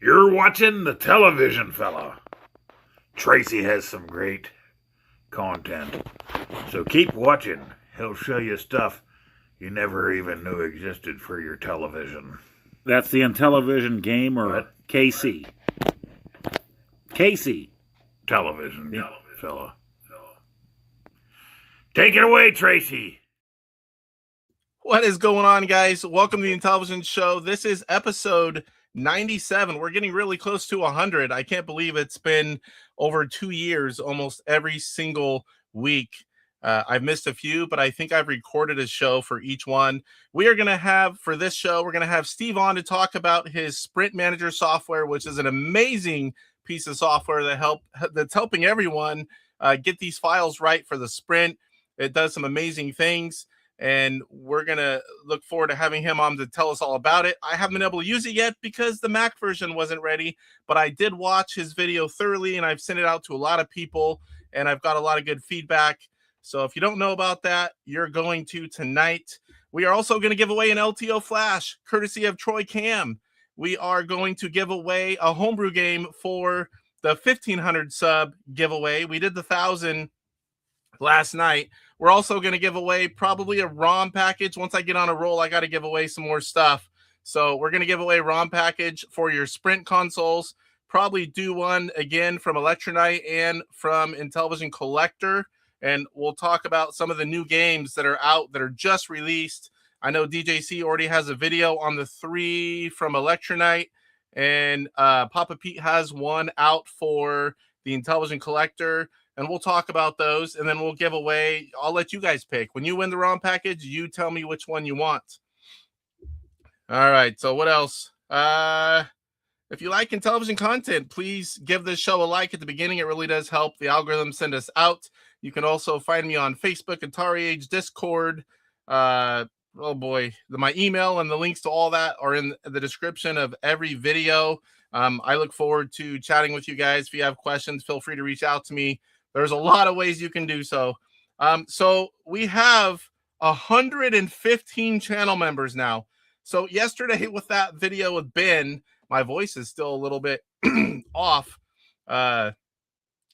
You're watching the television fella. Tracy has some great content. So keep watching. He'll show you stuff you never even knew existed for your television. That's the Intellivision game, or What? KC. KC. Television fella. Take it away, Tracy. What is going on, guys? Welcome to the Intellivision Show. This is episode 97. We're getting really close to 100. I can't believe it's been over 2 years, almost every single week. I've missed a few, but I think I've recorded a show for each one. We are going to have, for this show, we're going to have Steve on to talk about his Sprint Manager software, which is an amazing piece of software that's helping everyone get these files right for the Sprint. It does some amazing things, and we're going to look forward to having him on to tell us all about it. I haven't been able to use it yet because the Mac version wasn't ready, but I did watch his video thoroughly, and I've sent it out to a lot of people, and I've got a lot of good feedback. So if you don't know about that, you're going to tonight. We are also going to give away an LTO Flash, courtesy of Troy Cam. We are going to give away a homebrew game for the 1,500 sub giveaway. We did the 1,000 last night. We're also going to give away probably a ROM package. Once I get on a roll, I got to give away some more stuff. So we're going to give away a ROM package for your Sprint consoles. Probably do one again from Electronite and from Intellivision Collector. And we'll talk about some of the new games that are out that are just released. I know DJC already has a video on the 3 from Electronite, and Papa Pete has one out for the Intellivision Collector, and we'll talk about those, and then we'll give away. I'll let you guys pick. When you win the ROM package, you tell me which one you want. All right, so what else? If you like Intellivision content, please give this show a like at the beginning. It really does help the algorithm send us out. You can also find me on Facebook, Atari Age, Discord. My email and the links to all that are in the description of every video. I look forward to chatting with you guys. If you have questions, feel free to reach out to me. There's a lot of ways you can do so. So we have 115 channel members now. So yesterday with that video with Ben, my voice is still a little bit off. That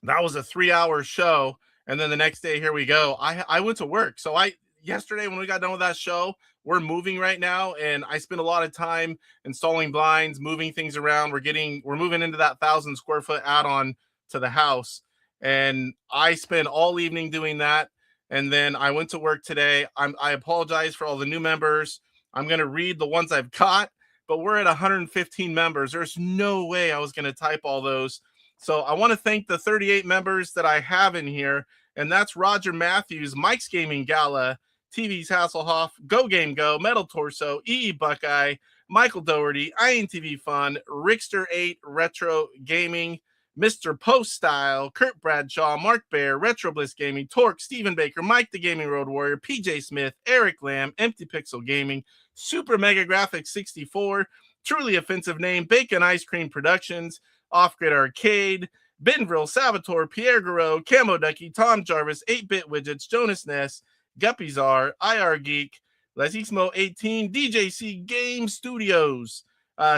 was a 3-hour show. And then the next day, here we go. I went to work. So yesterday when we got done with that show, we're moving right now. And I spent a lot of time installing blinds, moving things around. We're moving into that 1,000 square foot add-on to the house. And I spent all evening doing that. And then I went to work today. I apologize for all the new members. I'm going to read the ones I've got, but we're at 115 members. There's no way I was going to type all those. So I want to thank the 38 members that I have in here, and that's Roger Matthews, Mike's Gaming Gala, TVsHasselhoff, GoGameGo, Metal Torso, eebuckeye, Michael Dougherty, Intv Fun, Rickster8, Retro Gaming, Mr. Poestyle, Kurt Bradshaw, Mark Bear, Retro Bliss Gaming, TORQ, Stephen Baker, Mike the Gaming Road Warrior, PJ Smith, Eric Lamb, Empty Pixel Gaming, Super Mega Grafx 64, TrulyOffensiveName, Bacon Ice Cream Productions, Off-Grid Arcade, Benvril, Savitor, Pierre, Gareau, Cammo, Ducky, Tom Jarvis, 8-Bit Widgets, Jonasness, GuppyCzar, IRgEEK, Lesismo 18, DJC Game Studios,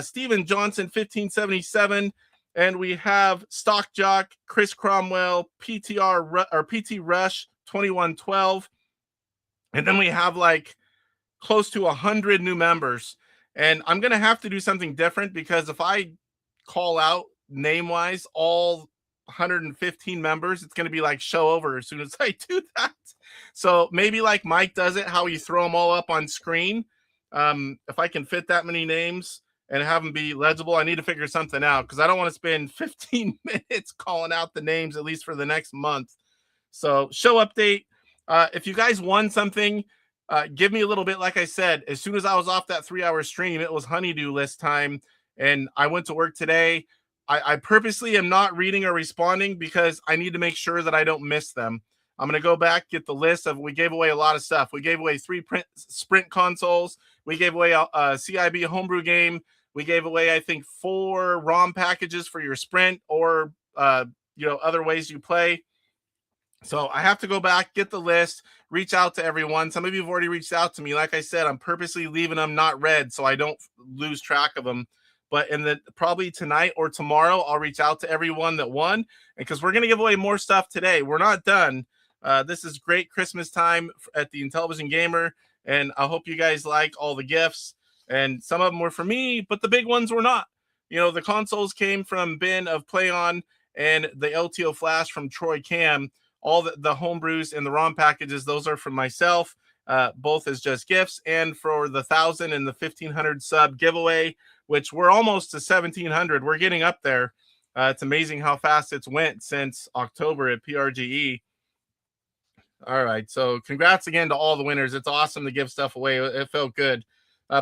Steven Johnson 1577, and we have Stokjock, Chris Cromwell, PT Rush 2112, and then we have like close to 100 new members. And I'm gonna have to do something different, because if I call out name-wise all 115 members, it's going to be like show over as soon as I do that. So maybe like Mike does it, how you throw them all up on screen. If I can fit that many names and have them be legible, I need to figure something out, because I don't want to spend 15 minutes calling out the names, at least for the next month. So show update. If you guys won something, give me a little bit. Like I said, as soon as I was off that 3-hour stream, it was honeydew list time. And I went to work today. I purposely am not reading or responding, because I need to make sure that I don't miss them. I'm going to go back, get the list of, we gave away a lot of stuff. We gave away 3 Sprint consoles. We gave away a CIB homebrew game. We gave away, I think, 4 ROM packages for your Sprint, or, other ways you play. So I have to go back, get the list, reach out to everyone. Some of you have already reached out to me. Like I said, I'm purposely leaving them not read so I don't lose track of them. But in the probably tonight or tomorrow, I'll reach out to everyone that won, because we're going to give away more stuff today. We're not done. This is great Christmas time at the Intellivision Gamer, and I hope you guys like all the gifts. And some of them were for me, but the big ones were not. You know, the consoles came from Ben of PlayOn, and the LTO Flash from Troy Cam. All the homebrews and the ROM packages, those are from myself, both as just gifts. And for the 1,000 and the 1,500 sub giveaway, which we're almost to 1,700. We're getting up there. It's amazing how fast it's went since October at PRGE. All right, so congrats again to all the winners. It's awesome to give stuff away. It felt good.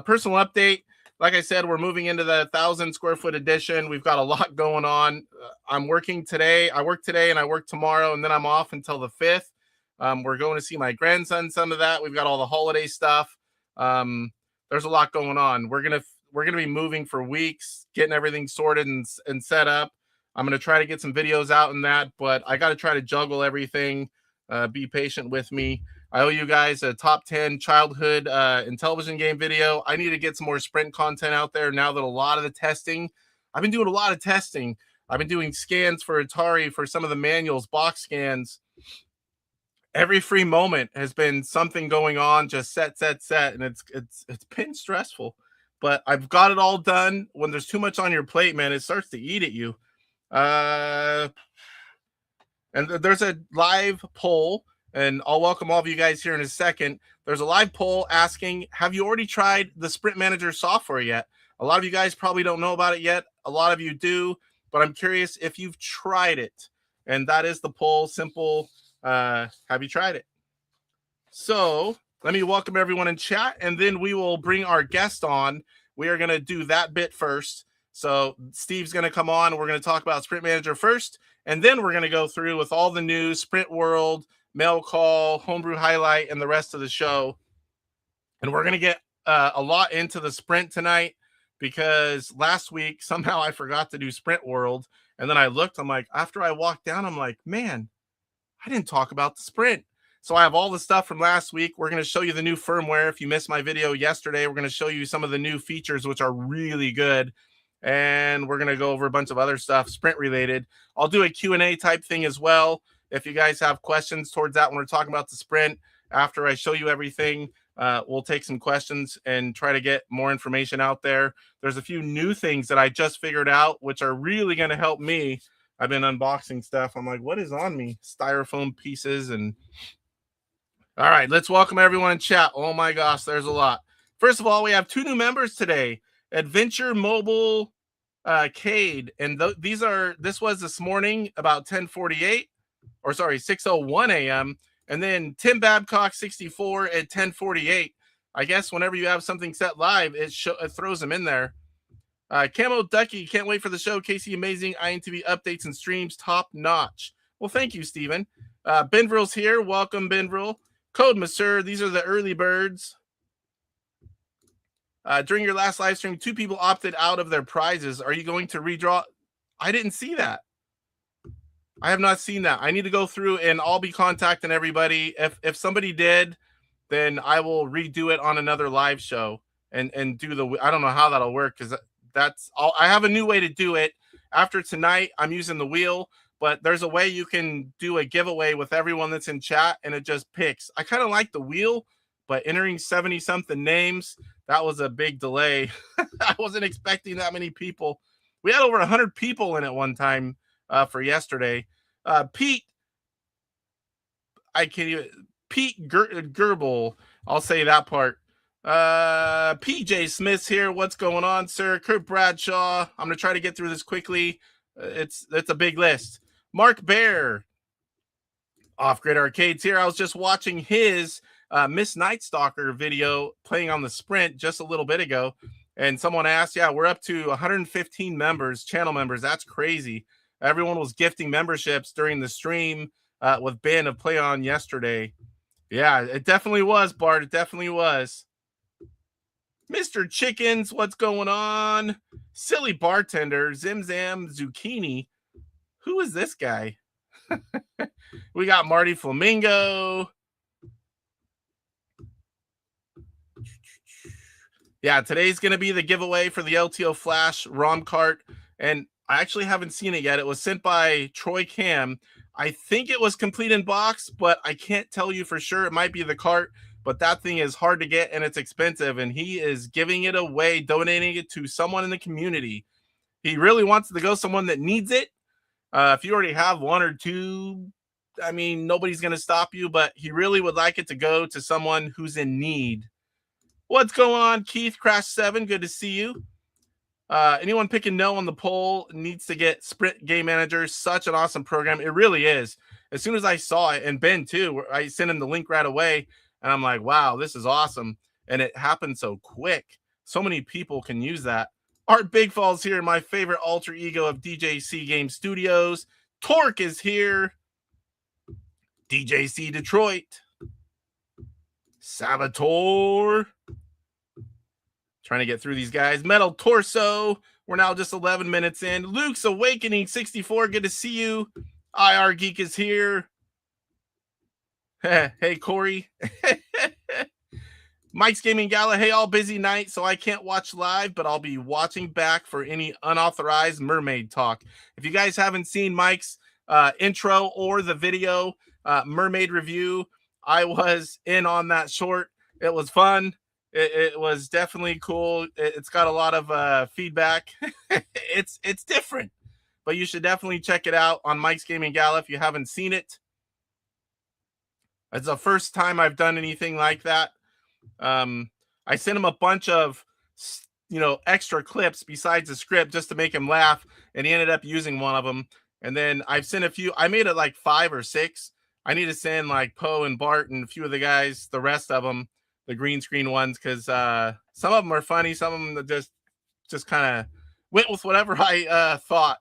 Personal update. Like I said, we're moving into the 1,000 square foot edition. We've got a lot going on. I'm working today. I work today and I work tomorrow, and then I'm off until the 5th. We're going to see my grandson, some of that. We've got all the holiday stuff. There's a lot going on. We're gonna be moving for weeks, getting everything sorted and set up. I'm gonna try to get some videos out in that, but I got to try to juggle everything. Be patient with me. I owe you guys a top 10 childhood Intellivision game video. I need to get some more sprint content out there now that a lot of the testing. I've been doing a lot of testing. I've been doing scans for Atari for some of the manuals, box scans. Every free moment has been something going on, just set, and it's been stressful. But I've got it all done. When there's too much on your plate, man, it starts to eat at you. And there's a live poll, and I'll welcome all of you guys here in a second. There's a live poll asking, have you already tried the Sprint Manager software yet? A lot of you guys probably don't know about it yet. A lot of you do, but I'm curious if you've tried it. And that is the poll. Simple. Have you tried it? So let me welcome everyone in chat, and then we will bring our guest on. We are going to do that bit first. So Steve's going to come on, and we're going to talk about Sprint Manager first, and then we're going to go through with all the news, Sprint World, Mail Call, Homebrew Highlight, and the rest of the show. And we're going to get a lot into the Sprint tonight, because last week, somehow I forgot to do Sprint World, and then I looked, I'm like, after I walked down, I'm like, man, I didn't talk about the Sprint. So I have all the stuff from last week. We're going to show you the new firmware. If you missed my video yesterday, we're going to show you some of the new features, which are really good. And we're going to go over a bunch of other stuff, Sprint related. I'll do a Q&A type thing as well. If you guys have questions towards that when we're talking about the Sprint, after I show you everything, we'll take some questions and try to get more information out there. There's a few new things that I just figured out, which are really going to help me. I've been unboxing stuff. I'm like, what is on me? Styrofoam pieces. And all right, let's welcome everyone in chat. Oh my gosh, there's a lot. First of all, we have two new members today. Adventure Mobile Cade. And this was this morning about 10:48, or sorry, 6:01 a.m. And then Tim Babcock 64 at 10:48. I guess whenever you have something set live, it throws them in there. Cammo Ducky, can't wait for the show. Casey, amazing. INTV updates and streams, top notch. Well, thank you, Steven. Benvril's here. Welcome, Benvril. Code Monsieur, these are the early birds. During your last live stream, 2 people opted out of their prizes. Are you going to redraw? I didn't see that. I have not seen that. I need to go through, and I'll be contacting everybody. If somebody did, then I will redo it on another live show and do the. I don't know how that'll work, because that's all. I have a new way to do it. After tonight, I'm using the wheel, but there's a way you can do a giveaway with everyone that's in chat, and it just picks. I kind of like the wheel, but entering 70-something names, that was a big delay. I wasn't expecting that many people. We had over 100 people in at one time for yesterday. Pete Gerbil, I'll say that part. PJ Smith's here. What's going on, sir? Kurt Bradshaw. I'm gonna try to get through this quickly. It's a big list. Mark Bear, Off Grid Arcades here. I was just watching his Miss Night Stalker video playing on the Sprint just a little bit ago, and someone asked, yeah, we're up to 115 members, channel members. That's crazy. Everyone was gifting memberships during the stream with Ben of Play On yesterday. Yeah, it definitely was, Bart. It definitely was. Mr. Chickens, what's going on? Silly Bartender, Zimzam Zucchini. Who is this guy? We got Marty Flamingo. Yeah, today's going to be the giveaway for the LTO Flash ROM cart, and I actually haven't seen it yet. It was sent by Troy Cam. I think it was complete in box, but I can't tell you for sure. It might be the cart, but that thing is hard to get and it's expensive, and he is giving it away, donating it to someone in the community. He really wants it to go someone that needs it. If you already have one or two, I mean, nobody's going to stop you, but he really would like it to go to someone who's in need. What's going on, Keith Crash 7? Good to see you. Anyone picking no on the poll needs to get Sprint Game Manager. Such an awesome program. It really is. As soon as I saw it, and Ben too, I sent him the link right away, and I'm like, wow, this is awesome. And it happened so quick. So many people can use that. Art Big Falls here, my favorite alter ego of DJC Game Studios. TORQ is here. DJC Detroit. Savitor. Trying to get through these guys. Metal Torso. We're now just 11 minutes in. Luke's Awakening 64. Good to see you. IRgEEK is here. Hey, Corey. Mike's Gaming Gala. Hey, all busy night, so I can't watch live, but I'll be watching back for any unauthorized mermaid talk. If you guys haven't seen Mike's intro or the video mermaid review, I was in on that short. It was fun. It was definitely cool. It's got a lot of feedback. It's different, but you should definitely check it out on Mike's Gaming Gala if you haven't seen it. It's the first time I've done anything like that. I sent him a bunch of, extra clips besides the script just to make him laugh, and he ended up using one of them. And then I've sent a few. I made it like 5 or 6. I need to send like Poe and Bart and a few of the guys, the rest of them, the green screen ones, because some of them are funny. Some of them that just kind of went with whatever I thought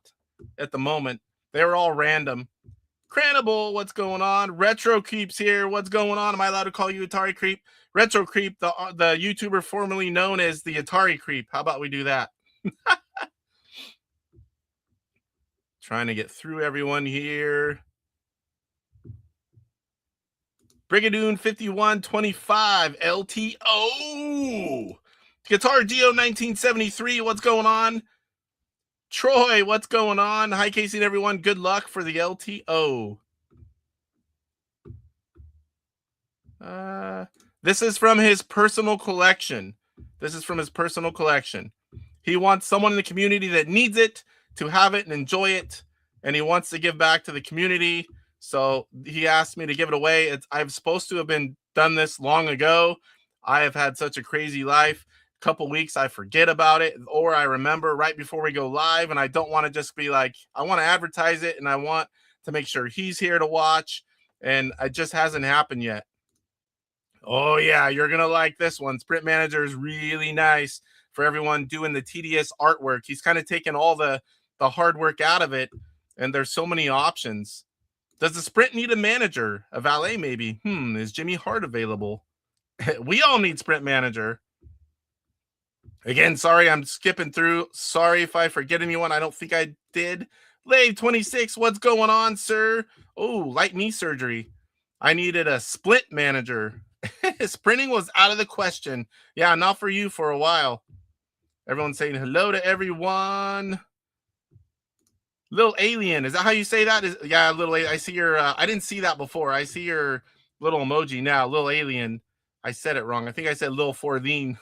at the moment. They were all random. Cranable, what's going on? Retro Creeps here. What's going on? Am I allowed to call you Atari Creep? Retro Creep, the YouTuber formerly known as the Atari Creep. How about we do that? Trying to get through everyone here. Brigadoon 5125 LTO. Guitar Geo 1973. What's going on? Troy, what's going on? Hi, Casey and everyone. Good luck for the LTO. This is from his personal collection. He wants someone in the community that needs it to have it and enjoy it, and he wants to give back to the community. So he asked me to give it away. I'm supposed to have been done this long ago. I have had such a crazy life. A couple weeks I forget about it, or I remember right before we go live, and I don't want to just be like, I want to advertise it, and I want to make sure he's here to watch, and it just hasn't happened yet. Oh yeah, you're gonna like this one. Sprint Manager is really nice for everyone doing the tedious artwork. He's kind of taken all the hard work out of it, and there's so many options. Does the Sprint need a manager? A valet, maybe? Is Jimmy Hart available? We all need Sprint Manager. Again, sorry, I'm skipping through. Sorry if I forget anyone. I don't think I did. Lave 26, what's going on, sir? Oh, light knee surgery. I needed a split manager. Sprinting was out of the question. Yeah, not for you for a while. Everyone's saying hello to everyone. Little Alien, is that how you say that? Yeah, Little Alien. I see your, I didn't see that before. I see your little emoji now, Little Alien. I said it wrong. I think I said Lil Forthine.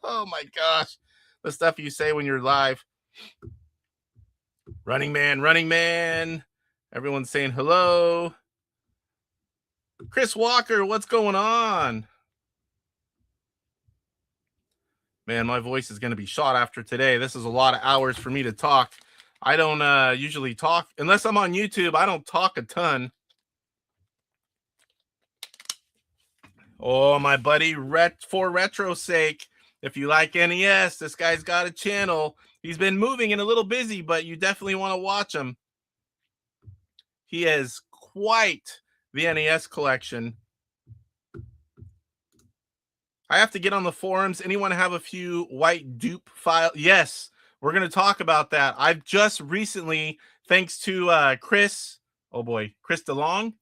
Oh my gosh. The stuff you say when you're live. Running Man. Everyone's saying hello. Chris Walker, what's going on? Man, my voice is going to be shot after today. This is a lot of hours for me to talk. I don't usually talk. Unless I'm on YouTube, I don't talk a ton. Oh, my buddy, for retro's sake, if you like NES, this guy's got a channel. He's been moving and a little busy, but you definitely want to watch him. He has quite the NES collection. I have to get on the forums. Anyone have a few white dupe files? Yes, we're going to talk about that. I've just recently, thanks to Chris DeLong.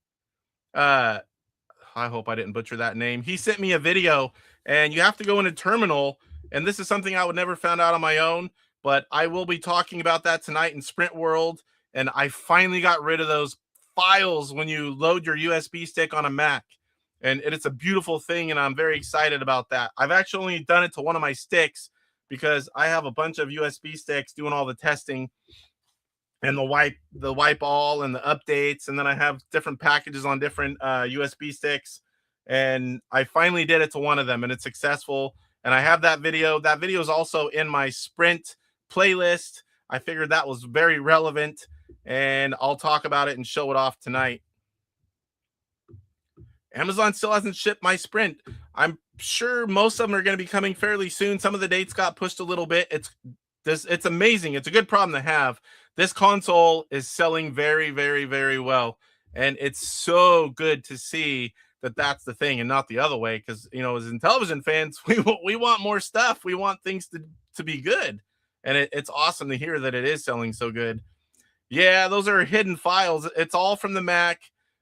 I hope I didn't butcher that name. He sent me a video and you have to go into terminal. And this is something I would never found out on my own, but I will be talking about that tonight in Sprint World. And I finally got rid of those files when you load your USB stick on a Mac. And it's a beautiful thing, and I'm very excited about that. I've actually only done it to one of my sticks because I have a bunch of USB sticks doing all the testing and the wipe all and the updates, and then I have different packages on different USB sticks. And I finally did it to one of them, and it's successful. And I have that video. That video is also in my Sprint playlist. I figured that was very relevant, and I'll talk about it and show it off tonight. Amazon still hasn't shipped my Sprint. I'm sure most of them are going to be coming fairly soon. Some of the dates got pushed a little bit. It's amazing. It's a good problem to have. This console is selling very, very, very well, and it's so good to see that that's the thing and not the other way. Because, you know, as Intellivision fans, we want more stuff. We want things to be good, and it's awesome to hear that it is selling so good. Yeah, those are hidden files. It's all from the Mac.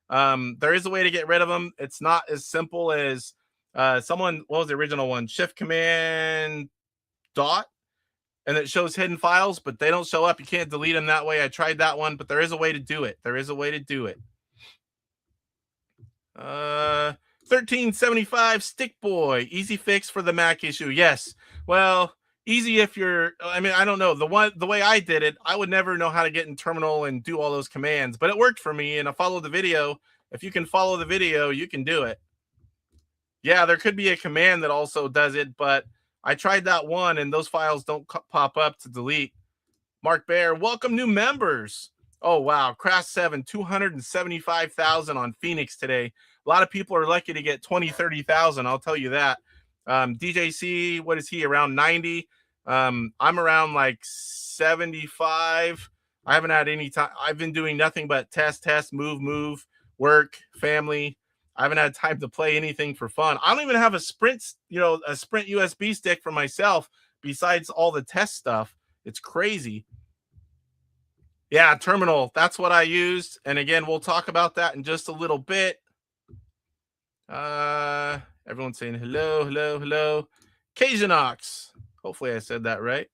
There is a way to get rid of them. It's not as simple as what was the original one? Shift Command dot, and it shows hidden files, but they don't show up. You can't delete them that way. I tried that one, but there is a way to do it. 1375 Stick Boy, easy fix for the Mac issue. Yes. Well, easy if you're, I mean, I don't know. The way I did it, I would never know how to get in terminal and do all those commands, but it worked for me, and I followed the video. If you can follow the video, you can do it. Yeah, there could be a command that also does it, but I tried that one, and those files don't pop up to delete. Mark Bear, welcome new members. Oh, wow. Crash 7, 275,000 on Phoenix today. A lot of people are lucky to get 20, 30,000. I'll tell you that. DJC, what is he? Around 90. I'm around like 75. I haven't had any time. I've been doing nothing but test, move, work, family. I haven't had time to play anything for fun. I don't even have a Sprint USB stick for myself besides all the test stuff. It's crazy. Yeah, terminal. That's what I used. And again, we'll talk about that in just a little bit. Everyone's saying hello. Cajanox. Hopefully I said that right.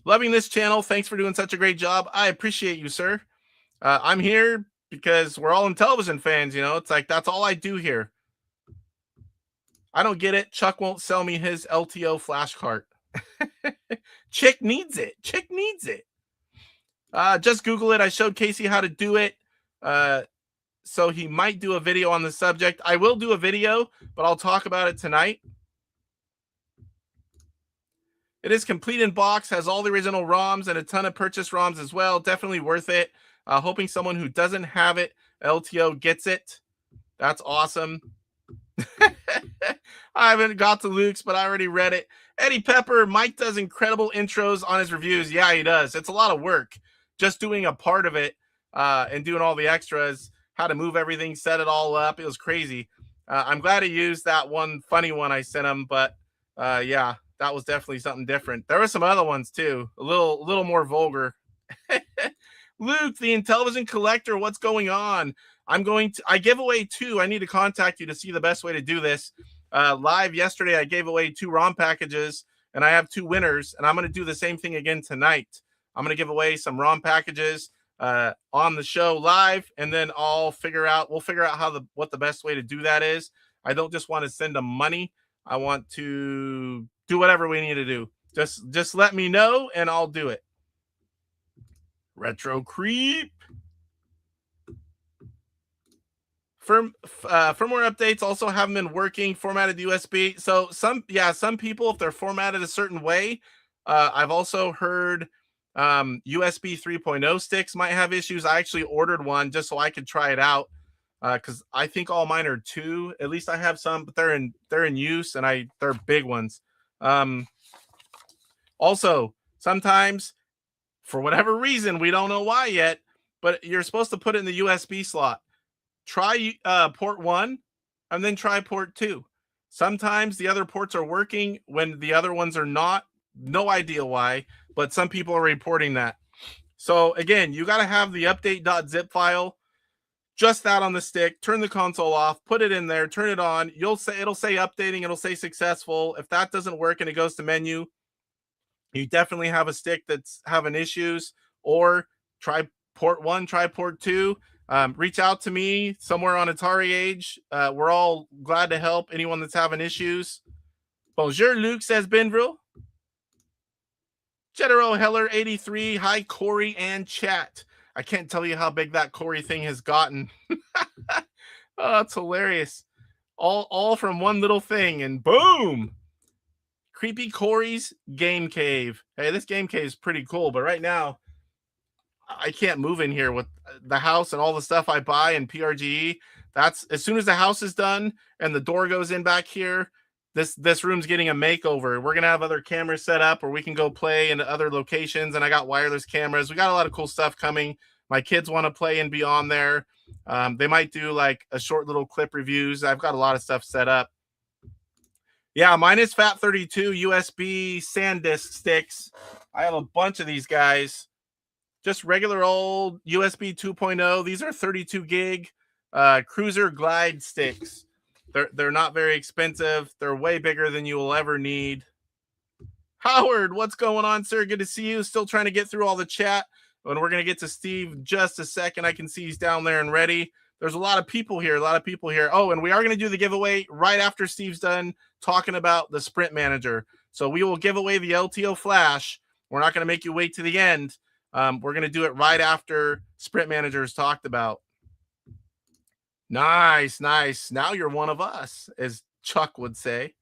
Loving this channel. Thanks for doing such a great job. I appreciate you, sir. I'm here because we're all Intellivision fans, you know. It's like that's all I do here. I don't get it. Chuck won't sell me his LTO Flash cart. Chick needs it. Just Google it. I showed Casey how to do it. So he might do a video on the subject. I will do a video, but I'll talk about it tonight. It is complete in box, has all the original ROMs and a ton of purchase ROMs as well. Definitely worth it. Hoping someone who doesn't have it, LTO, gets it. That's awesome. I haven't got to Luke's, but I already read it. Eddie Pepper, Mike does incredible intros on his reviews. Yeah, he does. It's a lot of work just doing a part of it and doing all the extras, how to move everything, set it all up. It was crazy. I'm glad he used that one funny one I sent him, but yeah, that was definitely something different. There were some other ones too, a little more vulgar. Luke, the Intellivision collector, what's going on? I give away 2. I need to contact you to see the best way to do this. Live yesterday, I gave away 2 ROM packages, and I have 2 winners, and I'm going to do the same thing again tonight. I'm going to give away some ROM packages on the show live, and then we'll figure out what the best way to do that is. I don't just want to send them money. I want to do whatever we need to do. Just let me know, and I'll do it. Retro Creep. Firmware updates also haven't been working. Formatted USB. So some people, if they're formatted a certain way, I've also heard USB 3.0 sticks might have issues. I actually ordered one just so I could try it out because I think all mine are 2. At least I have some, but they're in use, and they're big ones. Also, sometimes for whatever reason, we don't know why yet, but you're supposed to put it in the USB slot. Try port 1 and then try port 2. Sometimes the other ports are working when the other ones are not. No idea why, but some people are reporting that. So again, you got to have the update.zip file just that on the stick, turn the console off, put it in there, turn it on. It'll say updating, it'll say successful. If that doesn't work and it goes to menu, you definitely have a stick that's having issues, or try port 1, try port 2. Reach out to me somewhere on Atari Age. We're all glad to help anyone that's having issues. Bonjour, Luke, says Benvril. General Heller 83. Hi, Corey and chat. I can't tell you how big that Corey thing has gotten. Oh, it's hilarious. All from one little thing, and boom. Creepy Corey's Game Cave. Hey, this Game Cave is pretty cool, but right now I can't move in here with the house and all the stuff I buy in PRGE. That's as soon as the house is done and the door goes in back here, this room's getting a makeover. We're gonna have other cameras set up where we can go play in other locations, and I got wireless cameras. We got a lot of cool stuff coming. My kids want to play and be on there. They might do like a short little clip reviews. I've got a lot of stuff set up. Yeah, mine is FAT32 USB SanDisk sticks. I have a bunch of these guys. Just regular old USB 2.0. These are 32 gig Cruiser Glide sticks. They're not very expensive. They're way bigger than you will ever need. Howard, what's going on, sir? Good to see you. Still trying to get through all the chat. And we're going to get to Steve in just a second. I can see he's down there and ready. There's a lot of people here. Oh, and we are going to do the giveaway right after Steve's done talking about the Sprint Manager. So we will give away the LTO Flash. We're not going to make you wait to the end. We're going to do it right after Sprint Manager is talked about. Nice. Now you're one of us, as Chuck would say.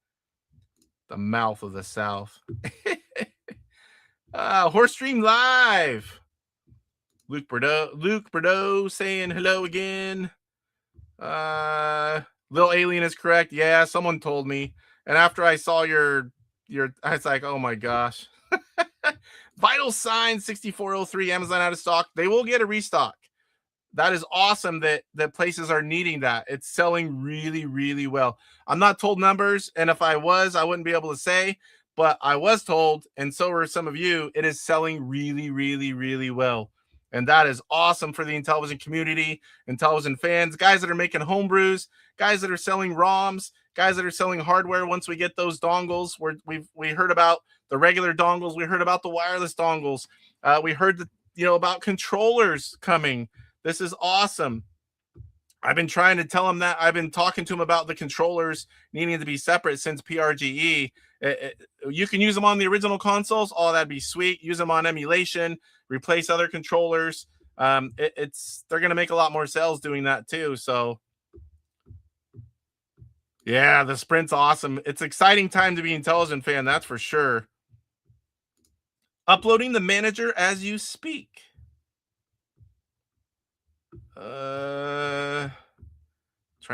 The mouth of the South. Horse Stream Live. Luke Bordeaux saying hello again. Lil Alien is correct. Yeah, someone told me. And after I saw your I was like, oh my gosh. Vital Sign 6403, Amazon out of stock. They will get a restock. That is awesome that places are needing that. It's selling really, really well. I'm not told numbers, and if I was, I wouldn't be able to say, but I was told, and so are some of you, it is selling really, really, really well. And that is awesome for the Intellivision community, Intellivision fans, guys that are making homebrews, guys that are selling ROMs, guys that are selling hardware. Once we get those dongles, we heard about the regular dongles, we heard about the wireless dongles, we heard about controllers coming. This is awesome. I've been trying to tell him that. I've been talking to him about the controllers needing to be separate since PRGE. You can use them on the original consoles. Oh, that'd be sweet. Use them on emulation. Replace other controllers. They're going to make a lot more sales doing that too. So, yeah, the Sprint's awesome. It's an exciting time to be an Intellivision fan, that's for sure. Uploading the manager as you speak. Trying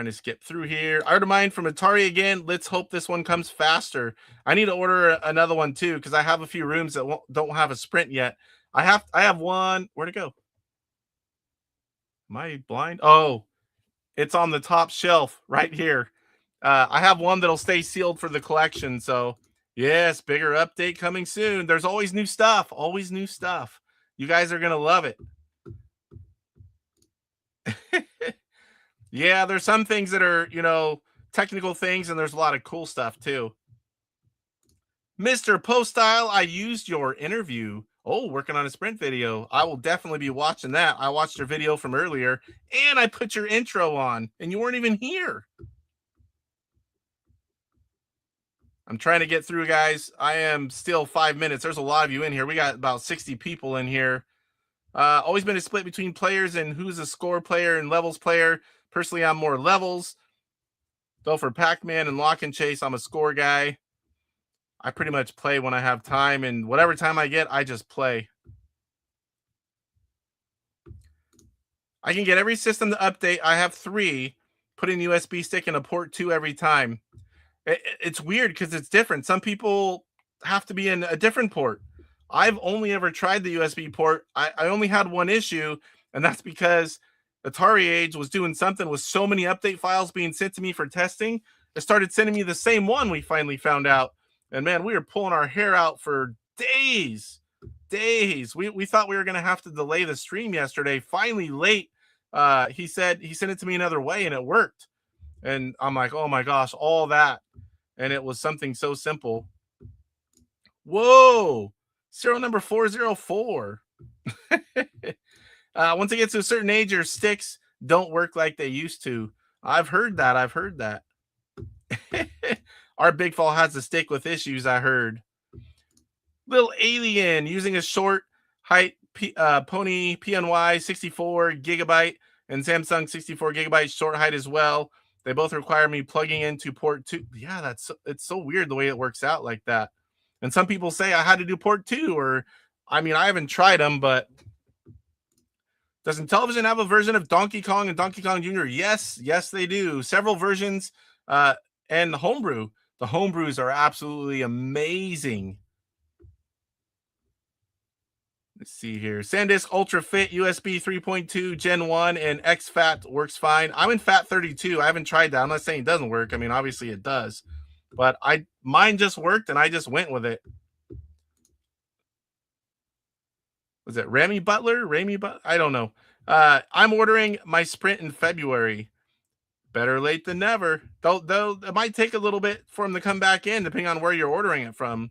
to skip through here. Artemine from Atari again. Let's hope this one comes faster. I need to order another one too, because I have a few rooms that don't have a Sprint yet. I have one. Where'd it go? Am I blind? Oh, it's on the top shelf right here. I have one that'll stay sealed for the collection. So yes, bigger update coming soon. There's always new stuff. Always new stuff. You guys are gonna love it. Yeah, there's some things that are, technical things, and there's a lot of cool stuff too. Mr. Poestyle, I used your interview. Oh, working on a Sprint video. I will definitely be watching that. I watched your video from earlier, and I put your intro on, and you weren't even here. I'm trying to get through, guys. I am still 5 minutes. There's a lot of you in here. We got about 60 people in here. Always been a split between players and who's a score player and levels player. Personally, I'm more levels. Though for Pac-Man and Lock and Chase, I'm a score guy. I pretty much play when I have time, and whatever time I get, I just play. I can get every system to update. I have 3. Putting the USB stick in a port 2 every time. It's weird because it's different. Some people have to be in a different port. I've only ever tried the USB port. I only had one issue, and that's because Atari Age was doing something with so many update files being sent to me for testing. It started sending me the same one, we finally found out. And man, we were pulling our hair out for days. We thought we were going to have to delay the stream yesterday. Finally, late He said he sent it to me another way and it worked. And I'm like, oh my gosh, all that. And it was something so simple. Whoa, serial number 404. Once it gets to a certain age, your sticks don't work like they used to. I've heard that. Our Big Fall has a stick with issues, I heard. Little Alien using a short height Pony PNY 64 gigabyte and Samsung 64 gigabyte short height as well. They both require me plugging into port 2. Yeah, it's so weird the way it works out like that. And some people say I had to do port 2, or I mean, I haven't tried them, but does Intellivision have a version of Donkey Kong and Donkey Kong Jr.? Yes, they do. Several versions, and the homebrew. The homebrews are absolutely amazing. Let's see here. SanDisk Ultra Fit USB 3.2 Gen 1 and XFAT works fine. I'm in FAT 32. I haven't tried that. I'm not saying it doesn't work. I mean, obviously it does. But mine just worked and I just went with it. Was it Rami Butler? I don't know. I'm ordering my Sprint in February. Better late than never. Though it might take a little bit for them to come back in, depending on where you're ordering it from.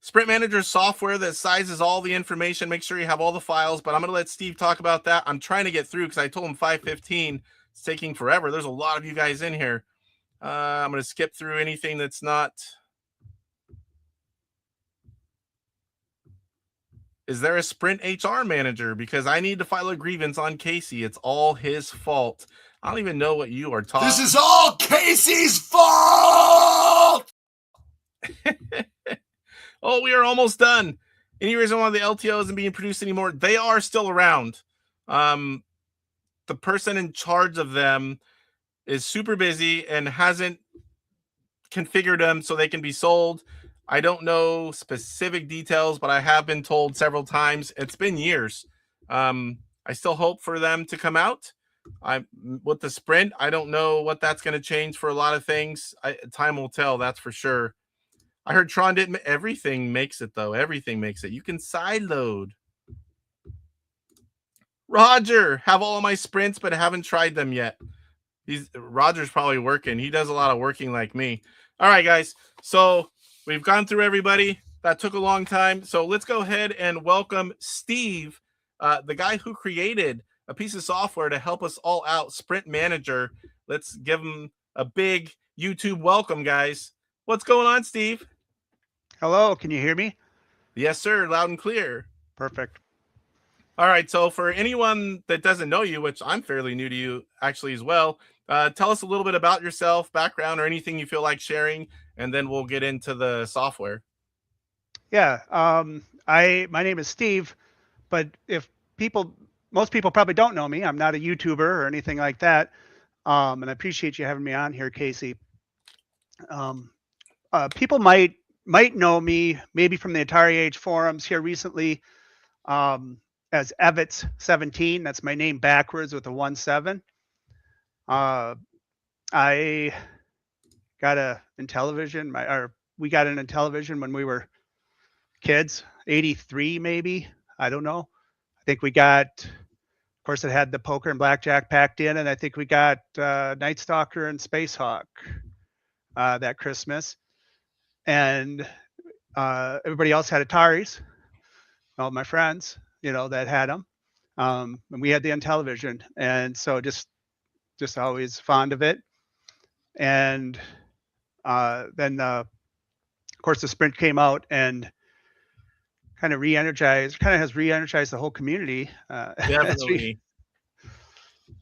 Sprint Manager software that sizes all the information. Make sure you have all the files, but I'm going to let Steve talk about that. I'm trying to get through because I told him 5:15. It's taking forever. There's a lot of you guys in here. I'm going to skip through anything that's not. Is there a Sprint HR manager? Because I need to file a grievance on Casey. It's all his fault. I don't even know what you are talking. This is all Casey's fault! Oh, we are almost done. Any reason why the LTO isn't being produced anymore? They are still around. The person in charge of them is super busy and hasn't configured them so they can be sold. I don't know specific details, but I have been told several times. It's been years. I still hope for them to come out. With the Sprint, I don't know what that's going to change for a lot of things. Time will tell, that's for sure. I heard Tron didn't. Everything makes it, though. Everything makes it. You can side load. Roger, have all of my Sprints, but haven't tried them yet. Roger's probably working. He does a lot of working like me. All right, guys. So we've gone through everybody. That took a long time. So let's go ahead and welcome Steve, the guy who created a piece of software to help us all out, Sprint Manager. Let's give him a big YouTube welcome, guys. What's going on, Steve? Hello, can you hear me? Yes, sir. Loud and clear. Perfect. All right. So for anyone that doesn't know you, which I'm fairly new to you actually as well, tell us a little bit about yourself, background, or anything you feel like sharing, and then we'll get into the software. Yeah, my name is Steve, but most people probably don't know me. I'm not a YouTuber or anything like that. And I appreciate you having me on here, Casey. People might know me maybe from the Atari Age forums here recently as Evitz17. That's my name backwards with a 17. I got a Intellivision. We got an Intellivision when we were kids, 83 maybe. I don't know. I think we got, of course, it had the poker and blackjack packed in, and I think we got Night Stalker and Space Hawk that Christmas. And everybody else had Ataris. All my friends, that had them. And we had the Intellivision, and so just always fond of it. And then, of course, the Sprint came out and kind of has re-energized the whole community. Definitely.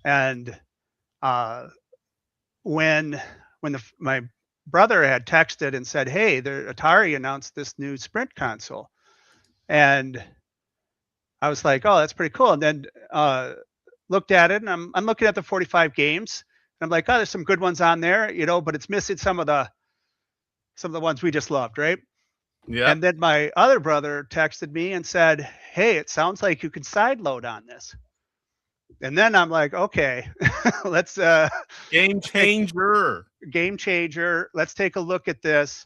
And when my brother had texted and said, "Hey, Atari announced this new Sprint console," and I was like, "Oh, that's pretty cool." And then looked at it, and I'm looking at the 45 games, and I'm like, "Oh, there's some good ones on there, but it's missing some of the ones we just loved, right?" Yeah. And then my other brother texted me and said, "Hey, it sounds like you can side load on this." And then I'm like, "Okay, let's Game changer. Game changer. Let's take a look at this."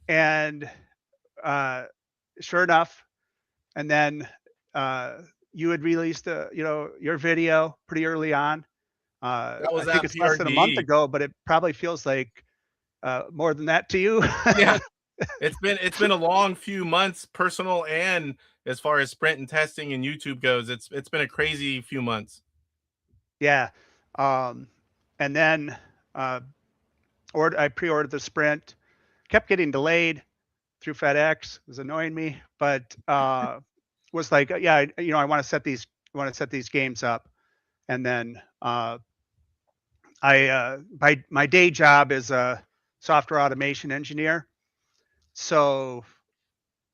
And sure enough, and then you had released your video pretty early on. That was I think at it's less than a month PRGE. ago, but it probably feels like more than that to you. Yeah, it's been a long few months, personal and as far as sprint and testing and YouTube goes. It's been a crazy few months. Yeah. And then I pre-ordered the sprint, kept getting delayed through FedEx. It was annoying me, but was like, yeah, I want to set these games up. And then my day job is a software automation engineer. So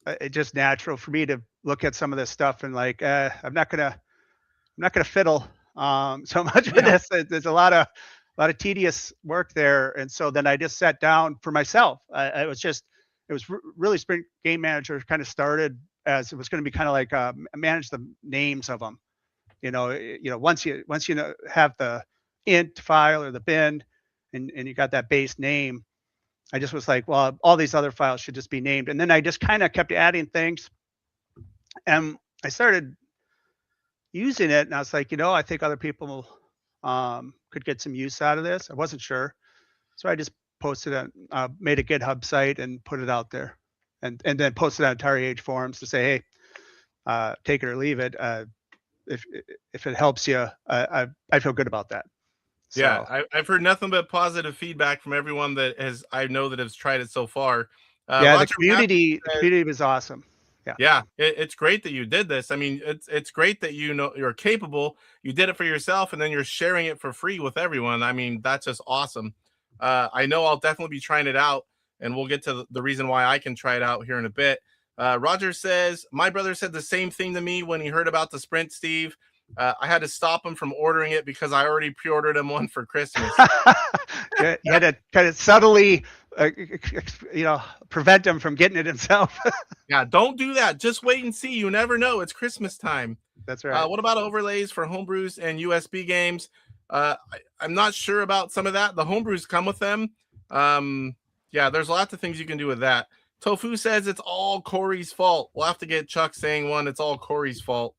it's just natural for me to look at some of this stuff and like, I'm not gonna fiddle so much with this. There's a lot of tedious work there, and so then I just sat down for myself. It was really Sprint Game Manager kind of started as it was going to be kind of like manage the names of them. Once you have the int file or the bin, and you got that base name. I just was like, well, all these other files should just be named. And then I just kind of kept adding things. And I started using it. And I was like, I think other people could get some use out of this. I wasn't sure. So I just posted it, made a GitHub site and put it out there. And then posted on TARIH forums to say, hey, take it or leave it. If it helps you, I feel good about that. So, yeah, I've heard nothing but positive feedback from everyone that has tried it so far. The community was awesome. Yeah, it's great that you did this. I mean, it's great that you're capable. You did it for yourself, and then you're sharing it for free with everyone. I mean, that's just awesome. I know I'll definitely be trying it out, and we'll get to the reason why I can try it out here in a bit. Roger says, my brother said the same thing to me when he heard about the Sprint, Steve. I had to stop him from ordering it because I already pre-ordered him one for Christmas. You had to kind of subtly, prevent him from getting it himself. Yeah, don't do that. Just wait and see. You never know. It's Christmas time. That's right. What about overlays for homebrews and USB games? I'm not sure about some of that. The homebrews come with them. Yeah, there's lots of things you can do with that. Tofu says it's all Corey's fault. We'll have to get Chuck saying one. It's all Corey's fault.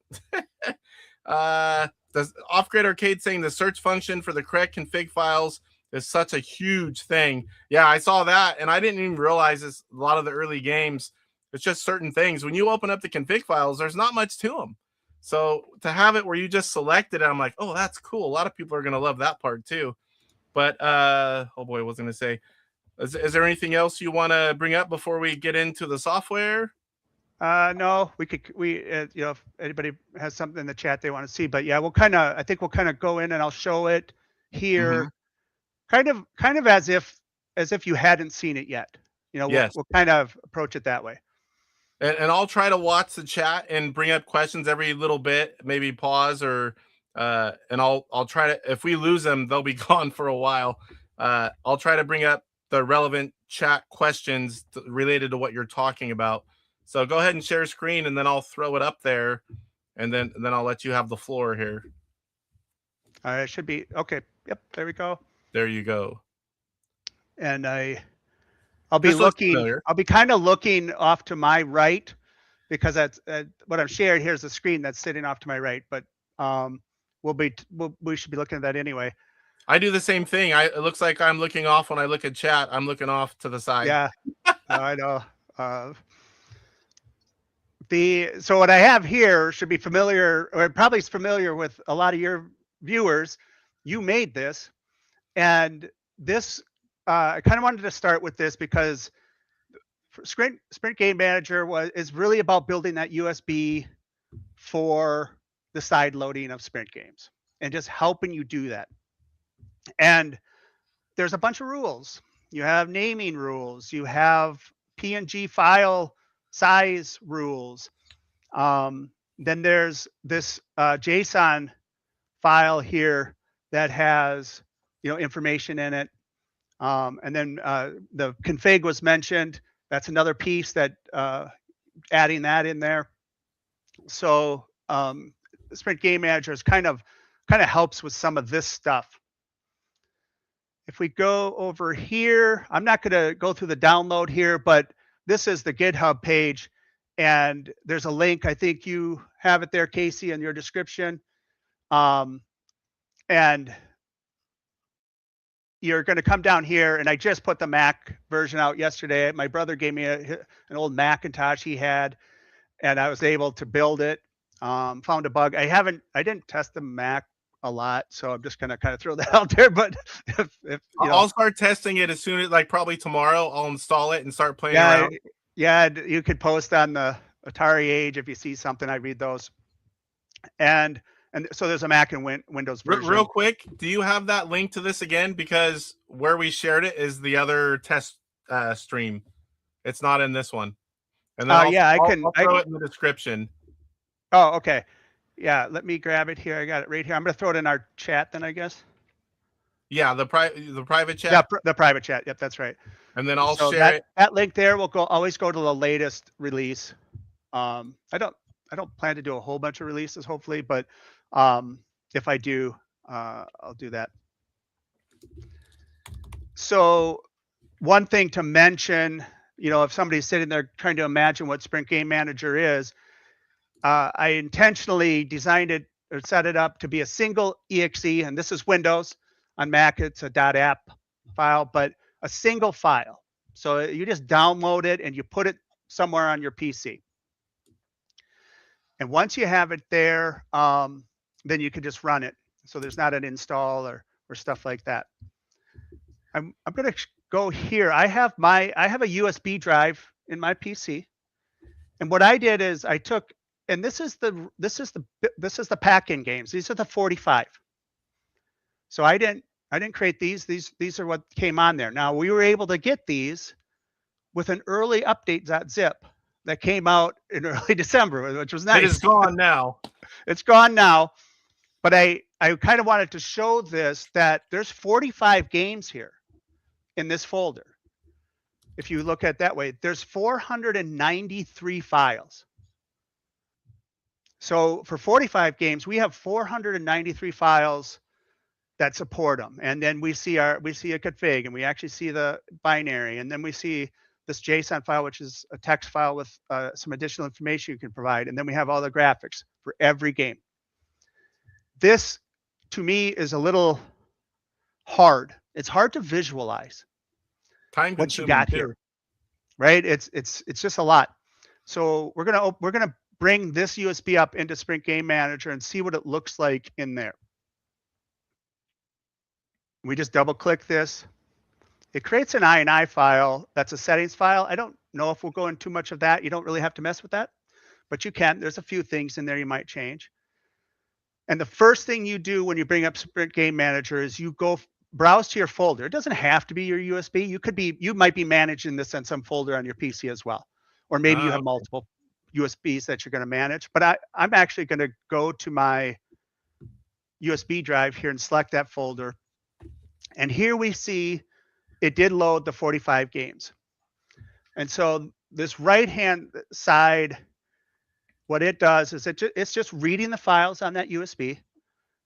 Does Off-Grid Arcade saying the search function for the correct config files is such a huge thing. Yeah, I saw that, and I didn't even realize this. A lot of the early games, it's just certain things. When you open up the config files, there's not much to them. So to have it where you just select it, I'm like, oh, that's cool. A lot of people are going to love that part too. But, oh boy, what was I going to say? Is there anything else you want to bring up before we get into the software? No, if anybody has something in the chat they want to see, but yeah, I think we'll kind of go in and I'll show it here, kind of as if you hadn't seen it yet. We'll kind of approach it that way. And I'll try to watch the chat and bring up questions every little bit, maybe pause or, and I'll try to, if we lose them, they'll be gone for a while. I'll try to bring up the relevant chat questions related to what you're talking about. So go ahead and share screen, and then I'll throw it up there, and then I'll let you have the floor here. It should be okay. Yep, there we go. There you go. And I'll be looking. I'll be kind of looking off to my right because that's what I'm sharing here is the screen that's sitting off to my right. But we should be looking at that anyway. I do the same thing. It looks like I'm looking off when I look at chat. I'm looking off to the side. Yeah, I know. So what I have here should be familiar, or probably is familiar with a lot of your viewers. You made this, and this I kind of wanted to start with this because Sprint Game Manager is really about building that USB for the side loading of Sprint games and just helping you do that. And there's a bunch of rules. You have naming rules. You have PNG file size rules. Then there's this JSON file here that has information in it. And then the config was mentioned. That's another piece that adding that in there. So Sprint Game Manager is kind of helps with some of this stuff. If we go over here, I'm not going to go through the download here, but this is the GitHub page. and there's a link. I think you have it there, Casey, in your description. And you're going to come down here, and I just put the Mac version out yesterday. My brother gave me an old Macintosh he had, and I was able to build it. Found a bug. I didn't test the Mac a lot, so I'm just going to kind of throw that out there. But if you know, I'll start testing it as soon as, like, probably tomorrow. I'll install it and start playing yeah, around. yeah, you could post on the Atari Age if you see something. I read those, and so there's a Mac and Windows version. Real quick, do you have that link to this again? Because where we shared it is the other test stream. It's not in this one. And then I can. I'll throw it in the description. Oh, okay. Yeah, let me grab it here. I got it right here. I'm going to throw it in our chat then, I guess. Yeah, the private chat. Yeah, the private chat. Yep, that's right. And then I'll So share it. That link there will always go to the latest release. I don't plan to do a whole bunch of releases, hopefully, but if I do, I'll do that. So one thing to mention, if somebody's sitting there trying to imagine what Sprint Game Manager is, I intentionally designed it or set it up to be a single exe, and this is Windows. On Mac, it's a .app file, but a single file. So you just download it and you put it somewhere on your PC. And once you have it there, then you can just run it. So there's not an install or stuff like that. I'm going to go here. I have a USB drive in my PC, and what I did is I took, and this is the pack-in games. These are the 45. So I didn't create these. These are what came on there. Now we were able to get these with an early update.zip that came out in early December, which was nice. It is gone now. It's gone now. But I kind of wanted to show this, that there's 45 games here in this folder. If you look at it that way, there's 493 files. So for 45 games, we have 493 files that support them. And then we see a config, and we actually see the binary, and then we see this JSON file, which is a text file with some additional information you can provide. And then we have all the graphics for every game. This, to me, is a little hard. It's hard to visualize what you got here, right? It's just a lot. So we're gonna bring this USB up into Sprint Game Manager and see what it looks like in there. We just double click this. It creates an INI file. That's a settings file. I don't know if we'll go into too much of that. You don't really have to mess with that, but you can. There's a few things in there you might change. And the first thing you do when you bring up Sprint Game Manager is you go browse to your folder. It doesn't have to be your USB. You might be managing this in some folder on your PC as well. Or maybe you have multiple USBs that you're going to manage. But I'm actually going to go to my USB drive here and select that folder. And here we see it did load the 45 games. And so this right-hand side, what it does is it's just reading the files on that USB,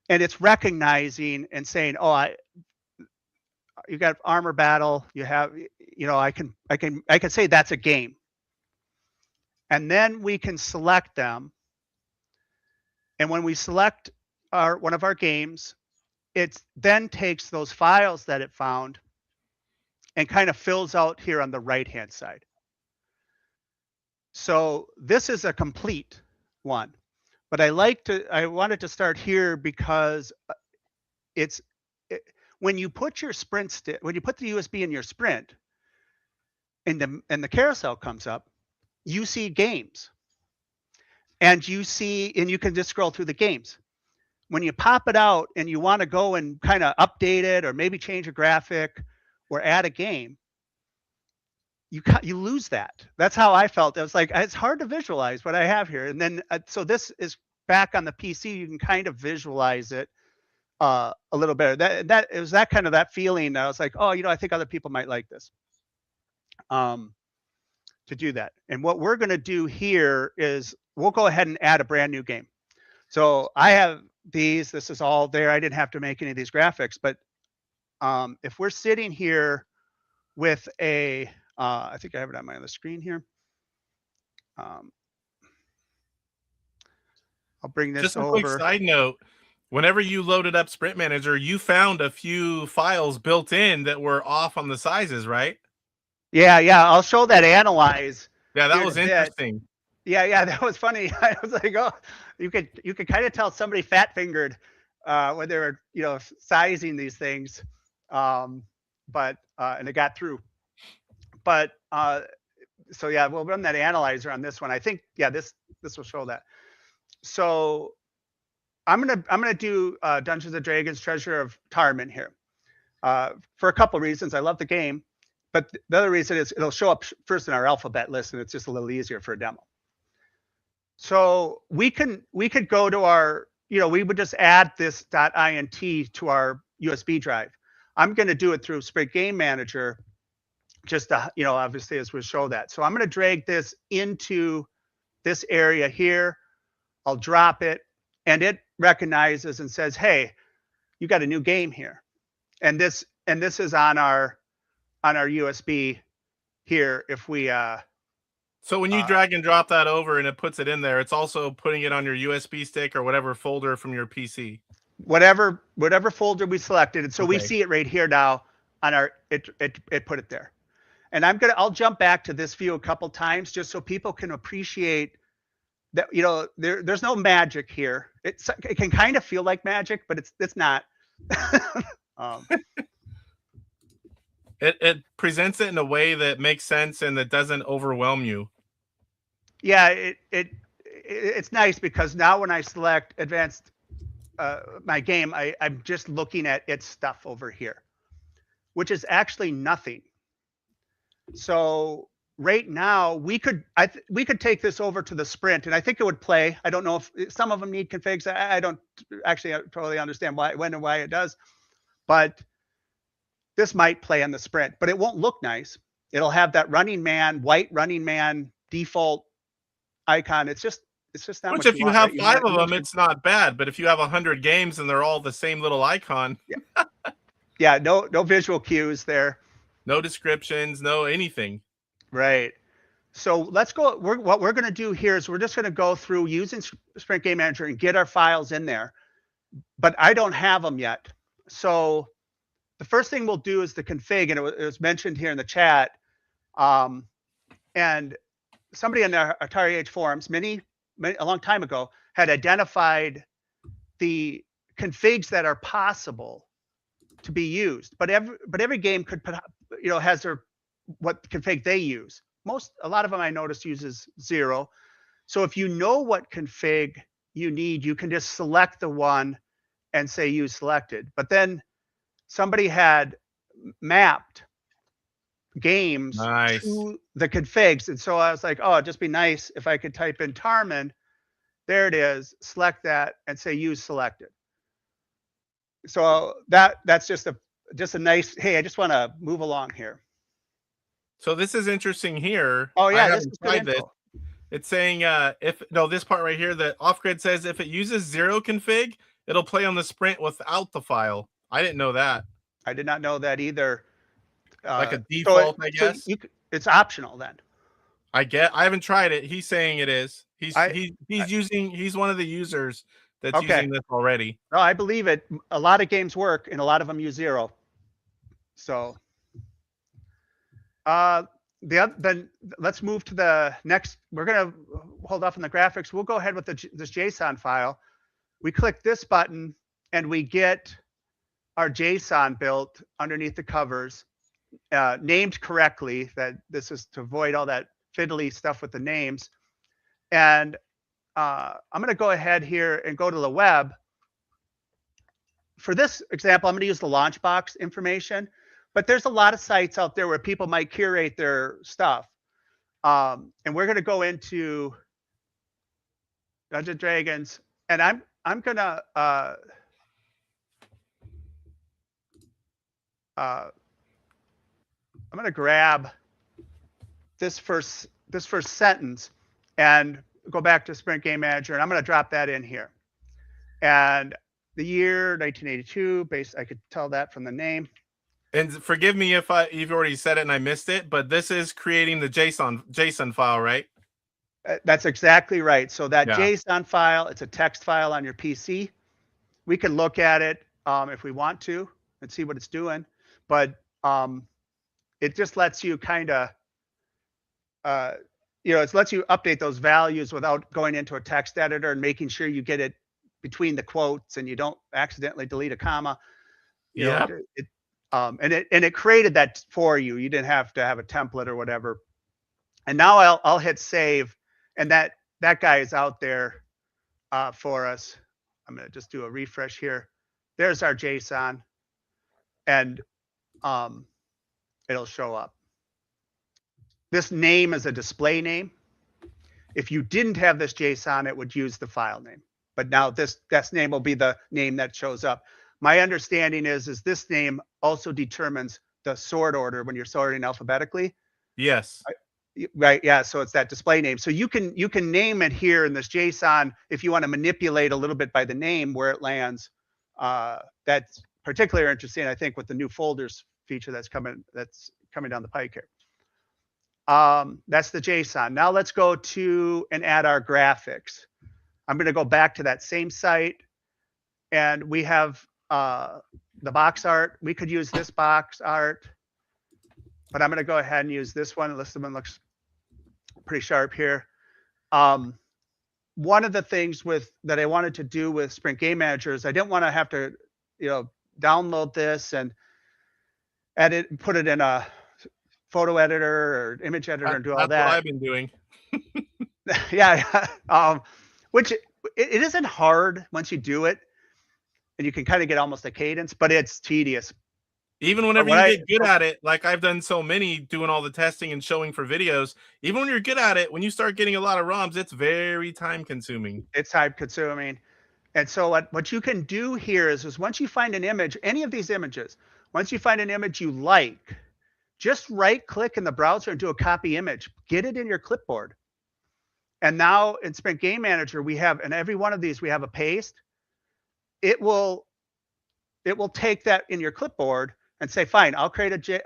and it's recognizing and saying, oh, you got Armor Battle, you have, I can say that's a game. And then we can select them. And when we select one of our games, it then takes those files that it found and kind of fills out here on the right-hand side. So this is a complete one, but I wanted to start here because when you put your Sprint stick, when you put the USB in your Sprint, and the carousel comes up, you see games, and you can just scroll through the games. When you pop it out and you want to go and kind of update it, or maybe change a graphic or add a game, you lose that. That's how I felt. I was like, it's hard to visualize what I have here. And then so this is back on the PC. You can kind of visualize it a little better. That it was that kind of that feeling. I was like, oh, I think other people might like this. To do that. And what we're going to do here is we'll go ahead and add a brand new game. So I have these. This is all there. I didn't have to make any of these graphics, but if we're sitting here with I think I have it on my other screen here. I'll bring this Just a quick over. side note. Whenever you loaded up Sprint Manager, you found a few files built in that were off on the sizes, right? Yeah. I'll show that analyze. Yeah, that here in was a bit. interesting. Yeah, that was funny. I was like, oh, you could kind of tell somebody fat fingered when they were, sizing these things. And it got through. But so yeah, we'll run that analyzer on this one. I think, yeah, this will show that. So I'm gonna do Dungeons and Dragons Treasure of Tarman here for a couple reasons. I love the game, but the other reason is it'll show up first in our alphabet list, and it's just a little easier for a demo. So we could go to our, we would just add this .int to our USB drive. I'm going to do it through Sprint Game Manager, just to, obviously as we show that. So I'm going to drag this into this area here. I'll drop it, and it recognizes and says, "Hey, you got a new game here," and this is on our USB here. If we So when you drag and drop that over and it puts it in there, it's also putting it on your USB stick or whatever folder from your PC. Whatever folder we selected, and so we Okay. see it right here now on our it put it there. And I'll jump back to this view a couple times just so people can appreciate that, there's no magic here. It can kind of feel like magic, but it's not. It presents it in a way that makes sense and that doesn't overwhelm you. Yeah, it's nice because now when I select advanced my game, I'm just looking at its stuff over here, which is actually nothing. So right now we could take this over to the Sprint, and I think it would play. I don't know if some of them need configs. I don't actually totally understand when and why it does, but this might play on the Sprint, but it won't look nice. It'll have that white running man default icon. It's just not Which what if you want, have right? 5 of them, it's not bad. But if you have 100 games and they're all the same little icon, yeah, no visual cues there. No descriptions, no anything. Right. So let's go. What we're going to do here is we're just going to go through using Sprint Game Manager and get our files in there. But I don't have them yet. So the first thing we'll do is the config, and it was mentioned here in the chat. And somebody in the Atari Age forums, a long time ago, had identified the configs that are possible to be used. But every game could put, has their what config they use. A lot of them I noticed uses 0. So if you know what config you need, you can just select the one and say use selected. But then somebody had mapped games to the configs, and so I was like, oh, it'd just be nice if I could type in Tarman. There it is. Select that and say use selected. So that's just a nice. Hey, I just want to move along here. So this is interesting here. Oh yeah, I this haven't is tried good this. It's saying this part right here that off-grid says if it uses 0 config, it'll play on the Sprint without the file. I didn't know that. I did not know that either. Like a default, I guess. So it's optional then. I haven't tried it. He's saying it is. He's one of the users that's using this already. No, I believe it. A lot of games work, and a lot of them use 0. So, then let's move to the next. We're gonna hold off on the graphics. We'll go ahead with this JSON file. We click this button, and we get our JSON built underneath the covers, named correctly. That this is to avoid all that fiddly stuff with the names. And I'm going to go ahead here and go to the web. For this example, I'm going to use the Launchbox information, but there's a lot of sites out there where people might curate their stuff. And we're going to go into Dungeons and Dragons, and I'm going to grab this first sentence and go back to Sprint Game Manager, and I'm going to drop that in here. And the year 1982, I could tell that from the name. And forgive me if you've already said it and I missed it, but this is creating the JSON file, right? That's exactly right. So that Yeah. JSON file, it's a text file on your PC. We can look at it if we want to and see what it's doing, but it just lets you kind of, it lets you update those values without going into a text editor and making sure you get it between the quotes and you don't accidentally delete a comma. Yeah. And it created that for you. You didn't have to have a template or whatever. And now I'll hit save, and that guy is out there for us. I'm going to just do a refresh here. There's our JSON, and it'll show up. This name is a display name. If you didn't have this JSON, it would use the file name. But now this name will be the name that shows up. My understanding is this name also determines the sort order when you're sorting alphabetically. Yes. Right. Yeah. So it's that display name. So you can name it here in this JSON if you want to manipulate a little bit by the name where it lands. That's particularly interesting, I think, with the new folders feature that's coming down the pike here. That's the JSON. Now let's go to and add our graphics. I'm going to go back to that same site, and we have the box art. We could use this box art, but I'm going to go ahead and use this one. This one looks pretty sharp here. One of the things that I wanted to do with Sprint Game Manager is I didn't want to have to, download this and edit, put it in a photo editor or image editor and do all that. That's what I've been doing. Yeah. Which it isn't hard once you do it, and you can kind of get almost a cadence, but it's tedious. Even whenever you get good at it, like I've done so many doing all the testing and showing for videos, even when you're good at it, when you start getting a lot of ROMs, it's very time consuming. It's time consuming. And so what you can do here is once you find an image, any of these images, once you find an image you like, just right click in the browser and do a copy image, get it in your clipboard. And now in Sprint Game Manager, we have, in every one of these, we have a paste. It will take that in your clipboard and say, fine, I'll create your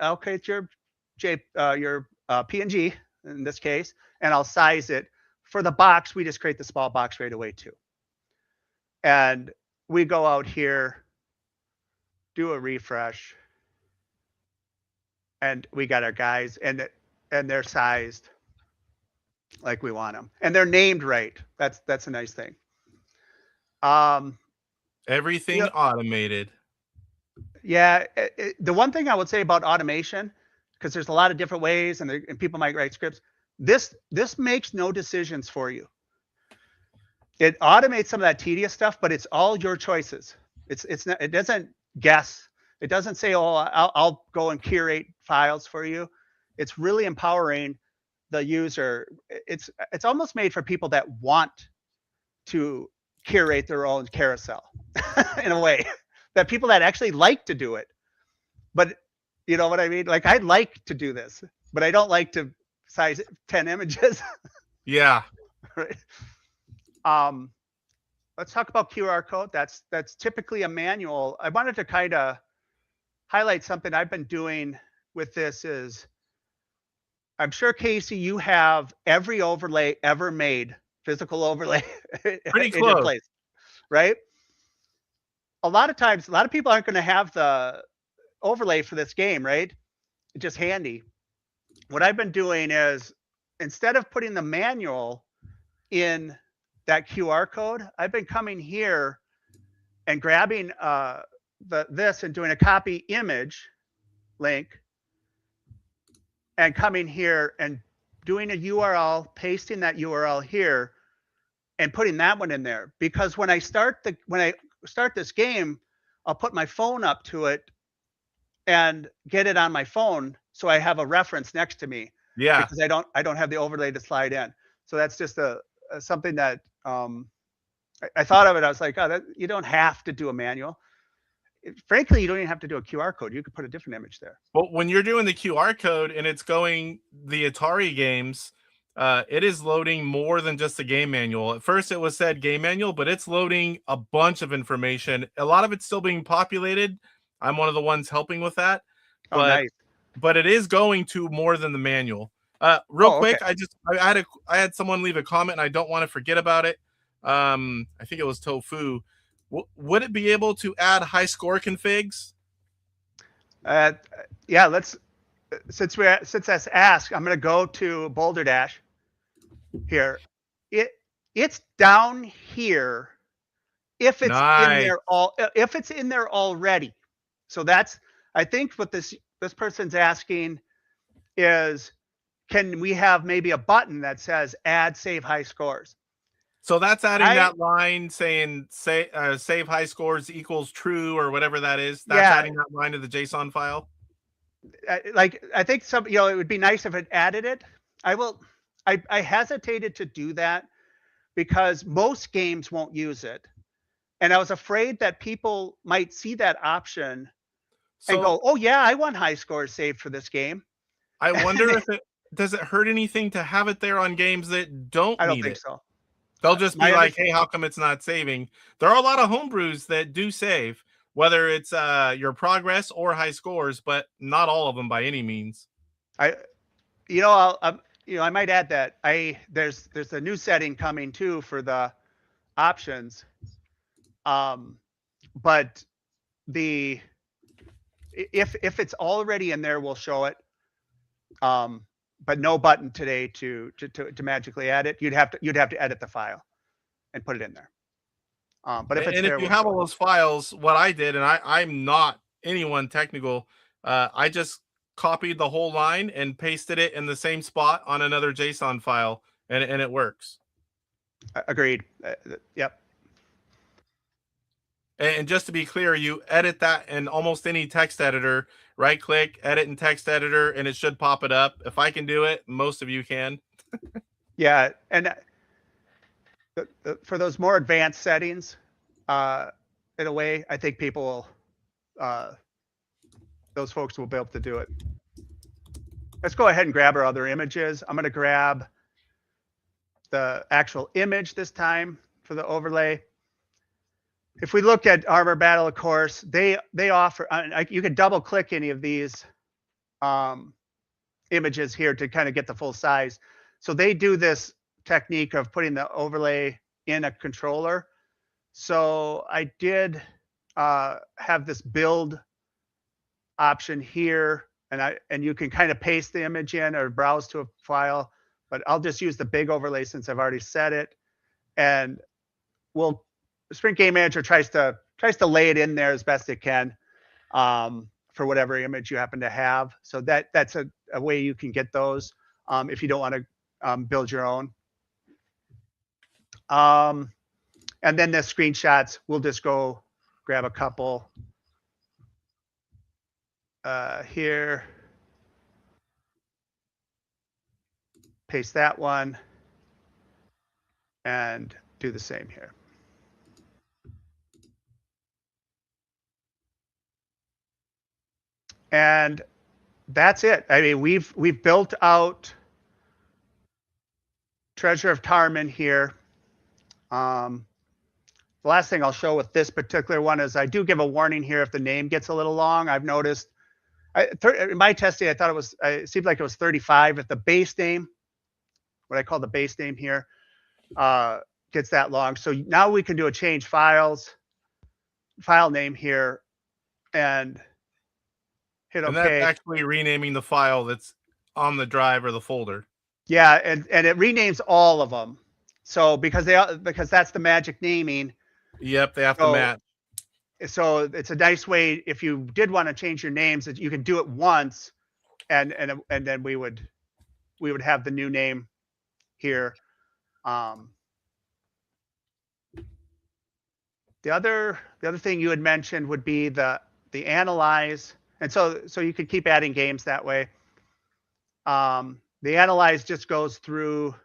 PNG in this case, and I'll size it. For the box, we just create the small box right away too. And we go out here, do a refresh, and we got our guys, and they're sized like we want them, and they're named right. That's a nice thing. Everything automated. Yeah, the one thing I would say about automation, because there's a lot of different ways, and people might write scripts. This makes no decisions for you. It automates some of that tedious stuff, but it's all your choices. It's not. It doesn't guess. It doesn't say, oh, I'll go and curate files for you. It's really empowering the user. It's almost made for people that want to curate their own carousel in a way, that people that actually like to do it. But you know what I mean? Like, I'd like to do this, but I don't like to size 10 images. Yeah. Right. Let's talk about QR code. That's typically a manual. I wanted to kind of highlight something I've been doing with this is, I'm sure, Casey, you have every overlay ever made, physical overlay Pretty in close. your place, right? A lot of times, a lot of people aren't going to have the overlay for this game, right? It's just handy. What I've been doing is, instead of putting the manual in that QR code, I've been coming here and grabbing this and doing a copy image link, and coming here and doing a URL, pasting that URL here, and putting that one in there. Because when I start this game, I'll put my phone up to it and get it on my phone, so I have a reference next to me. Yeah. Because I don't have the overlay to slide in. So that's just something that I thought of it. I was like, oh, you don't have to do a manual. Frankly, you don't even have to do a QR code. You could put a different image there. But when you're doing the QR code and it's going the Atari games, it is loading more than just a game manual. At first, it was said game manual, but it's loading a bunch of information. A lot of it's still being populated. I'm one of the ones helping with that. Oh, nice. But it is going to more than the manual. Real Oh, quick, okay. I had someone leave a comment, and I don't want to forget about it. I think it was Tofu. Would it be able to add high score configs? Yeah, let's since that's asked, I'm going to go to Boulder Dash here. It's down here if it's in Nice. there if it's in there already. So that's, I think what this person's asking is, can we have maybe a button that says add save high scores? So that's adding that line saying save high scores equals true or whatever that is. That's adding that line to the JSON file. I think it would be nice if it added it. I hesitated to do that because most games won't use it. And I was afraid that people might see that option and go, oh yeah, I want high scores saved for this game. I wonder if does it hurt anything to have it there on games that don't need it? I don't think so. They'll just be like, hey, how come it's not saving? There are a lot of homebrews that do save, whether it's your progress or high scores, but not all of them by any means. I might add that there's a new setting coming too for the options. But if it's already in there, we'll show it. But no button today to magically add it. You'd have to edit the file and put it in there. But if it's there, if you have all those files, what I did, and I'm not anyone technical, I just copied the whole line and pasted it in the same spot on another JSON file, and it works. Agreed. Yep. And just to be clear, you edit that in almost any text editor. Right click, edit in text editor, and it should pop it up. If I can do it, most of you can. Yeah, and for those more advanced settings, in a way, I think people will, those folks will be able to do it. Let's go ahead and grab our other images. I'm going to grab the actual image this time for the overlay. If we look at Armor Battle, of course, they offer, you can double click any of these images here to kind of get the full size. So they do this technique of putting the overlay in a controller. So I did have this build option here, and you can kind of paste the image in or browse to a file, but I'll just use the big overlay since I've already set it. And Sprint Game Manager tries to lay it in there as best it can for whatever image you happen to have. So that's a way you can get those if you don't want to build your own. And then the screenshots, we'll just go grab a couple here. Paste that one and do the same here. And that's it. I mean, we've built out Treasure of Tarman here. The last thing I'll show with this particular one is I do give a warning here if the name gets a little long. I've noticed in my testing, I thought it seemed like it was 35. If the base name, what I call the base name here, gets that long. So now we can do a change file name here and hit OK. And that's actually renaming the file that's on the drive or the folder. Yeah, and it renames all of them. So because that's the magic naming. Yep, they have to match. So it's a nice way if you did want to change your names that you can do it once, and then we would have the new name here. The other thing you had mentioned would be the analyze. And so you could keep adding games that way. The analyze just goes through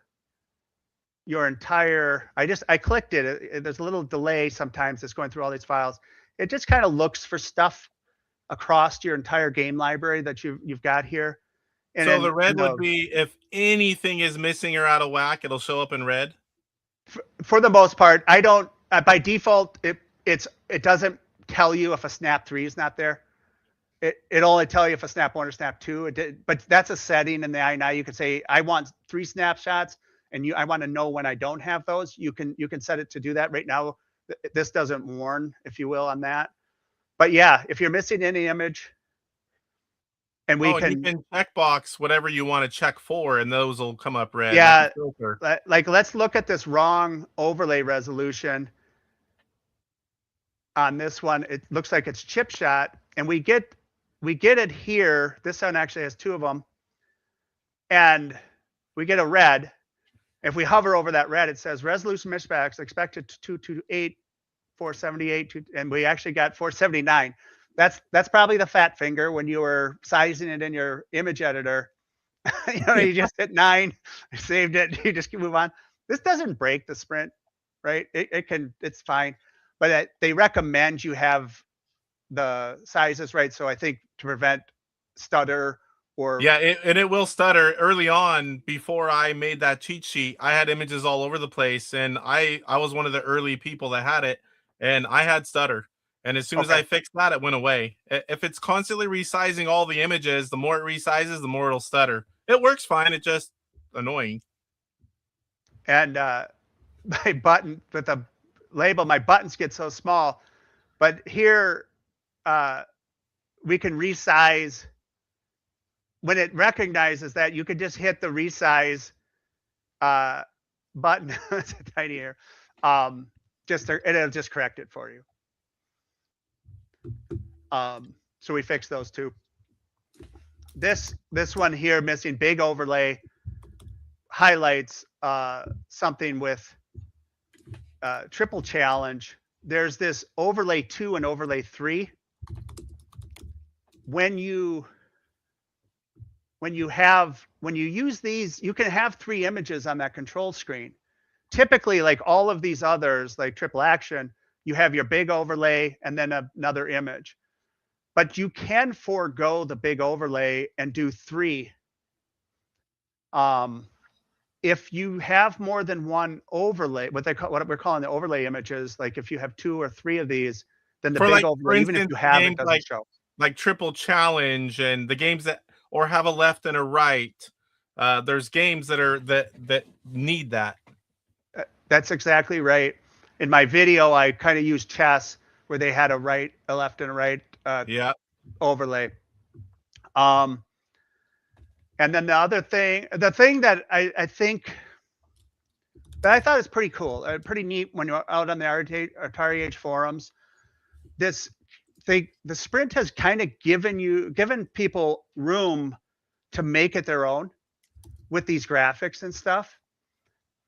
your entire, I clicked it. There's a little delay sometimes that's going through all these files. It just kind of looks for stuff across your entire game library that you've got here. And so the red would be if anything is missing or out of whack, it'll show up in red? For the most part, I don't, by default, it doesn't tell you if a snap 3 is not there. it'll only tell you if a snap 1 or snap 2. But that's a setting in the i9. You can say I want 3 snapshots, and I want to know when I don't have those. You can set it to do that. Right now, this doesn't warn, if you will, on that. But yeah, if you're missing any image, and you can checkbox whatever you want to check for, and those will come up red. Yeah, like let's look at this wrong overlay resolution. On this one, it looks like it's chip shot, and we get it here. This one actually has 2 of them, and we get a red. If we hover over that red, it says resolution mismatch expected to 228, 478, and we actually got 479. That's probably the fat finger when you were sizing it in your image editor. You just hit 9, saved it, you just move on. This doesn't break the sprint, right? It's fine, but they recommend you have the sizes right. So I think to prevent stutter or and it will stutter early on. Before I made that cheat sheet, I had images all over the place, and I was one of the early people that had it, and I had stutter. And as soon as I fixed that, it went away. If it's constantly resizing all the images, the more it resizes, the more it'll stutter. It works fine. It's just annoying. And my button with the label, my buttons get so small. But here we can resize. When it recognizes that, you can just hit the resize button. It's a tiny here. It'll just correct it for you. So we fixed those 2. This one here missing big overlay highlights something with triple challenge. There's this overlay 2 and overlay 3. When you use these, you can have 3 images on that control screen. Typically, like all of these others, like triple action, you have your big overlay and then another image. But you can forego the big overlay and do 3. If you have more than one overlay, what we're calling the overlay images, like if you have 2 or 3 of these, then the big overlay, even if you have it, doesn't show. Like triple challenge and the games that or have a left and a right. There's games that need that. That's exactly right. In my video, I kind of used chess where they had a left and a right overlay. And then the thing that I think that I thought is pretty cool, pretty neat when you're out on the Atari Age forums, the Sprint has kind of given people room to make it their own with these graphics and stuff.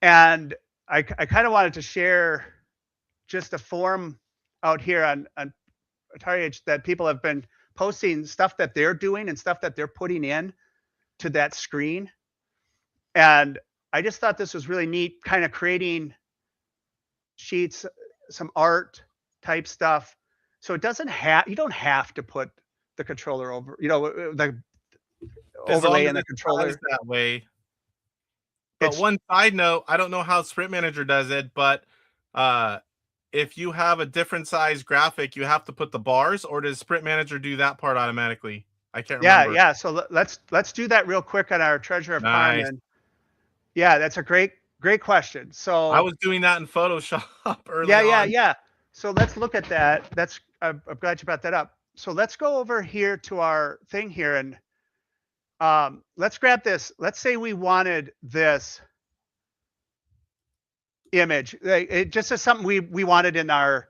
And I kind of wanted to share just a forum out here on Atari Age that people have been posting stuff that they're doing and stuff that they're putting in to that screen. And I just thought this was really neat, kind of creating sheets, some art type stuff. So it doesn't you don't have to put the controller over, the overlay in the controller that way. But one side note, I don't know how Sprint Manager does it, but if you have a different size graphic, you have to put the bars, or does Sprint Manager do that part automatically? I can't remember. Yeah. So let's do that real quick on our Treasure of Carmen. Yeah, that's a great question. So I was doing that in Photoshop early on. Yeah. So let's look at that. I'm glad you brought that up. So let's go over here to our thing here, and let's grab this. Let's say we wanted this image. It just is something we wanted in our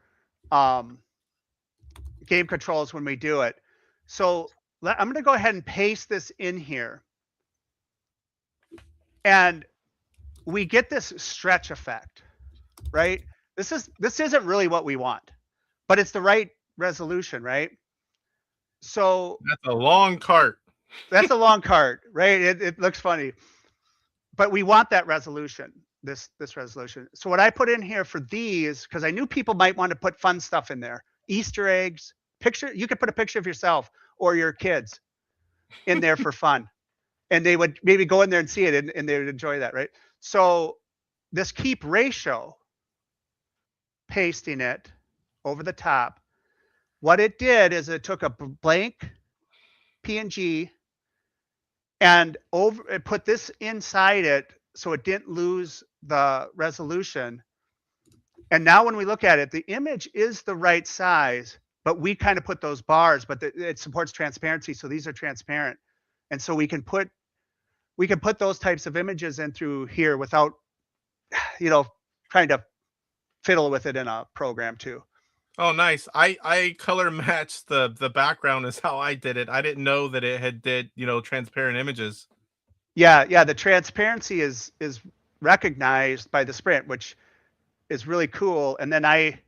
game controls when we do it. So I'm going to go ahead and paste this in here, and we get this stretch effect, right? This isn't really what we want, but it's the right resolution, right? So that's a long cart. That's a long cart, right? It looks funny, but we want that resolution, this resolution. So what I put in here for these, because I knew people might want to put fun stuff in there, Easter eggs, you could put a picture of yourself or your kids in there for fun, and they would maybe go in there and see it, and they would enjoy that, right? So this keep ratio, pasting it over the top, what it did is it took a blank PNG and put this inside it so it didn't lose the resolution. And now when we look at it, the image is the right size, but we kind of put those bars, but it supports transparency. So these are transparent. And so we can put those types of images in through here without, trying to fiddle with it in a program too. Oh, nice. I color matched the background is how I did it. I didn't know that it did, transparent images. Yeah. The transparency is recognized by the Sprint, which is really cool. And then I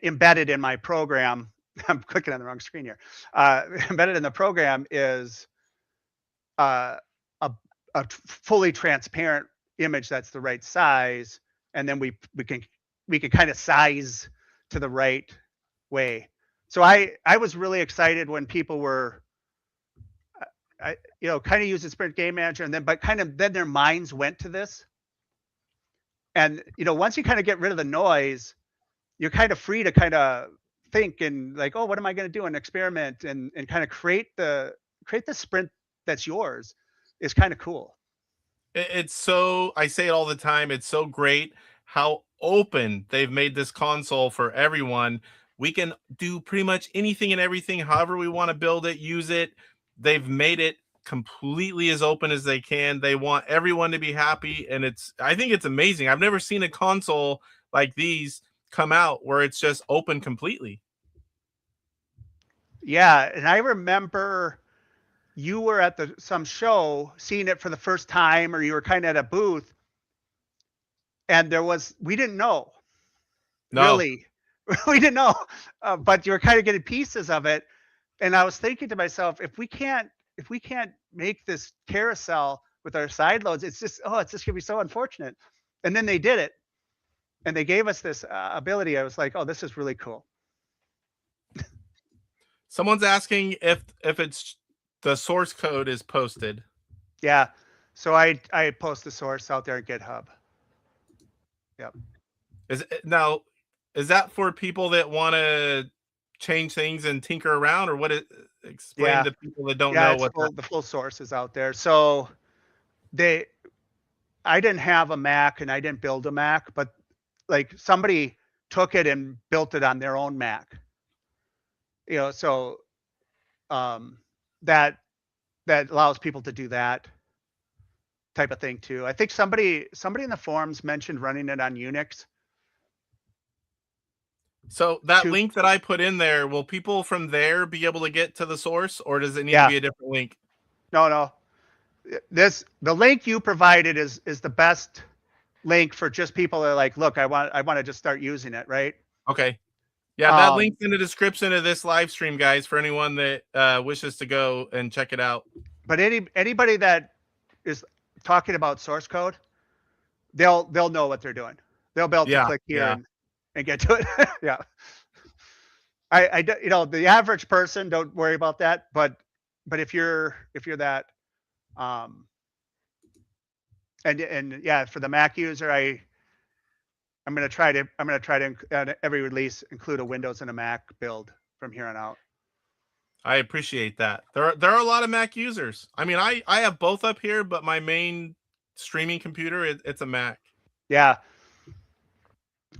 embedded in my program. I'm clicking on the wrong screen here. Embedded in the program is a fully transparent image that's the right size, and then we can kind of size to the right way. So I was really excited when people were kind of using Sprint Game Manager, and then their minds went to this. And once you kind of get rid of the noise, you're kind of free to kind of think and like, oh, what am I going to do and experiment and kind of create the sprint that's yours is kind of cool. It's so, I say it all the time, it's so great how open they've made this console for everyone. We can do pretty much anything and everything, however we want to build it, use it. They've made it completely as open as they can. They want everyone to be happy, and I think it's amazing. I've never seen a console like these come out where it's just open completely. Yeah, and I remember you were at some show seeing it for the first time, or you were kind of at a booth, and we didn't know. No. Really. We didn't know, but you were kind of getting pieces of it. And I was thinking to myself, if we can't make this carousel with our side loads, it's just going to be so unfortunate. And then they did it, and they gave us this ability. I was like, oh, this is really cool. Someone's asking if it's the source code is posted. Yeah. So I post the source out there in GitHub. Yep. Is that for people that want to change things and tinker around, or what? Explain to people that don't know what the full source is out there. So I didn't have a Mac and I didn't build a Mac, but like somebody took it and built it on their own Mac. So that allows people to do that type of thing too. I think somebody in the forums mentioned running it on Unix. So that link that I put in there, will people from there be able to get to the source, or does it need to be a different link? No. The link you provided is the best link for just people that are like, look, I want to just start using it, right? Okay. Yeah, that link's in the description of this live stream, guys, for anyone that wishes to go and check it out. But anybody that is talking about source code, they'll know what they're doing. They'll be able to click here and get to it. Yeah. I the average person, don't worry about that. But if you're that, and yeah, for the Mac user, I'm going to try to every release include a Windows and a Mac build from here on out. I appreciate that. There are a lot of Mac users. I mean, I have both up here, but my main streaming computer, it's a Mac. Yeah.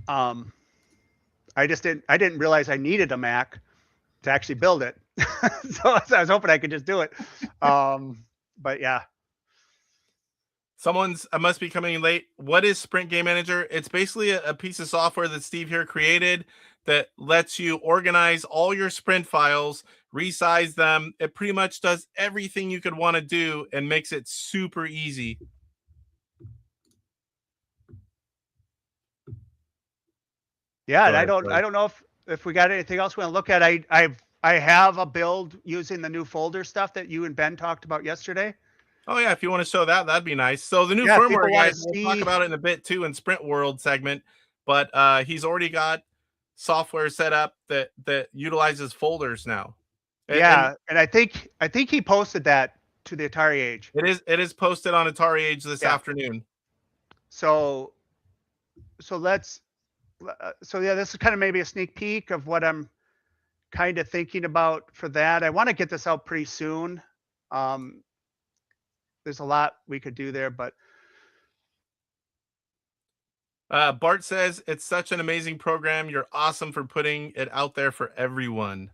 I didn't realize I needed a Mac to actually build it. So I was hoping I could just do it. But yeah. I must be coming in late. What is Sprint Game Manager? It's basically a piece of software that Steve here created that lets you organize all your Sprint files, resize them. It pretty much does everything you could want to do and makes it super easy. Yeah, and I don't know if we got anything else we want to look at. I have a build using the new folder stuff that you and Ben talked about yesterday. Oh yeah, if you want to show that, that'd be nice. So the new firmware, guys, we'll talk about it in a bit too in Sprint World segment. But he's already got software set up that utilizes folders now. And I think he posted that to the Atari Age. It is posted on Atari Age this afternoon. So this is kind of maybe a sneak peek of what I'm kind of thinking about for that. I want to get this out pretty soon. There's a lot we could do there, but Bart says it's such an amazing program. You're awesome for putting it out there for everyone.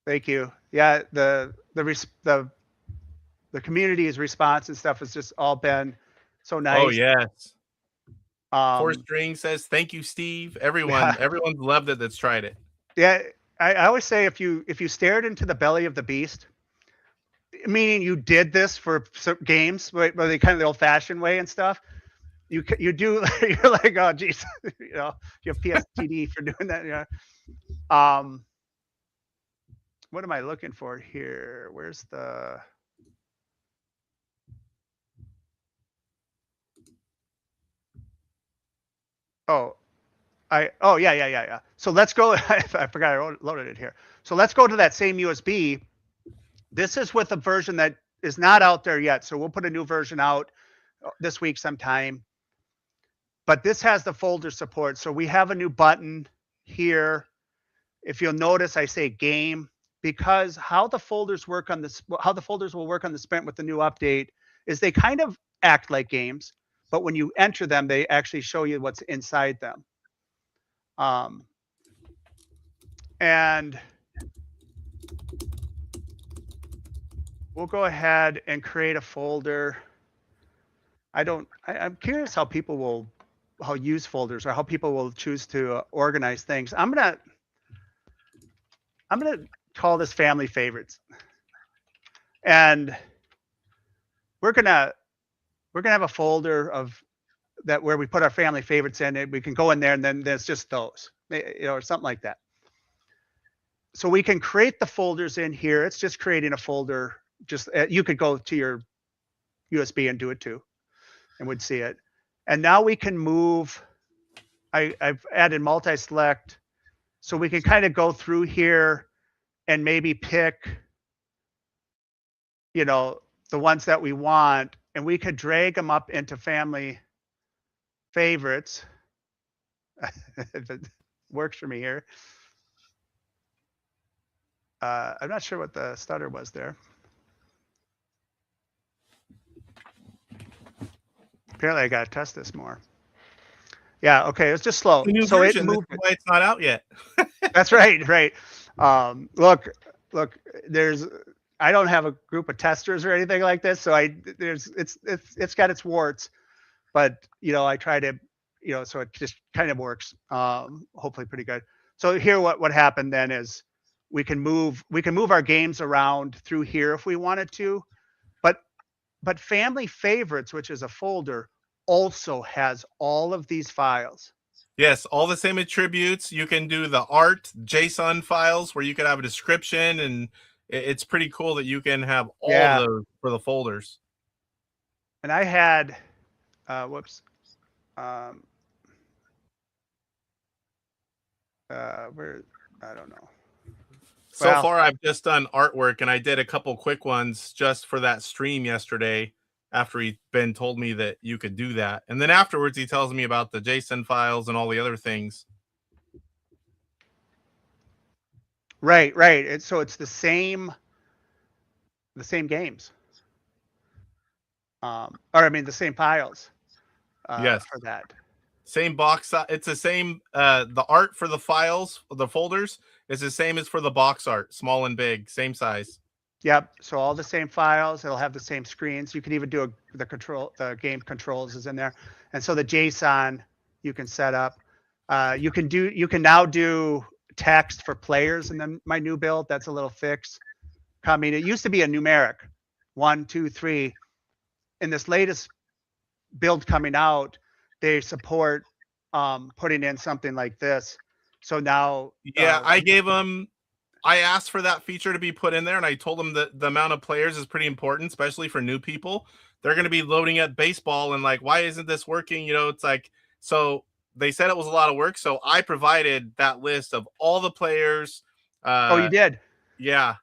thank you. Yeah, the community's response and stuff has just all been so nice. Oh yes. Four String says thank you, Steve. Everyone's loved it that's tried it. Yeah, I always say if you stared into the belly of the beast, meaning you did this for some games, but they kind of the old-fashioned way and stuff, you do you're like, oh geez, you know, you have PSTD for doing that. Yeah. What am I looking for here? Where's the yeah. So let's go. I forgot I loaded it here. So let's go to that same USB. This is with a version that is not out there yet. So we'll put a new version out this week sometime. But this has the folder support. So we have a new button here. If you'll notice, I say game, because how the folders work on this, how the folders will work on the Sprint with the new update is they kind of act like games, but when you enter them, they actually show you what's inside them. And we'll go ahead and create a folder. I'm curious how people will use folders or how people will choose to organize things. I'm gonna call this family favorites, and we're gonna have a folder of that where we put our family favorites in it. We can go in there and then there's just those, you know, or something like that. So we can create the folders in here. It's just creating a folder. Just you could go to your USB and do it too, and would see it. And now we can move. I've added multi-select, so we can kind of go through here and maybe pick, you know, the ones that we want, and we could drag them up into family favorites. If it works for me here. I'm not sure what the stutter was there. Apparently I got to test this more. Yeah, okay, it's just slow. So it moved. That's why it's not out yet. That's right, right. Look, I don't have a group of testers or anything like this, so it's got its warts, but you know, I try to, you know, so it just kind of works. Hopefully pretty good. So here what happened then is we can move our games around through here if we wanted to, but family favorites, which is a folder, also has all of these files. Yes, all the same attributes. You can do the art JSON files where you can have a description, and it's pretty cool that you can have all of those for the folders. And I had, where I don't know. So far, I've just done artwork, and I did a couple quick ones just for that stream yesterday after Ben told me that you could do that. And then afterwards, he tells me about the JSON files and all the other things. Right. So it's the same games. Or I mean, the same files. Yes. For that. Same box. It's the same. The art for the files, the folders, is the same as for the box art, small and big, same size. Yep. So all the same files. It'll have the same screens. You can even do the game controls is in there, and so the JSON you can set up. You can now do text for players, and then my new build, that's a little fix coming. It used to be a numeric 1, 2, 3. In this latest build coming out, they support putting in something like this. So now, I asked for that feature to be put in there, and I told them that the amount of players is pretty important, especially for new people. They're going to be loading up baseball and like, why isn't this working? You know, it's like, so they said it was a lot of work. So I provided that list of all the players. Oh, you did? Yeah.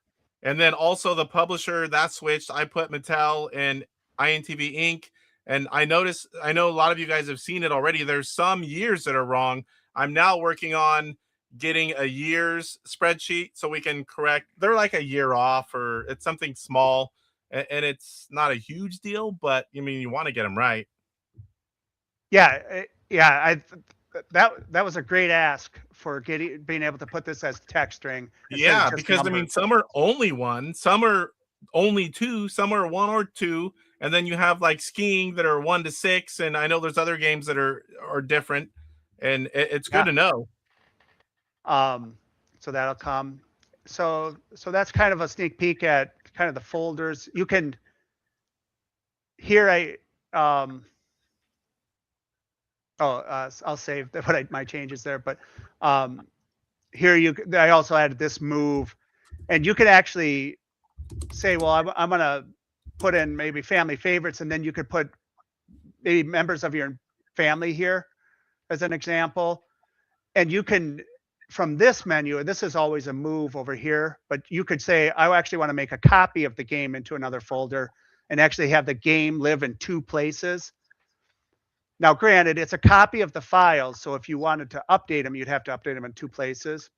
And then also the publisher that switched. I put Mattel and Intv Inc. And I know a lot of you guys have seen it already. There's some years that are wrong. I'm now working on getting a year's spreadsheet so we can correct. They're like a year off, or it's something small, and it's not a huge deal, but I mean, you want to get them right. Yeah, that was a great ask for being able to put this as text string. Yeah, because I mean, some are only one, some are only two, some are 1 or 2, and then you have like skiing that are 1 to 6, and I know there's other games that are different, and it's good to know. So that'll come. So that's kind of a sneak peek at kind of the folders. You can here I'll save my changes there, but here I also added this move, and you could actually say, well, I'm gonna put in maybe family favorites, and then you could put maybe members of your family here as an example, and you can from this menu, and this is always a move over here, but you could say, I actually want to make a copy of the game into another folder and actually have the game live in 2 places. Now, granted, it's a copy of the files, so if you wanted to update them, you'd have to update them in 2 places.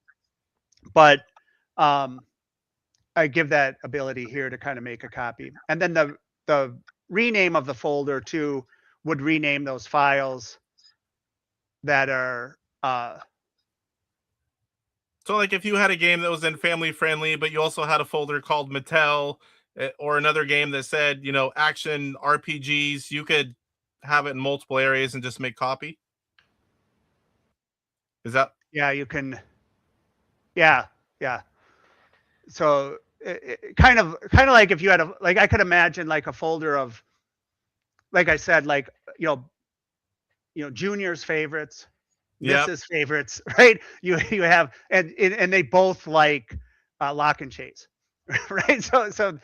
But I give that ability here to kind of make a copy. And then the rename of the folder too would rename those files that are so like if you had a game that was in family friendly, but you also had a folder called Mattel, or another game that said, you know, action RPGs, you could have it in multiple areas and just make copy. Is that? Yeah, you can. Yeah. So kind of like if you had I could imagine like a folder of, like I said, like, you know, Junior's favorites, Mrs. favorites, right? You have, and they both like Lock and Chase, right? So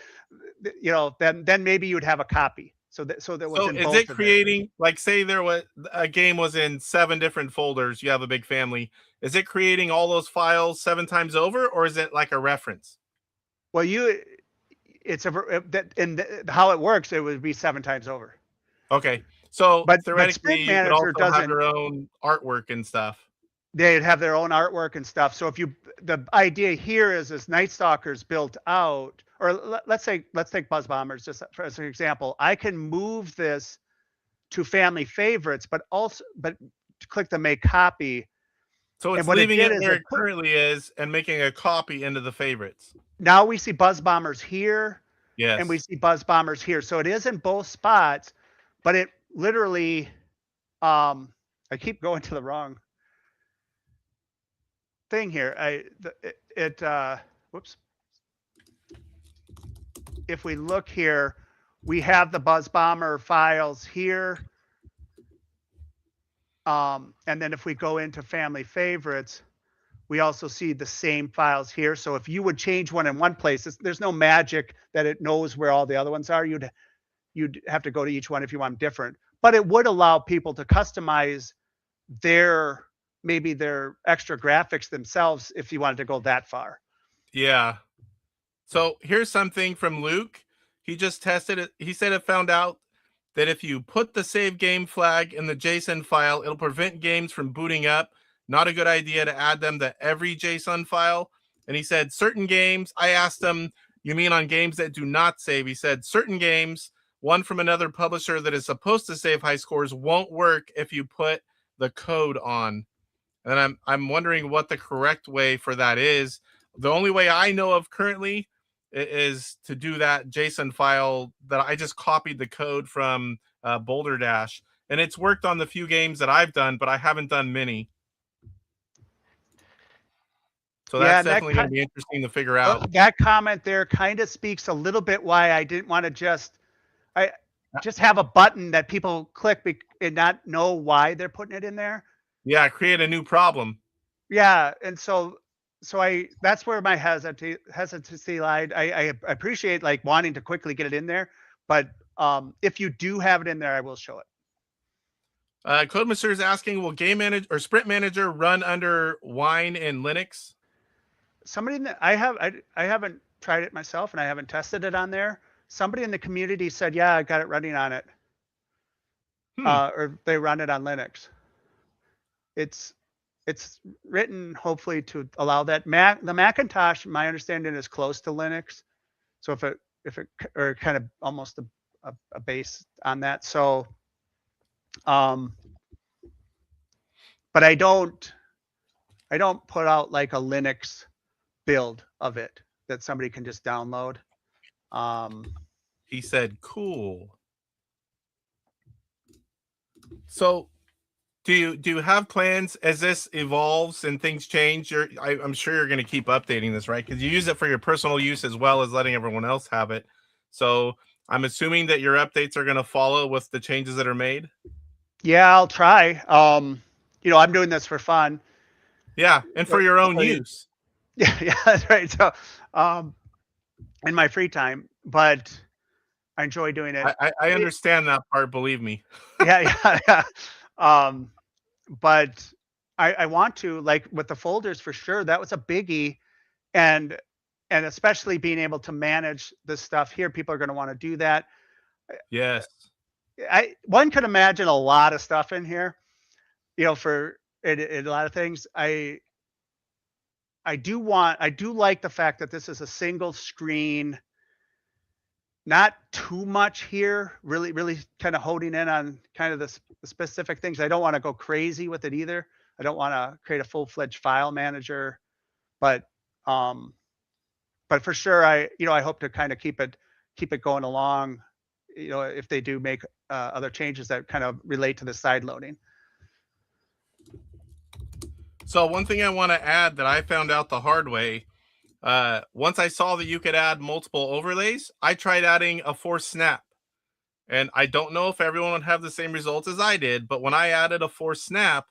you know, then maybe you'd have a copy. So there was. So is it creating, like, say there was a game was in 7 different folders, you have a big family, is it creating all those files 7 times over, or is it like a reference? Well, it's how it works, it would be 7 times over. Okay. So but theoretically, you could also have their own artwork and stuff. They'd have their own artwork and stuff. So the idea here is Night Stalker's built out, or let's take Buzz Bombers just as an example. I can move this to family favorites, but click the make copy. So it's leaving it where it currently is and making a copy into the favorites. Now we see Buzz Bombers here. Yes. And we see Buzz Bombers here. So it is in both spots, but it literally, I keep going to the wrong thing here. Whoops. If we look here, we have the Buzz Bomber files here. And then if we go into family favorites, we also see the same files here. So if you would change one in one place, there's no magic that it knows where all the other ones are. You'd have to go to each one if you want them different. But it would allow people to customize maybe their extra graphics themselves if you wanted to go that far. Yeah. So here's something from Luke. He just tested it. He said it found out that if you put the save game flag in the JSON file, it'll prevent games from booting up. Not a good idea to add them to every JSON file. And he said certain games, I asked him, you mean on games that do not save? He said certain games, one from another publisher that is supposed to save high scores, won't work if you put the code on. And I'm wondering what the correct way for that is. The only way I know of currently is to do that JSON file that I just copied the code from Boulder Dash. And it's worked on the few games that I've done, but I haven't done many. So that's definitely going to be interesting to figure out. That comment there kind of speaks a little bit why I didn't want to just have a button that people click and not know why they're putting it in there. Yeah, create a new problem. Yeah, and so that's where my hesitancy lied. I appreciate like wanting to quickly get it in there, but if you do have it in there, I will show it. Codemaster is asking, will Game Manager or Sprint Manager run under Wine in Linux? Somebody I haven't tried it myself and I haven't tested it on there. Somebody in the community said, yeah, I got it running on it. Or they run it on Linux. It's it's written hopefully to allow that. The Macintosh, my understanding, is close to Linux. So if it or kind of almost a base on that. So, but I don't put out like a Linux build of it that somebody can just download. He said, "Cool." So, do you have plans as this evolves and things change? I'm sure you're going to keep updating this, right? Because you use it for your personal use as well as letting everyone else have it. So I'm assuming that your updates are going to follow with the changes that are made. Yeah, I'll try. You know, I'm doing this for fun. Yeah, and for your own use. Yeah, that's right. So, in my free time, but I enjoy doing it. I understand that part, believe me. Yeah. But I want to, like with the folders for sure. That was a biggie, and especially being able to manage this stuff here. People are going to want to do that. Yes. One could imagine a lot of stuff in here, you know, for a lot of things. I do like the fact that this is a single screen. Not too much here, really kind of holding in on kind of the specific things. I don't want to go crazy with it either. I don't want to create a full-fledged file manager, but for sure, I hope to kind of keep it going along, you know, if they do make other changes that kind of relate to the side loading. So one thing I want to add that I found out the hard way, once I saw that you could add multiple overlays, I tried adding a forced snap. And I don't know if everyone would have the same results as I did, but when I added a forced snap,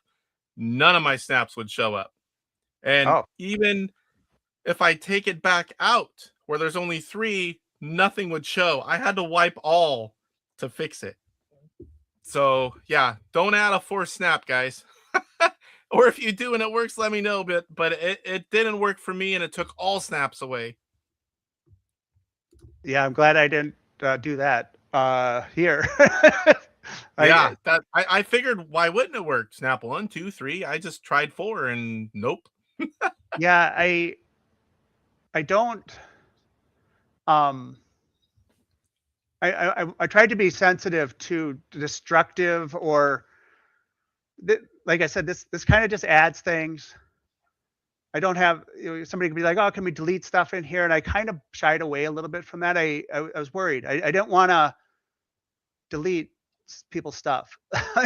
none of my snaps would show up. And even if I take it back out where there's only 3, nothing would show. I had to wipe all to fix it. So yeah, don't add a forced snap, guys. Or if you do and it works, let me know. But it didn't work for me, and it took all snaps away. Yeah, I'm glad I didn't do that here. Yeah, I figured, why wouldn't it work? Snap 1, 2, 3. I just tried 4, and nope. Yeah, I don't. I tried to be sensitive to destructive or, like I said, this kind of just adds things. I don't have, you know, somebody could be like, oh, can we delete stuff in here? And I kind of shied away a little bit from that. I was worried. I didn't want to delete people's stuff,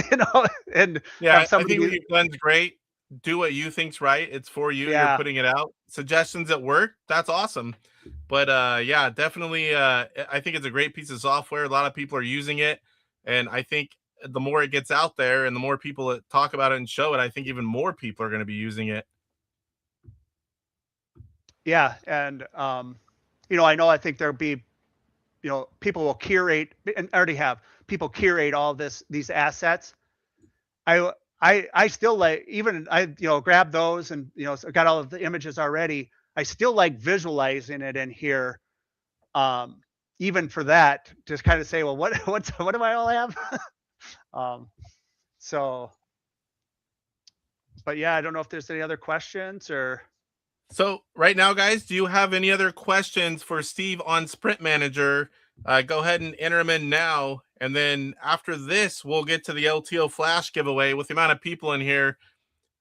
you know. And yeah, I think what you've done's great. Do what you think's right. It's for you. Yeah. You're putting it out. Suggestions at work, that's awesome. But yeah, definitely, I think it's a great piece of software. A lot of people are using it, and I think the more it gets out there and the more people that talk about it and show it, I think even more people are going to be using it. Yeah, and you know, I think there'll be, you know, people will curate, and already have people curate all these assets. I still like, even you know, grab those and, you know, got all of the images already. I still like visualizing it in here, even for that, just kind of say, well, what do I all have? So, but yeah, I don't know if there's any other questions or. So right now, guys, do you have any other questions for Steve on Sprint Manager? Go ahead and enter them in now. And then after this, we'll get to the LTO Flash giveaway. With the amount of people in here,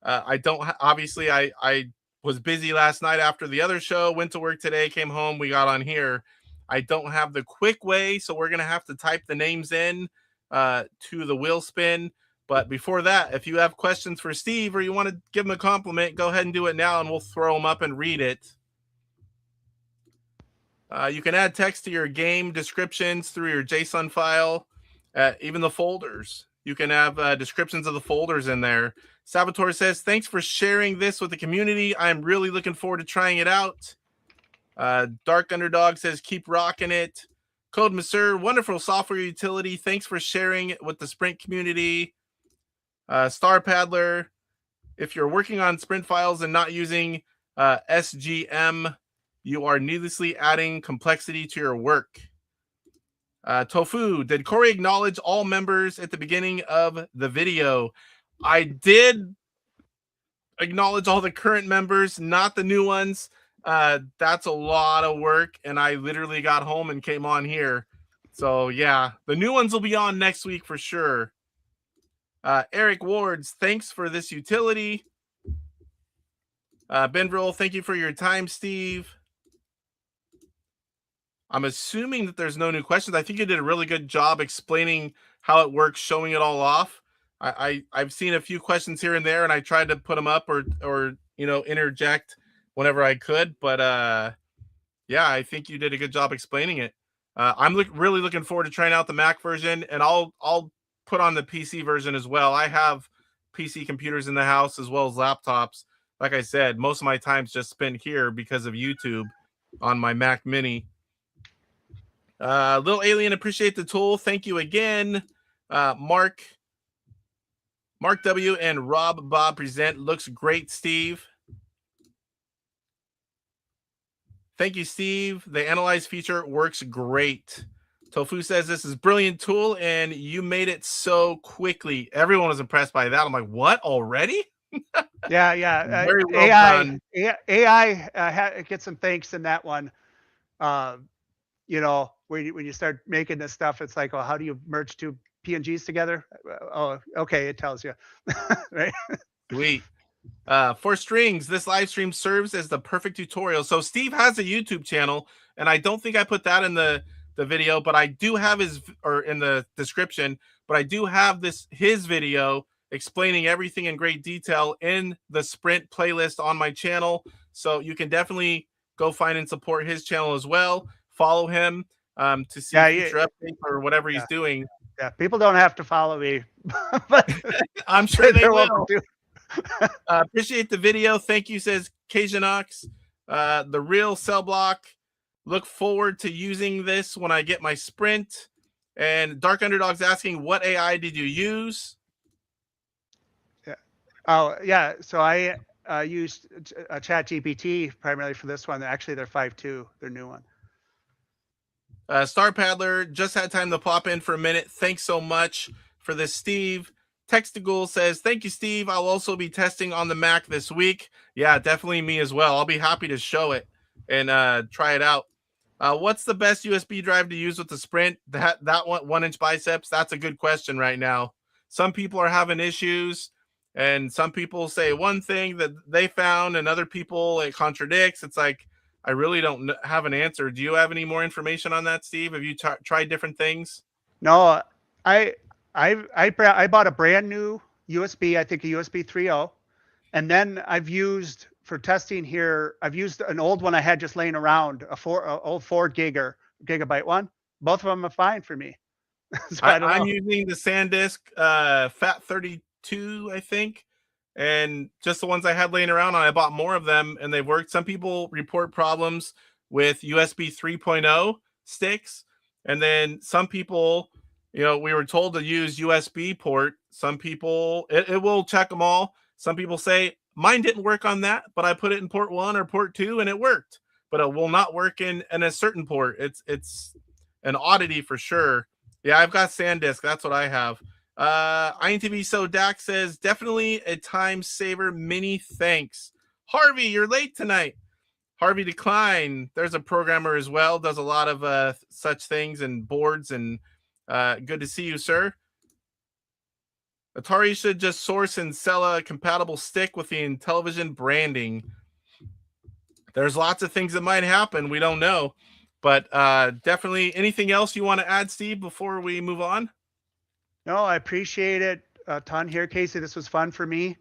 I don't obviously I was busy last night after the other show, went to work today, came home, we got on here. I don't have the quick way, so we're going to have to type the names in to the wheel spin. But before that, if you have questions for Steve or you want to give him a compliment, go ahead and do it now, and we'll throw them up and read it. You can add text to your game descriptions through your JSON file, even the folders. You can have descriptions of the folders in there. Savitor says, thanks for sharing this with the community. I'm really looking forward to trying it out. Dark Underdog says, keep rocking it. Code Monsieur, wonderful software utility. Thanks for sharing it with the Sprint community. Star Paddler, if you're working on Sprint files and not using SGM, you are needlessly adding complexity to your work. Tofu, did Corey acknowledge all members at the beginning of the video? I did acknowledge all the current members, not the new ones. That's a lot of work, and I literally got home and came on here. So yeah, the new ones will be on next week for sure. Eric Wards, thanks for this utility. Benvril, thank you for your time, Steve. I'm assuming that there's no new questions. I think you did a really good job explaining how it works, showing it all off. I've seen a few questions here and there, and I tried to put them up or interject whenever I could. But yeah, I think you did a good job explaining it. I'm really looking forward to trying out the Mac version, and I'll put on the PC version as well. I have PC computers in the house as well as laptops. Like I said, most of my time's just spent here because of YouTube on my Mac Mini. Little Alien, appreciate the tool. Thank you again. Mark W and Rob Bob present. Looks great, Steve. Thank you, Steve. The analyze feature works great. Tofu says this is brilliant tool and you made it so quickly. Everyone was impressed by that. I'm like, what, already? Yeah. Very well done. AI get some thanks in that one. When you start making this stuff, it's like, oh, how do you merge two PNGs together? Oh, okay, it tells you. Right? Sweet. For strings, this live stream serves as the perfect tutorial. So Steve has a YouTube channel, and I don't think I put that in the video, but I do have in the description, but I do have his video explaining everything in great detail in the Sprint playlist on my channel. So you can definitely go find and support his channel as well. Follow him to see future updates or whatever he's doing. Yeah, people don't have to follow me, but I'm sure they will. welcome to. Appreciate the video. Thank you, says Cajanox. The real cell block. Look forward to using this when I get my Sprint. And Dark Underdog's asking, what AI did you use? Yeah. Oh, yeah. So I used ChatGPT primarily for this one. Actually, they're 5.2, their new one. Star Paddler just had time to pop in for a minute. Thanks so much for this, Steve. Textigool says, thank you, Steve. I'll also be testing on the Mac this week. Yeah, definitely me as well. I'll be happy to show it and try it out. What's the best USB drive to use with the Sprint? That 1-inch biceps? That's a good question right now. Some people are having issues, and some people say one thing that they found, and other people it contradicts. It's like, I really don't have an answer. Do you have any more information on that, Steve? Have you tried different things? No, I bought a brand new USB, I think a USB 3.0, and then I've used for testing here. I've used an old one I had just laying around, old 4 gigabyte one. Both of them are fine for me. So I'm using the SanDisk Fat 32, I think. And just the ones I had laying around, and I bought more of them, and they've worked. Some people report problems with USB 3.0 sticks, and then some people, we were told to use USB port. Some people, it will check them all. Some people say, mine didn't work on that, but I put it in port 1 or port 2, and it worked. But it will not work in a certain port. It's an oddity for sure. Yeah, I've got SanDisk. That's what I have. Intv So Dak says, definitely a time saver. Mini thanks. Harvey, you're late tonight. Harvey Decline, there's a programmer as well, does a lot of such things and boards, and good to see you, sir. Atari should just source and sell a compatible stick with the Intellivision branding. There's lots of things that might happen. We don't know. But definitely, anything else you want to add, Steve, before we move on? No, I appreciate it a ton here, Casey. This was fun for me.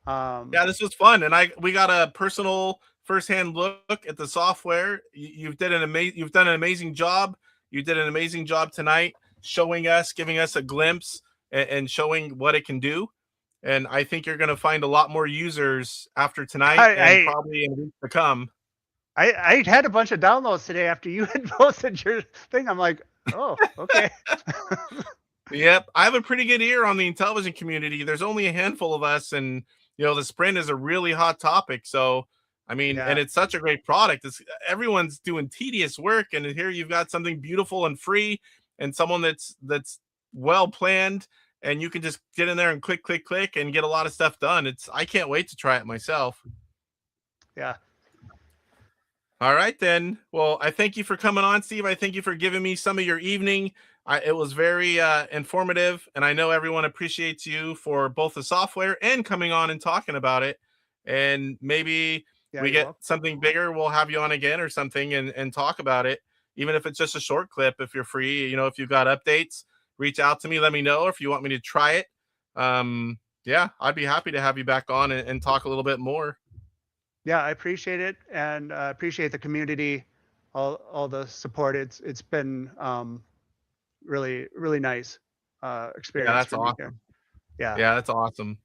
Yeah, this was fun, and we got a personal firsthand look at the software. You've done an amazing job. You did an amazing job tonight, showing us, giving us a glimpse, and showing what it can do. And I think you're going to find a lot more users after tonight, and probably in weeks to come. I had a bunch of downloads today after you had posted your thing. I'm like, oh, okay. Yep, I have a pretty good ear on the Intellivision community. There's only a handful of us, and the Sprint is a really hot topic. So, I mean, and it's such a great product. Everyone's doing tedious work, and here you've got something beautiful and free, and someone that's well planned and you can just get in there and click, click, click and get a lot of stuff done. I can't wait to try it myself. Yeah. All right, then. Well, I thank you for coming on, Steve. I thank you for giving me some of your evening. It was very informative, and I know everyone appreciates you for both the software and coming on and talking about it. And maybe we get something bigger, we'll have you on again or something and talk about it, even if it's just a short clip. If you're free, if you've got updates, reach out to me, let me know. Or if you want me to try it, yeah, I'd be happy to have you back on and talk a little bit more. Yeah, I appreciate it, and appreciate the community, all the support. It's been really, really nice experience. Yeah, that's for me awesome. here. Yeah, that's awesome.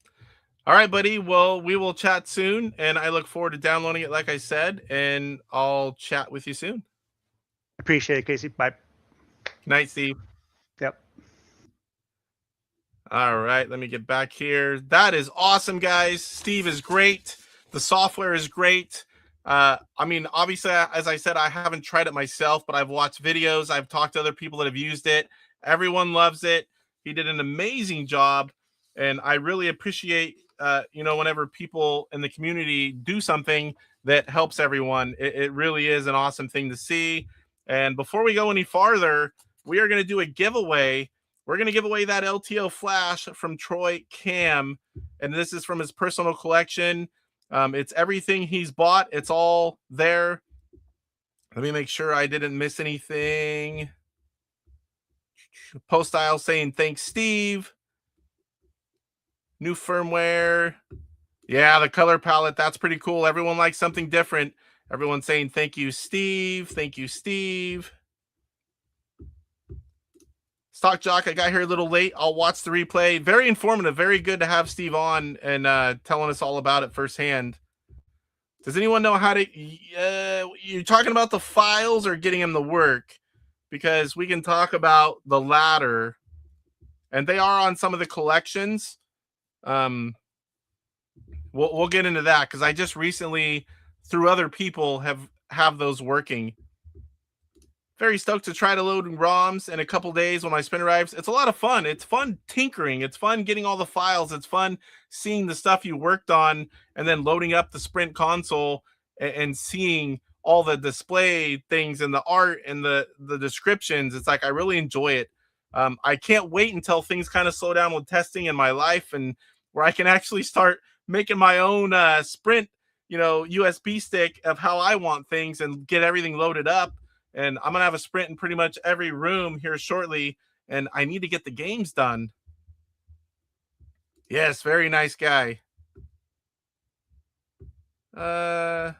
All right, buddy. Well, we will chat soon, and I look forward to downloading it, like I said, and I'll chat with you soon. Appreciate it, Casey. Bye. Night, Steve. Yep. All right, let me get back here. That is awesome, guys. Steve is great. The software is great. I mean, obviously, as I said, I haven't tried it myself, but I've watched videos. I've talked to other people that have used it. Everyone loves it. He did an amazing job, and I really appreciate, whenever people in the community do something that helps everyone. It really is an awesome thing to see. And before we go any farther, we are going to do a giveaway. We're going to give away that LTO Flash from Troy Cam, and this is from his personal collection. It's everything he's bought. It's all there. Let me make sure I didn't miss anything. Poestyle saying, thanks, Steve. New firmware. Yeah, the color palette. That's pretty cool. Everyone likes something different. Everyone's saying, thank you, Steve. Thank you, Steve. Stokjock, I got here a little late. I'll watch the replay. Very informative. Very good to have Steve on and telling us all about it firsthand. Does anyone know how to... you're talking about the files or getting them to work? Because we can talk about the latter. And they are on some of the collections. We'll get into that because I just recently, through other people, have those working. Very stoked to try to load ROMs in a couple days when my spin arrives. It's a lot of fun. It's fun tinkering. It's fun getting all the files. It's fun seeing the stuff you worked on and then loading up the Sprint console and seeing all the display things and the art and the descriptions. It's like I really enjoy it. I can't wait until things kind of slow down with testing in my life and where I can actually start making my own Sprint, USB stick of how I want things and get everything loaded up. And I'm going to have a Sprint in pretty much every room here shortly. And I need to get the games done. Yes, very nice guy. All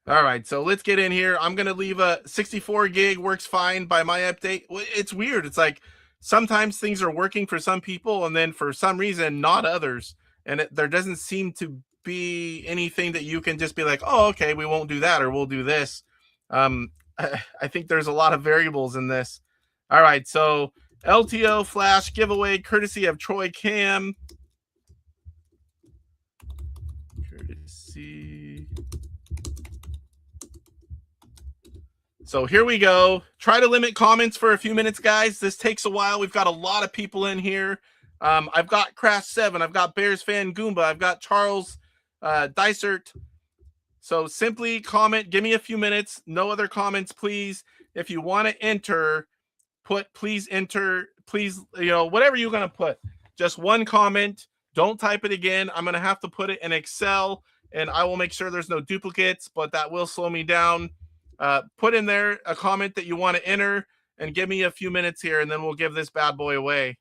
right, so let's get in here. I'm going to leave a 64 gig works fine by my update. It's weird. It's like sometimes things are working for some people and then for some reason not others. And there doesn't seem to be anything that you can just be like, oh, okay, we won't do that or we'll do this. I think there's a lot of variables in this. All right, so LTO Flash giveaway courtesy of Troy Cam. Courtesy. So here we go. Try to limit comments for a few minutes, guys. This takes a while. We've got a lot of people in here. I've got Crash7. I've got Bears Fan Goomba. I've got Charles Dysert. So simply comment. Give me a few minutes. No other comments, please. If you want to enter, please enter. Please, whatever you're going to put. Just one comment. Don't type it again. I'm going to have to put it in Excel, and I will make sure there's no duplicates, but that will slow me down. Put in there a comment that you want to enter, and give me a few minutes here, and then we'll give this bad boy away.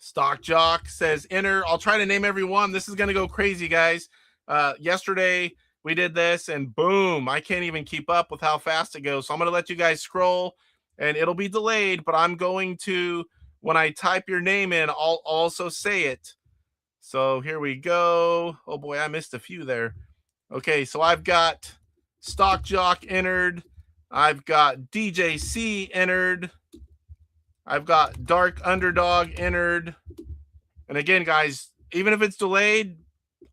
Stokjock says enter. I'll try to name everyone. This is going to go crazy, guys. Yesterday we did this and boom, I can't even keep up with how fast it goes. So I'm going to let you guys scroll and it'll be delayed, but I'm going to, when I type your name in, I'll also say it. So here we go. Oh boy, I missed a few there. Okay, so I've got Stokjock entered. I've got DJC entered. I've got Dark Underdog entered. And again, guys, even if it's delayed,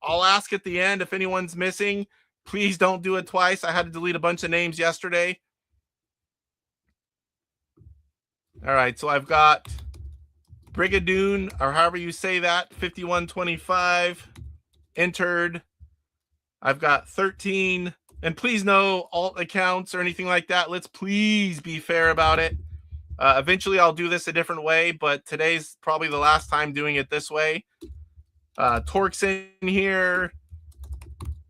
I'll ask at the end if anyone's missing. Please don't do it twice. I had to delete a bunch of names yesterday. All right, so I've got Brigadoon, or however you say that, 5125 entered. I've got 13, and please no alt accounts or anything like that. Let's please be fair about it. Eventually I'll do this a different way, but today's probably the last time doing it this way. TORQ's in here.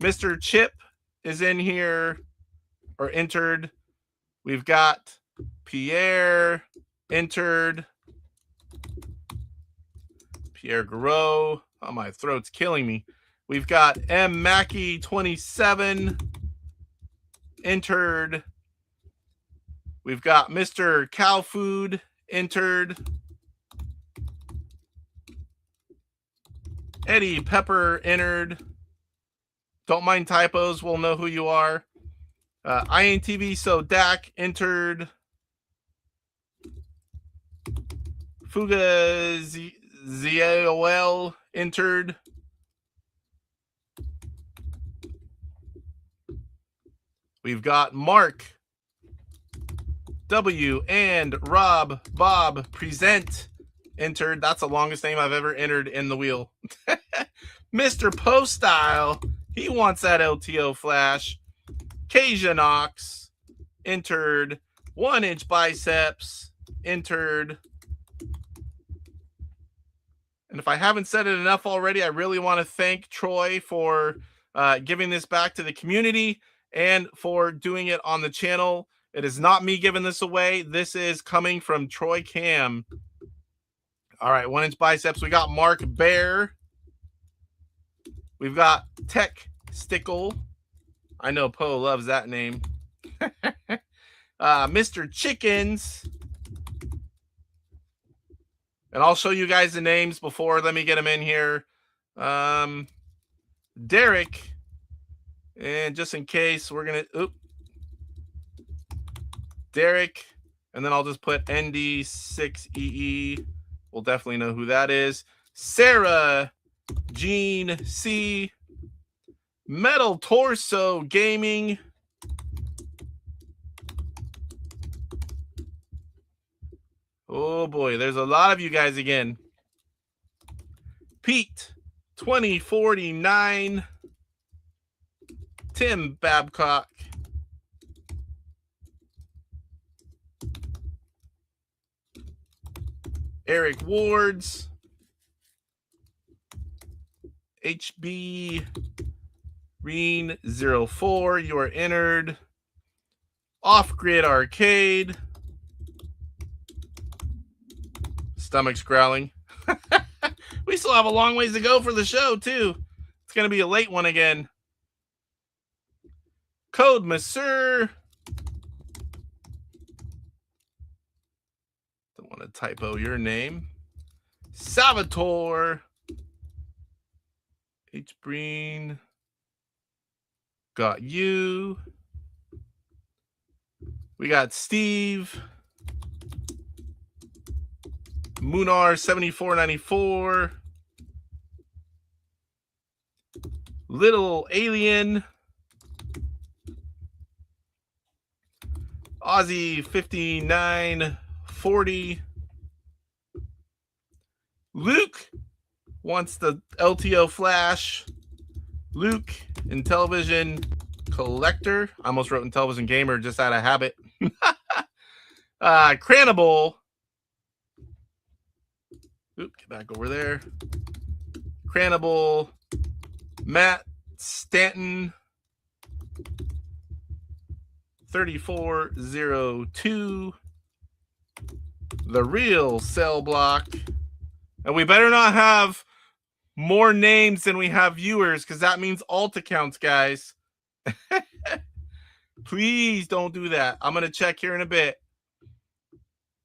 Mr. Chip is in here, or entered. We've got Pierre entered. Pierre Gareau. Oh, my throat's killing me. We've got M. Mackey 27 entered. We've got Mr. Cow Food entered. Eddie Pepper entered. Don't mind typos. We'll know who you are. INTV So Dak entered. Fuga ZOL entered. We've got Mark W and Rob Bob Present entered. That's the longest name I've ever entered in the wheel. Mr. Poestyle, he wants that LTO Flash. Kajanox entered. 1 Inch Biceps entered. And if I haven't said it enough already, I really want to thank Troy for giving this back to the community and for doing it on the channel. It is not me giving this away. This is coming from Troy Cam. All right, 1 Inch Biceps. We got Mark Bear. We've got Tech Stickle. I know Poe loves that name. Mr. Chickens. And I'll show you guys the names before. Let me get them in here. Derek. And just in case, we're going to... Derek. And then I'll just put ND6EE. We'll definitely know who that is. Sarah Jean C. Metal Torso Gaming. Oh boy, there's a lot of you guys again. Pete 2049. Tim Babcock. Eric Wards. HB Reen 04. You are entered. Off Grid Arcade. Stomach's growling. We still have a long ways to go for the show, too. It's going to be a late one again. Code Monsieur. Don't want to typo your name. Savitor. H. Breen. Got you. We got Steve. Moonar 7494. Little Alien. Aussie 5940. Luke wants the LTO Flash. Luke, Intellivision Collector. I almost wrote Intellivision Gamer just out of habit. Cranable. Oop, get back over there. Cranable. Matt Stanton. 3402. The Real Cell Block. And we better not have more names than we have viewers, because that means alt accounts, guys. Please don't do that. I'm going to check here in a bit.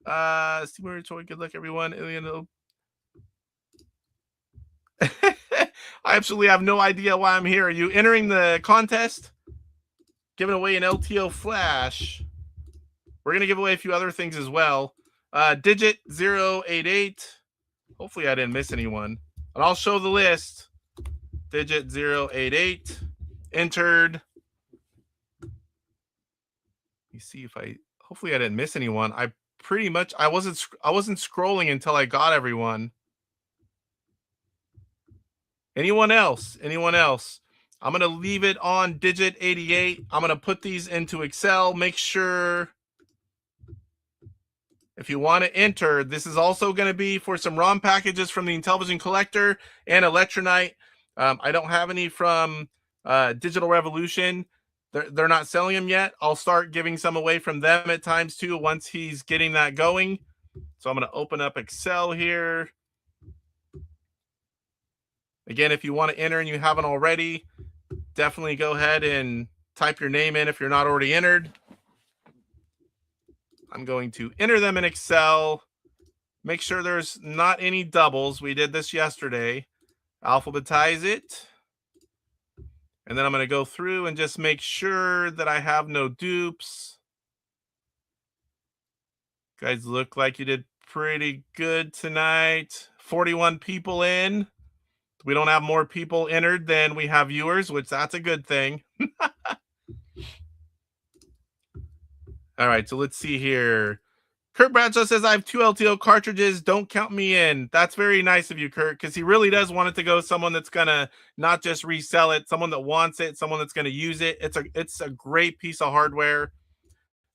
See where it's going. Good luck, everyone. I absolutely have no idea why I'm here. Are you entering the contest? Giving away an LTO Flash. We're going to give away a few other things as well. Digit 088. Hopefully I didn't miss anyone. And I'll show the list. Digit 088. Entered. Let me see if hopefully I didn't miss anyone. I pretty much. I wasn't scrolling until I got everyone. Anyone else? Anyone else? I'm going to leave it on digit 88. I'm going to put these into Excel. Make sure if you want to enter, this is also going to be for some ROM packages from the Intellivision Collector and Electronite. I don't have any from Digital Revolution. They're not selling them yet. I'll start giving some away from them at times too once he's getting that going. So I'm going to open up Excel here. Again, if you want to enter and you haven't already, definitely go ahead and type your name in if you're not already entered. I'm going to enter them in Excel. Make sure there's not any doubles. We did this yesterday. Alphabetize it. And then I'm going to go through and just make sure that I have no dupes. Guys, look like you did pretty good tonight. 41 people in. We don't have more people entered than we have viewers, which that's a good thing. All right, so let's see here. Kurt Bradshaw says, I have 2 LTO cartridges. Don't count me in. That's very nice of you, Kurt, because he really does want it to go someone that's going to not just resell it, someone that wants it, someone that's going to use it. It's a great piece of hardware.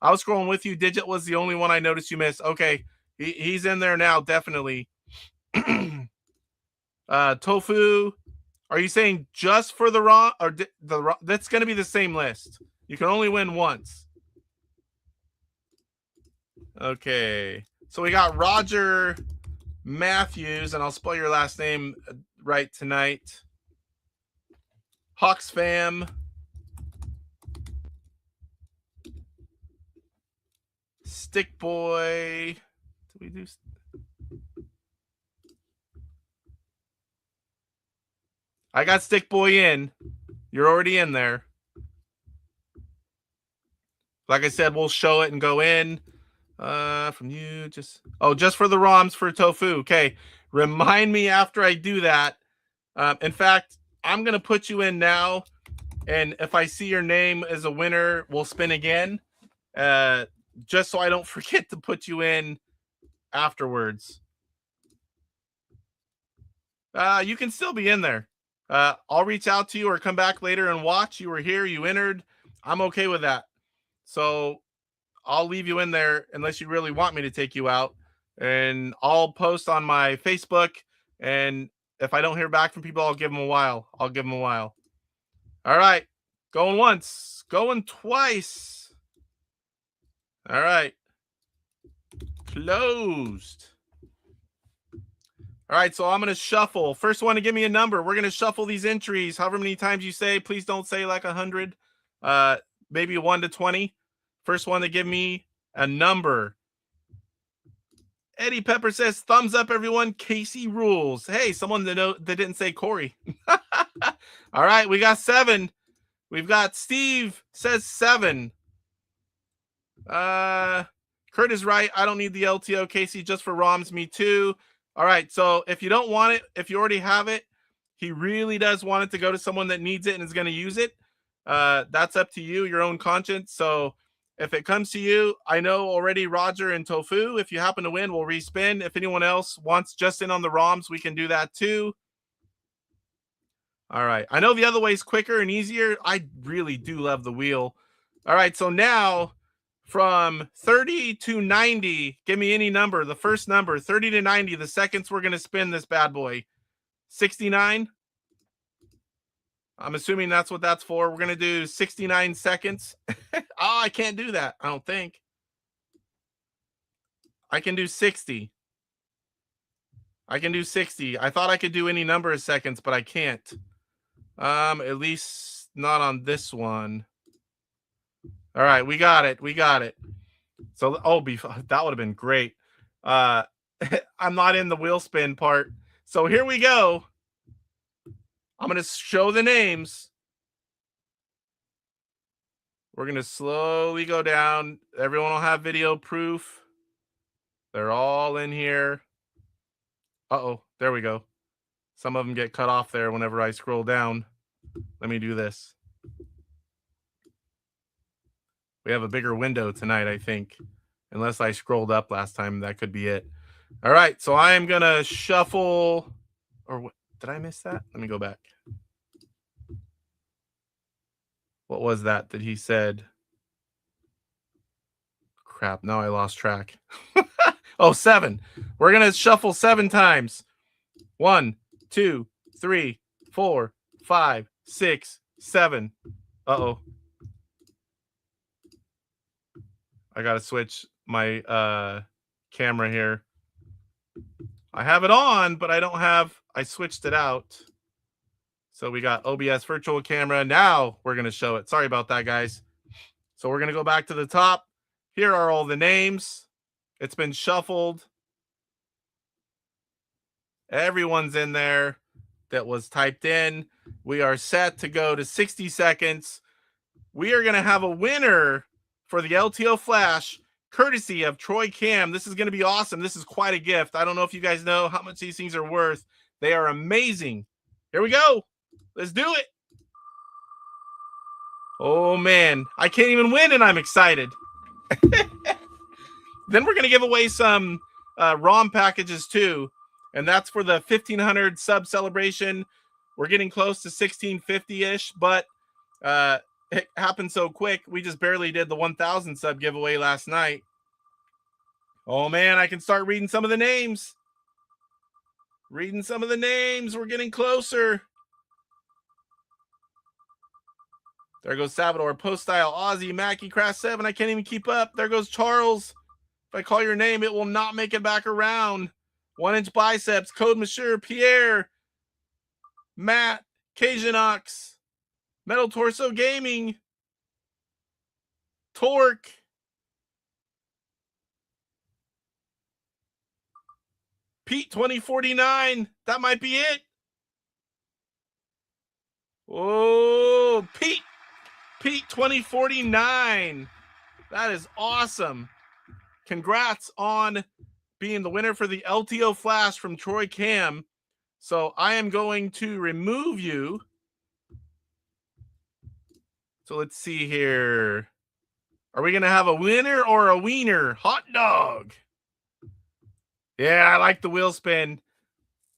I was scrolling with you. Digit was the only one I noticed you missed. Okay, he's in there now, definitely. Tofu, are you saying just for the raw or that's going to be the same list? You can only win once. Okay, so we got Roger Matthews, and I'll spell your last name right tonight. Hawks fam. Stick boy. Did we do? I got Stick Boy in. You're already in there. Like I said, we'll show it and go in. From you, just for the ROMs for Tofu. Okay, remind me after I do that. In fact, I'm gonna put you in now, and if I see your name as a winner, we'll spin again. Just so I don't forget to put you in afterwards. You can still be in there. I'll reach out to you or come back later and watch. You were here, you entered. I'm okay with that. So I'll leave you in there unless you really want me to take you out. And I'll post on my Facebook. And if I don't hear back from people, I'll give them a while. All right. Going once. Going twice. All right. Closed. All right, so I'm going to shuffle. First one to give me a number. We're going to shuffle these entries however many times you say. Please don't say like 100. Maybe 1 to 20. First one to give me a number. Eddie Pepper says, thumbs up, everyone. Casey rules. Hey, someone that didn't say Corey. All right, we got 7. We've got Steve says 7. Kurt is right. I don't need the LTO, Casey, just for ROMs. Me too. All right, so if you don't want it, if you already have it, he really does want it to go to someone that needs it and is going to use it. That's up to you, your own conscience. So if it comes to you, I know already Roger and Tofu. If you happen to win, we'll respin. If anyone else wants just in on the ROMs, we can do that too. All right. I know the other way is quicker and easier. I really do love the wheel. All right, so now from 30 to 90, give me any number. The first number, 30 to 90, the seconds we're going to spin this bad boy. 69. I'm assuming that's what that's for. We're going to do 69 seconds. Oh, I can't do that. I don't think. I can do 60. I can do 60. I thought I could do any number of seconds, but I can't. At least not on this one. All right, we got it. We got it. So, that would have been great. I'm not in the wheel spin part. So here we go. I'm going to show the names. We're going to slowly go down. Everyone will have video proof. They're all in here. Uh-oh, there we go. Some of them get cut off there whenever I scroll down. Let me do this. We have a bigger window tonight, I think. Unless I scrolled up last time, that could be it. All right, so I am going to shuffle. Or what? Did I miss that? Let me go back. What was that he said? Crap, now I lost track. Oh, 7. We're going to shuffle 7 times. 1, 2, 3, 4, 5, 6, 7. Uh-oh. I got to switch my camera here. I have it on, but I don't have, I switched it out. So we got OBS virtual camera. Now we're going to show it. Sorry about that, guys. So we're going to go back to the top. Here are all the names. It's been shuffled. Everyone's in there that was typed in. We are set to go to 60 seconds. We are going to have a winner for the LTO Flash, courtesy of Troy Cam. This is going to be awesome. This is quite a gift. I don't know if you guys know how much these things are worth. They are amazing. Here we go. Let's do it. Oh, man. I can't even win, and I'm excited. Then we're going to give away some ROM packages, too. And that's for the 1,500 sub celebration. We're getting close to 1,650-ish, but it happened so quick. We just barely did the 1,000 sub giveaway last night. Oh, man, I can start reading some of the names. We're getting closer. There goes Savitor, Poestyle, Aussie, Mackie, Crash 7. I can't even keep up. There goes Charles. If I call your name, it will not make it back around. 1-inch biceps, Code Monsieur, Pierre, Matt, Cajanox, Metal Torso Gaming, TORQ, Pete 2049. That might be it. Oh, Pete 2049. That is awesome. Congrats on being the winner for the LTO Flash from Troy Cam. So I am going to remove you. So let's see here. Are we going to have a winner or a wiener? Hot dog. Yeah, I like the wheel spin.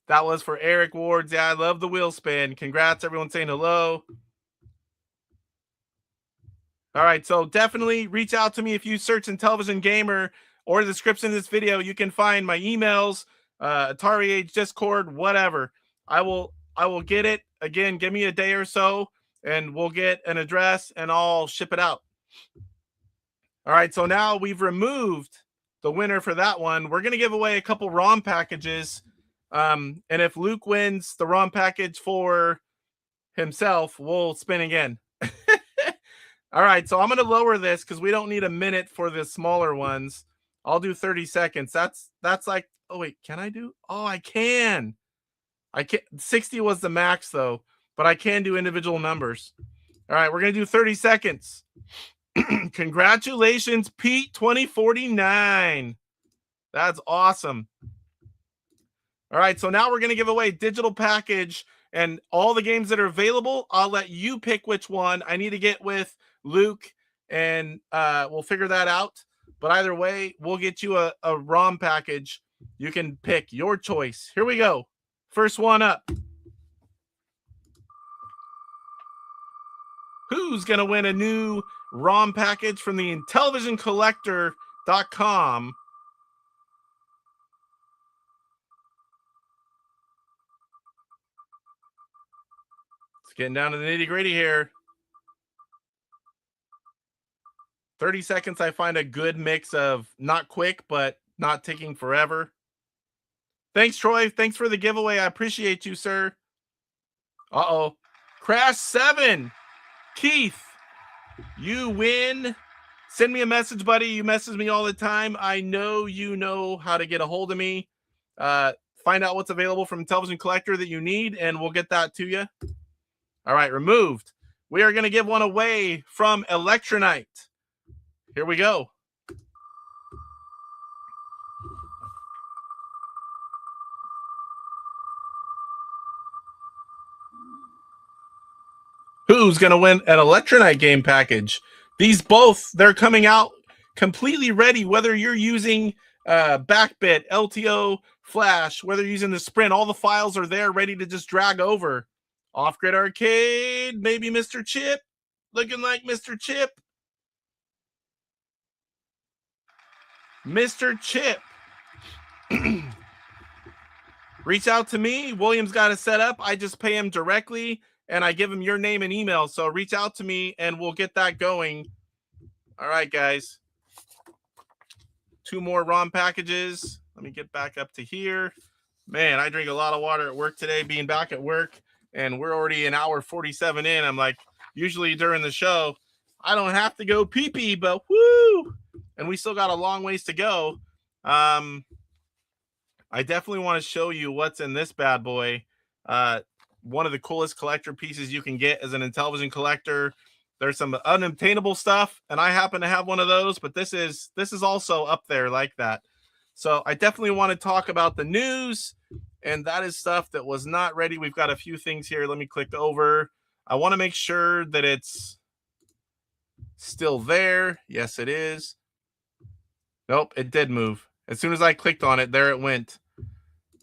That was for Eric Wards. Yeah, I love the wheel spin. Congrats, everyone saying hello. All right, so definitely reach out to me if you search Intellivision Gamer or the description of this video. You can find my emails, Atari Age, Discord, whatever. I will get it. Again, give me a day or so, and we'll get an address, and I'll ship it out. All right, so now we've removed the winner for that one. We're going to give away a couple ROM packages, and if Luke wins the ROM package for himself, we'll spin again. All right, so I'm going to lower this because we don't need a minute for the smaller ones. I'll do 30 seconds. That's like, oh, wait, can I do? Oh, I can. 60 was the max, though, but I can do individual numbers. All right, we're going to do 30 seconds. Congratulations, Pete 2049. That's awesome. All right, so now we're going to give away digital package and all the games that are available. I'll let you pick which one. I need to get with Luke, and we'll figure that out. But either way, we'll get you a ROM package. You can pick your choice. Here we go. First one up. Who's going to win a new ROM package from the IntellivisionCollector.com? It's getting down to the nitty-gritty here. 30 seconds, I find a good mix of not quick, but not taking forever. Thanks, Troy. Thanks for the giveaway. I appreciate you, sir. Uh-oh. Crash 7. Keith, you win. Send me a message, buddy. You message me all the time. I know you know how to get a hold of me. Find out what's available from Intellivision Collector that you need, and we'll get that to you. All right, removed. We are going to give one away from Electronite. Here we go. Who's going to win an Electronite game package? These both, they're coming out completely ready, whether you're using Backbit, LTO Flash, whether you're using the Sprint, all the files are there ready to just drag over. Off-Grid Arcade, maybe Mr. Chip, looking like Mr. Chip. Mr. Chip. Reach out to me. William's got it set up. I just pay him directly, and I give him your name and email. So reach out to me, and we'll get that going. All right, guys. 2 more ROM packages. Let me get back up to here. Man, I drink a lot of water at work today, being back at work, and we're already an hour 47 in. I'm like, usually during the show, I don't have to go pee-pee, but whoo! And we still got a long ways to go. I definitely want to show you what's in this bad boy. One of the coolest collector pieces you can get as an Intellivision collector. There's some unobtainable stuff, and I happen to have one of those, but this is also up there like that. So I definitely want to talk about the news, and that is stuff that was not ready. We've got a few things here. Let me click over. I want to make sure that it's still there. Yes, it is. Nope, it did move. As soon as I clicked on it, there it went.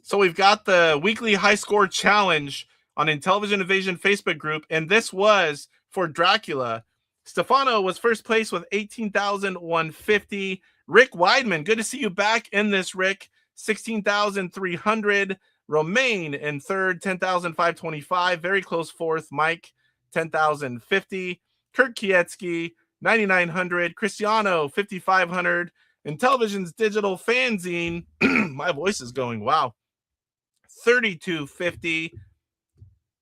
So we've got the weekly high score challenge on Intellivision Invasion Facebook group, and this was for Dracula. Stefano was first place with 18,150. Rick Weidman, good to see you back in this, Rick. 16,300. Romaine in third, 10,525. Very close fourth. Mike, 10,050. Kurt Kietsky, 9,900. Cristiano, 5,500. Intellivision's digital fanzine. My voice is going. Wow. 3,250.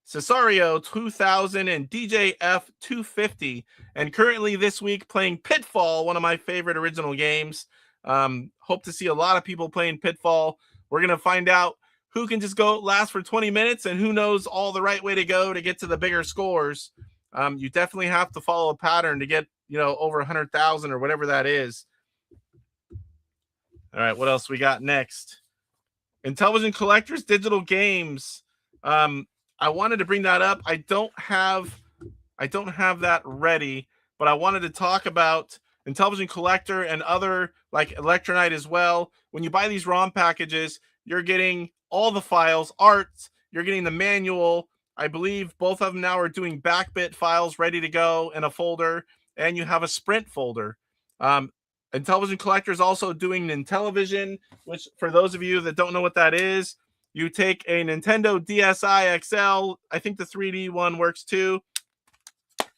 Cesario 2,000 and DJF 250. And currently this week playing Pitfall, one of my favorite original games. Hope to see a lot of people playing Pitfall. We're going to find out who can just go last for 20 minutes and who knows all the right way to go to get to the bigger scores. You definitely have to follow a pattern to get, over 100,000 or whatever that is. All right, what else we got next? Intellivision Collectors Digital Games. I wanted to bring that up. I don't have that ready, but I wanted to talk about Intellivision Collector and other like Electronite as well. When you buy these ROM packages, you're getting all the files, arts, you're getting the manual. I believe both of them now are doing backbit files ready to go in a folder, and you have a Sprint folder. Intellivision Collector is also doing Intellivision, which for those of you that don't know what that is, you take a Nintendo DSi XL, I think the 3D one works too,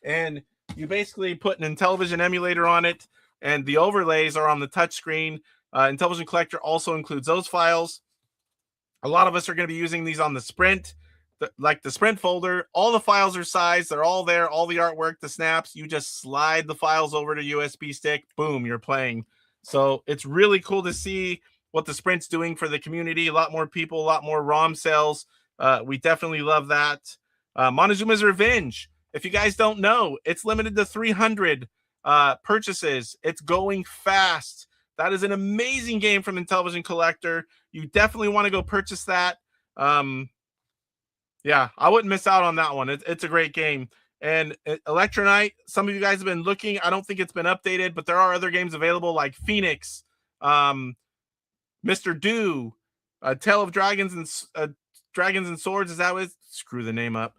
and you basically put an Intellivision emulator on it, and the overlays are on the touchscreen. Intellivision Collector also includes those files. A lot of us are going to be using these on the Sprint, like the Sprint folder. All the files are sized. They're all there. All the artwork, the snaps. You just slide the files over to USB stick. Boom, you're playing. So it's really cool to see what the Sprint's doing for the community. A lot more people, a lot more ROM sales. We definitely love that. Montezuma's Revenge. If you guys don't know, it's limited to 300 purchases. It's going fast. That is an amazing game from Intellivision Collector. You definitely want to go purchase that. Yeah, I wouldn't miss out on that one. It's a great game. And Electronite, some of you guys have been looking. I don't think it's been updated, but there are other games available like Phoenix, Mr. Do, Tale of Dragons and Swords. Is that what? Screw the name up.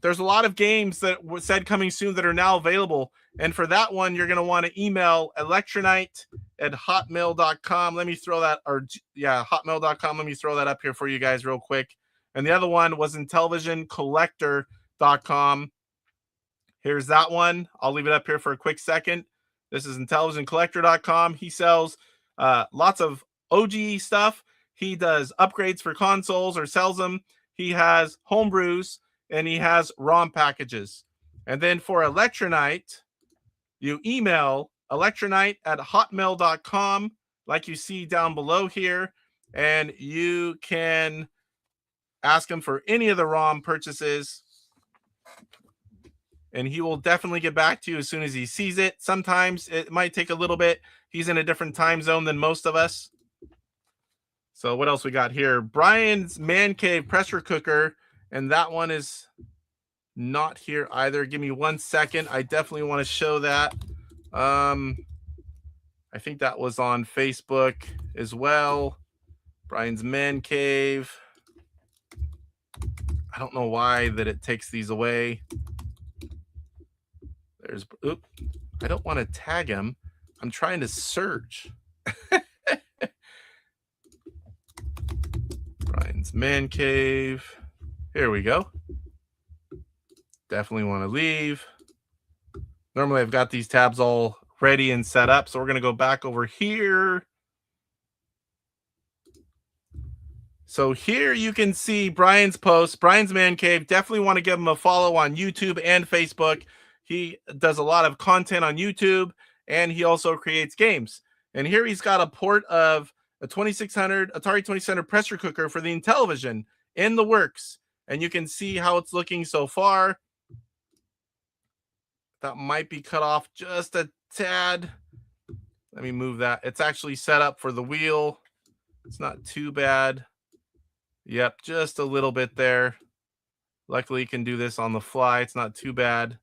There's a lot of games that said coming soon that are now available. And for that one, you're going to want to email electronite@hotmail.com. Let me throw that, hotmail.com. Let me throw that up here for you guys real quick. And the other one was intellivisioncollector.com. Here's that one. I'll leave it up here for a quick second. This is intellivisioncollector.com. He sells lots of OG stuff. He does upgrades for consoles or sells them. He has homebrews, and he has ROM packages. And then for Electronite, you email electronite@hotmail.com, like you see down below here, and you can ask him for any of the ROM purchases, and he will definitely get back to you as soon as he sees it. Sometimes it might take a little bit. He's in a different time zone than most of us. So what else we got here? Brian's Man Cave pressure cooker, and that one is not here either. Give me 1 second. I definitely want to show that. I think that was on Facebook as well. Brian's Man Cave. I don't know why that it takes these away. There's, oop, I don't want to tag him. I'm trying to search. Brian's Man Cave. Here we go. Definitely want to leave. Normally I've got these tabs all ready and set up. So we're going to go back over here. So here you can see Brian's post, Brian's Man Cave. Definitely want to give him a follow on YouTube and Facebook. He does a lot of content on YouTube, and he also creates games. And here he's got a port of a 2600 Atari 2600 pressure cooker for the Intellivision in the works. And you can see how it's looking so far. That might be cut off just a tad. Let me move that. It's actually set up for the wheel. It's not too bad. Yep, just a little bit there. Luckily, you can do this on the fly. It's not too bad.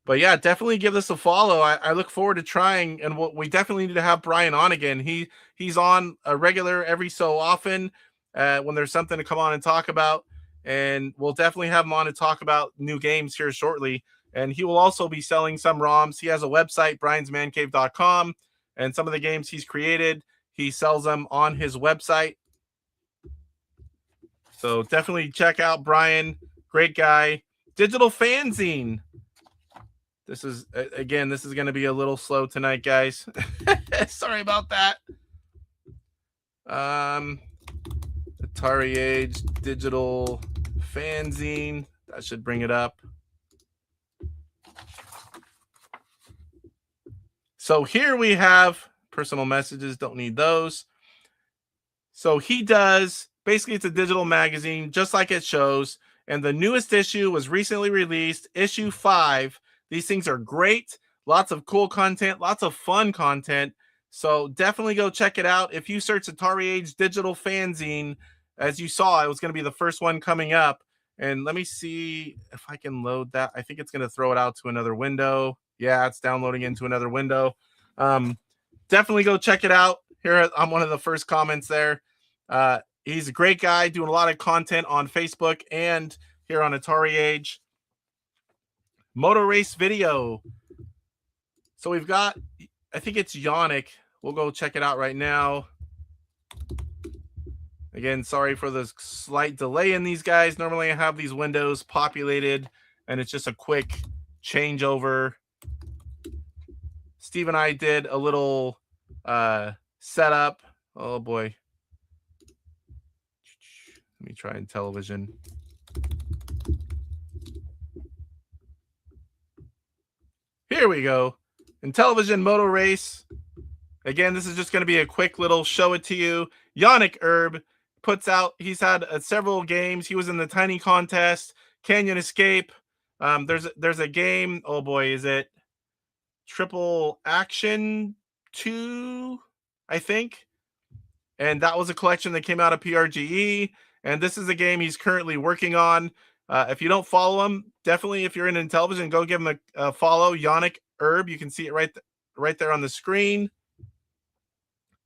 But yeah, definitely give this a follow. I look forward to trying, and we definitely need to have Brian on again. He's on a regular every so often when there's something to come on and talk about, and we'll definitely have him on to talk about new games here shortly. And he will also be selling some ROMs. He has a website, briansmancave.com, and some of the games he's created, he sells them on his website. So definitely check out Brian. Great guy. Digital Fanzine. This is, again, this is going to be a little slow tonight, guys. Sorry about that. Atari Age Digital Fanzine. That should bring it up. So here we have personal messages. Don't need those. So he does, basically it's a digital magazine, just like it shows. And the newest issue was recently released, issue 5. These things are great. Lots of cool content, lots of fun content. So definitely go check it out. If you search Atari Age Digital Fanzine, as you saw, it was going to be the first one coming up. And let me see if I can load that. I think it's going to throw it out to another window. Yeah, it's downloading into another window. Definitely go check it out. Here, I'm one of the first comments there. He's a great guy doing a lot of content on Facebook and here on Atari Age. Motor race video. So we've got, I think it's Yannick. We'll go check it out right now. Again, sorry for the slight delay in these guys. Normally I have these windows populated and it's just a quick changeover. Steve and I did a little setup. Oh boy. Let me try Intellivision. Here we go. Intellivision Moto Race. Again, this is just going to be a quick little show it to you. Yannick Erb puts out, he's had several games. He was in the Tiny Contest, Canyon Escape. There's a game. Oh boy, is it Triple Action 2, I think. And that was a collection that came out of PRGE. And this is a game he's currently working on. If you don't follow him, definitely, if you're in Intellivision, go give him a follow. Yannick Erb. You can see it right there on the screen.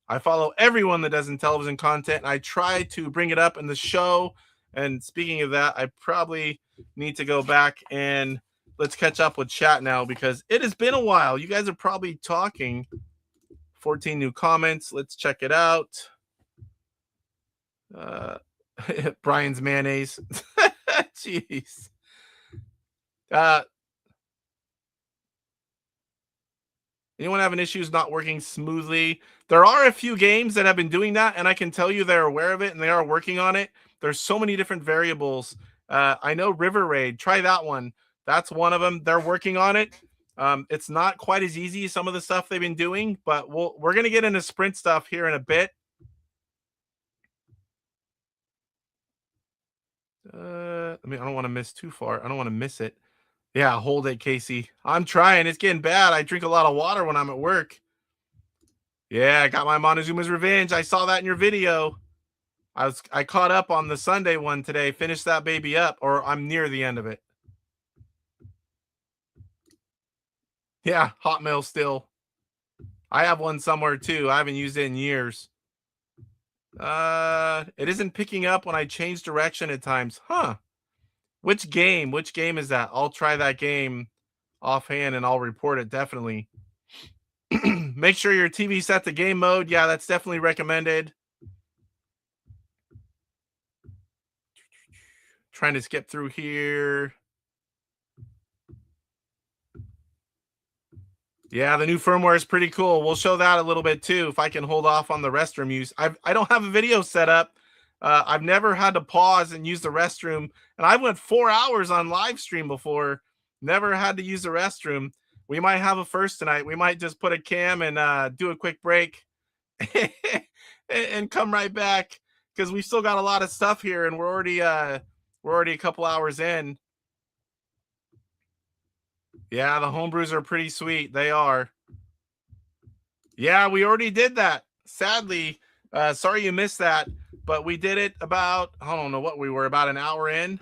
I follow everyone that does Intellivision content. And I try to bring it up in the show. And speaking of that, I probably need to go back and let's catch up with chat now because it has been a while. You guys are probably talking. 14 new comments. Let's check it out. Brian's mayonnaise. Jeez. Anyone having issues not working smoothly? There are a few games that have been doing that, and I can tell you they're aware of it and they are working on it. There's so many different variables. I know River Raid. Try that one. That's one of them. They're working on it. It's not quite as easy as some of the stuff they've been doing, but we're going to get into sprint stuff here in a bit. I don't want to miss too far. I don't want to miss it. Yeah, hold it, Casey. I'm trying. It's getting bad. I drink a lot of water when I'm at work. Yeah, I got my Montezuma's Revenge. I saw that in your video. I caught up on the Sunday one today. Finished that baby up, or I'm near the end of it. Yeah, Hotmail still. I have one somewhere too. I haven't used it in years. It isn't picking up when I change direction at times. Huh. Which game? Which game is that? I'll try that game offhand and I'll report it definitely. Make sure your TV set to game mode. Yeah, that's definitely recommended. Trying to skip through here. Yeah, the new firmware is pretty cool. We'll show that a little bit too if I can hold off on the restroom use. I don't have a video set up. I've never had to pause and use the restroom. And I went 4 hours on live stream before. Never had to use the restroom. We might have a first tonight. We might just put a cam and do a quick break and come right back because we've still got a lot of stuff here and we're already a couple hours in. Yeah, the homebrews are pretty sweet. They are. Yeah, we already did that. Sadly, sorry you missed that, but we did it about, I don't know what we were, about an hour in.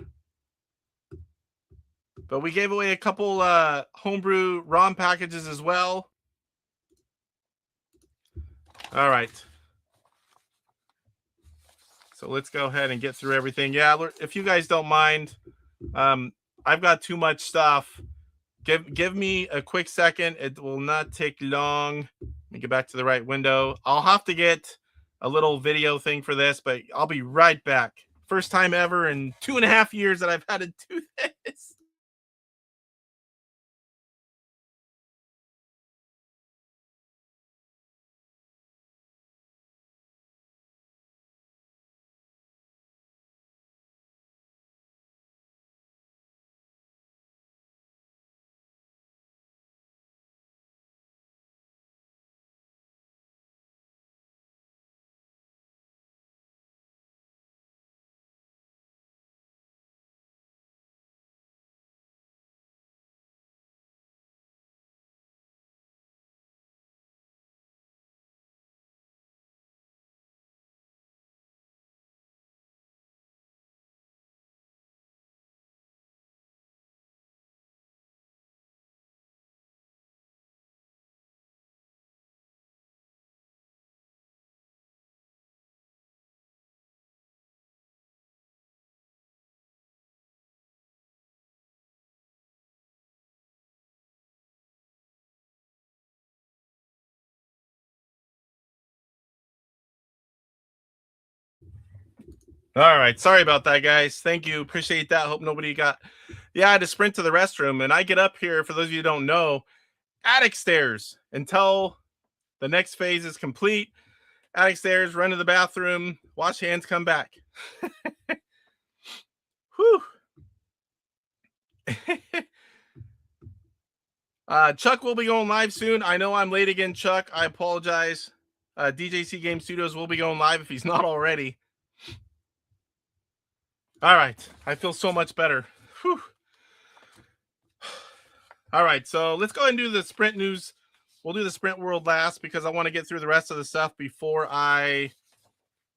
But we gave away a couple homebrew ROM packages as well. All right. So let's go ahead and get through everything. Yeah, if you guys don't mind, I've got too much stuff. Give me a quick second. It will not take long. Let me get back to the right window. I'll have to get a little video thing for this, but I'll be right back. First time ever in 2.5 years that I've had to do this. All right. Sorry about that, guys. Thank you. Appreciate that. Hope nobody got... Yeah, I had to sprint to the restroom. And I get up here, for those of you who don't know, attic stairs until the next phase is complete. Attic stairs, run to the bathroom, wash hands, come back. Whew. Chuck will be going live soon. I know I'm late again, Chuck. I apologize. DJC Game Studios will be going live if he's not already. All right. I feel so much better. Whew. All right. So let's go ahead and do the sprint news. We'll do the sprint world last because I want to get through the rest of the stuff before I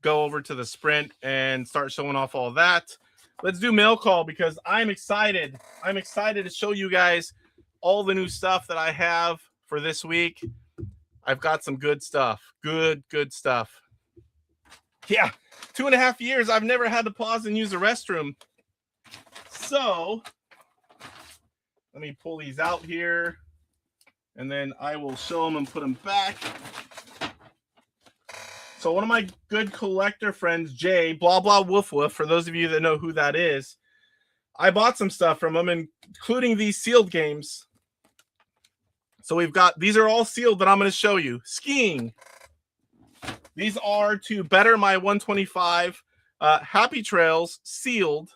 go over to the sprint and start showing off all that. Let's do mail call because I'm excited. I'm excited to show you guys all the new stuff that I have for this week. I've got some good stuff. Good stuff. Yeah. 2.5 years, I've never had to pause and use the restroom. So let me pull these out here and then I will show them and put them back. So one of my good collector friends, Jay, blah, blah, woof, woof, for those of you that know who that is, I bought some stuff from him, including these sealed games. So we've got, these are all sealed that I'm going to show you. Skiing. These are to better my 125. Happy Trails, sealed.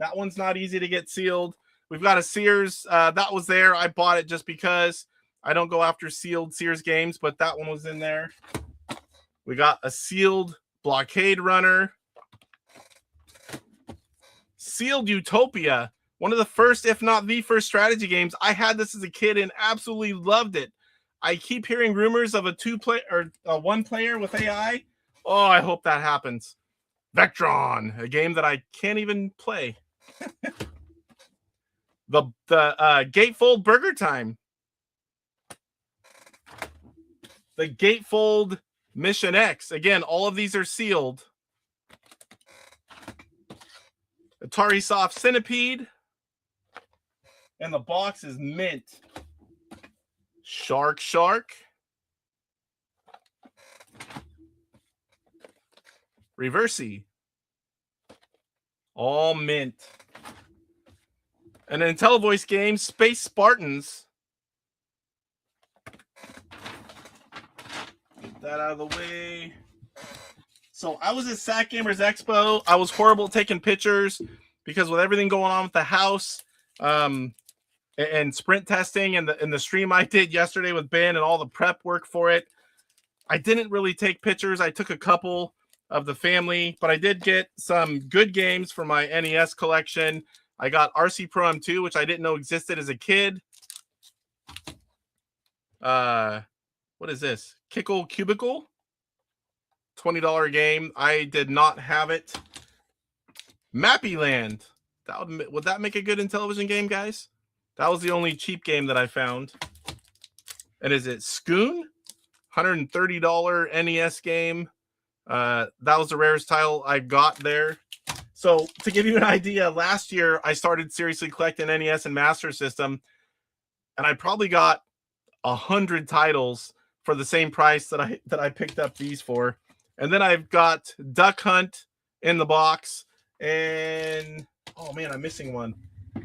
That one's not easy to get sealed. We've got a Sears. That was there. I bought it just because I don't go after sealed Sears games, but that one was in there. We got a sealed Blockade Runner. Sealed Utopia. One of the first, if not the first strategy games. I had this as a kid and absolutely loved it. I keep hearing rumors of a 2-player or a 1-player with AI. Oh, I hope that happens. Vectron, a game that I can't even play. the Gatefold Burger Time. the Gatefold Mission X. Again, all of these are sealed. Atari Soft Centipede. And the box is mint. Shark. Reversey. All mint. An IntelliVoice game, Space Spartans. Get that out of the way. So I was at Sack Gamers Expo. I was horrible at taking pictures because with everything going on with the house and sprint testing and the stream I did yesterday with Ben and all the prep work for it, I didn't really take pictures. I took a couple of the family, but I did get some good games for my NES collection. I got RC Pro M2, which I didn't know existed as a kid. What is this? Kickle Cubicle? $20 game. I did not have it. Mappy Land. Would that make a good Intellivision game, guys? That was the only cheap game that I found. And is it Scoon? $130 NES game. That was the rarest title I got there. So to give you an idea, last year I started seriously collecting NES and Master System, and I probably got 100 titles for the same price that I picked up these for. And then I've got Duck Hunt in the box, and oh man, I'm missing one.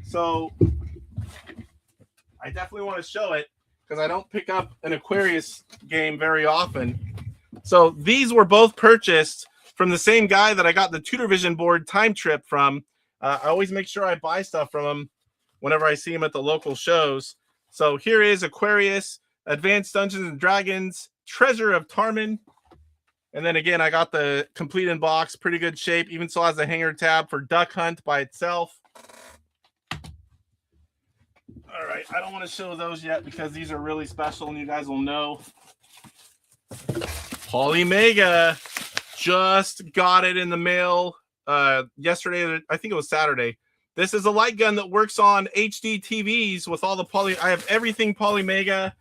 So I definitely want to show it because I don't pick up an Aquarius game very often. So these were both purchased from the same guy that I got the TutorVision board Time Trip from. I always make sure I buy stuff from him whenever I see him at the local shows. So here is Aquarius, Advanced Dungeons and Dragons, Treasure of Tarman. And then again, I got the complete in box, pretty good shape. Even still has a hanger tab for Duck Hunt by itself. All right, I don't want to show those yet because these are really special and you guys will know. Polymega. Just got it in the mail yesterday. I think it was Saturday. This is a light gun that works on HD TVs with all the I have everything Polymega.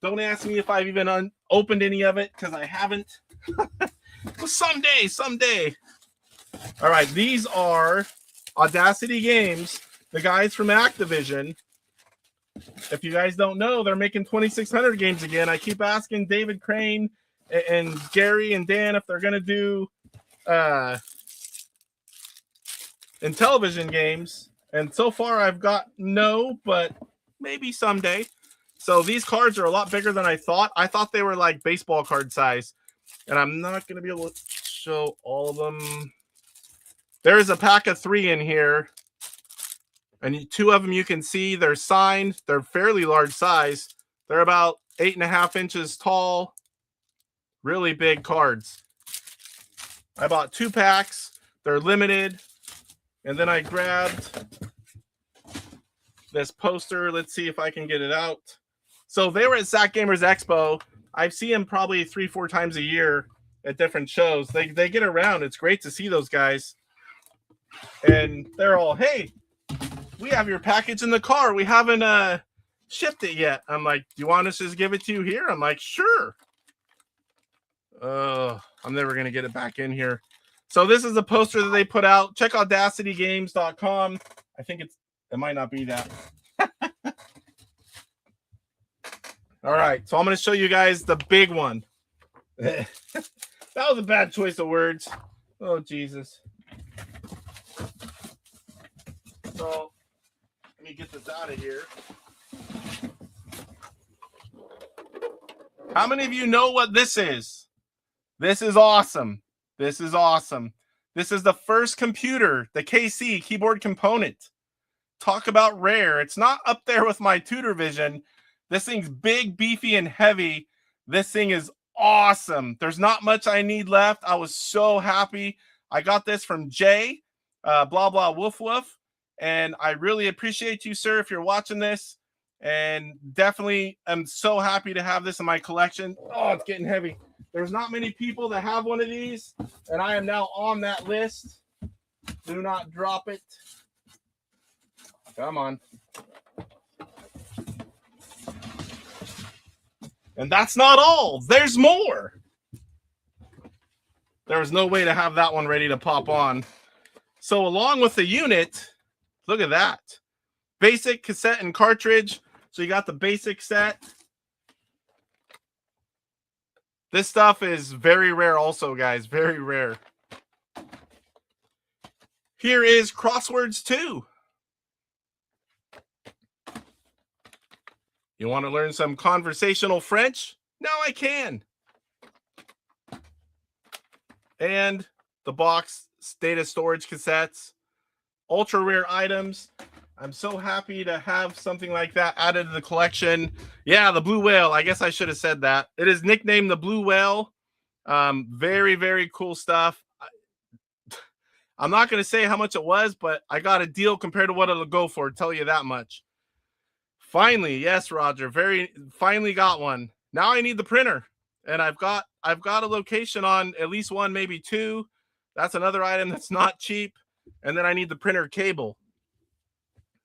Don't ask me if I've even opened any of it because I haven't. Well, someday. All right, these are Audacity Games, the guys from Activision. If you guys don't know, they're making 2600 games again. I keep asking David Crane and Gary and Dan if they're going to do Intellivision games. And so far I've got no, but maybe someday. So these cards are a lot bigger than I thought. I thought they were like baseball card size. And I'm not going to be able to show all of them. There's a pack of 3 in here. And 2 of them you can see. They're signed. They're fairly large size. They're about 8.5 inches tall. Really big cards. I bought 2 packs. They're limited. And then I grabbed this poster. Let's see if I can get it out. So they were at Sack Gamers Expo. I see them probably 3-4 times a year at different shows. They get around. It's great to see those guys. And they're all, hey, we have your package in the car. We haven't shipped it yet. I'm like, do you want us to just give it to you here? I'm like, sure. I'm never going to get it back in here. So this is the poster that they put out. Check audacitygames.com. I think it might not be that. All right. So I'm going to show you guys the big one. That was a bad choice of words. Oh, Jesus. So let me get this out of here. How many of you know what this is? This is awesome. This is awesome. This is the first computer, the KC keyboard component. Talk about rare. It's not up there with my TutorVision. This thing's big, beefy, and heavy. This thing is awesome. There's not much I need left. I was so happy. I got this from Jay, blah, blah, woof, woof. And I really appreciate you, sir, if you're watching this. And definitely am so happy to have this in my collection. Oh, it's getting heavy. There's not many people that have one of these, and I am now on that list. Do not drop it. Come on. And that's not all. There's more. There was no way to have that one ready to pop on. So along with the unit, look at that. Basic cassette and cartridge. So you got the basic set. This stuff is very rare also, guys. Very rare. Here is Crosswords 2. You want to learn some conversational French? Now I can. And the box, data storage cassettes, ultra rare items. I'm so happy to have something like that added to the collection. Yeah, the Blue Whale. I guess I should have said that. It is nicknamed the Blue Whale. Very, very cool stuff. I'm not going to say how much it was, but I got a deal compared to what it'll go for. Tell you that much. Finally, yes, Roger. Finally got one. Now I need the printer, and I've got a location on at least one, maybe two. That's another item that's not cheap. And then I need the printer cable.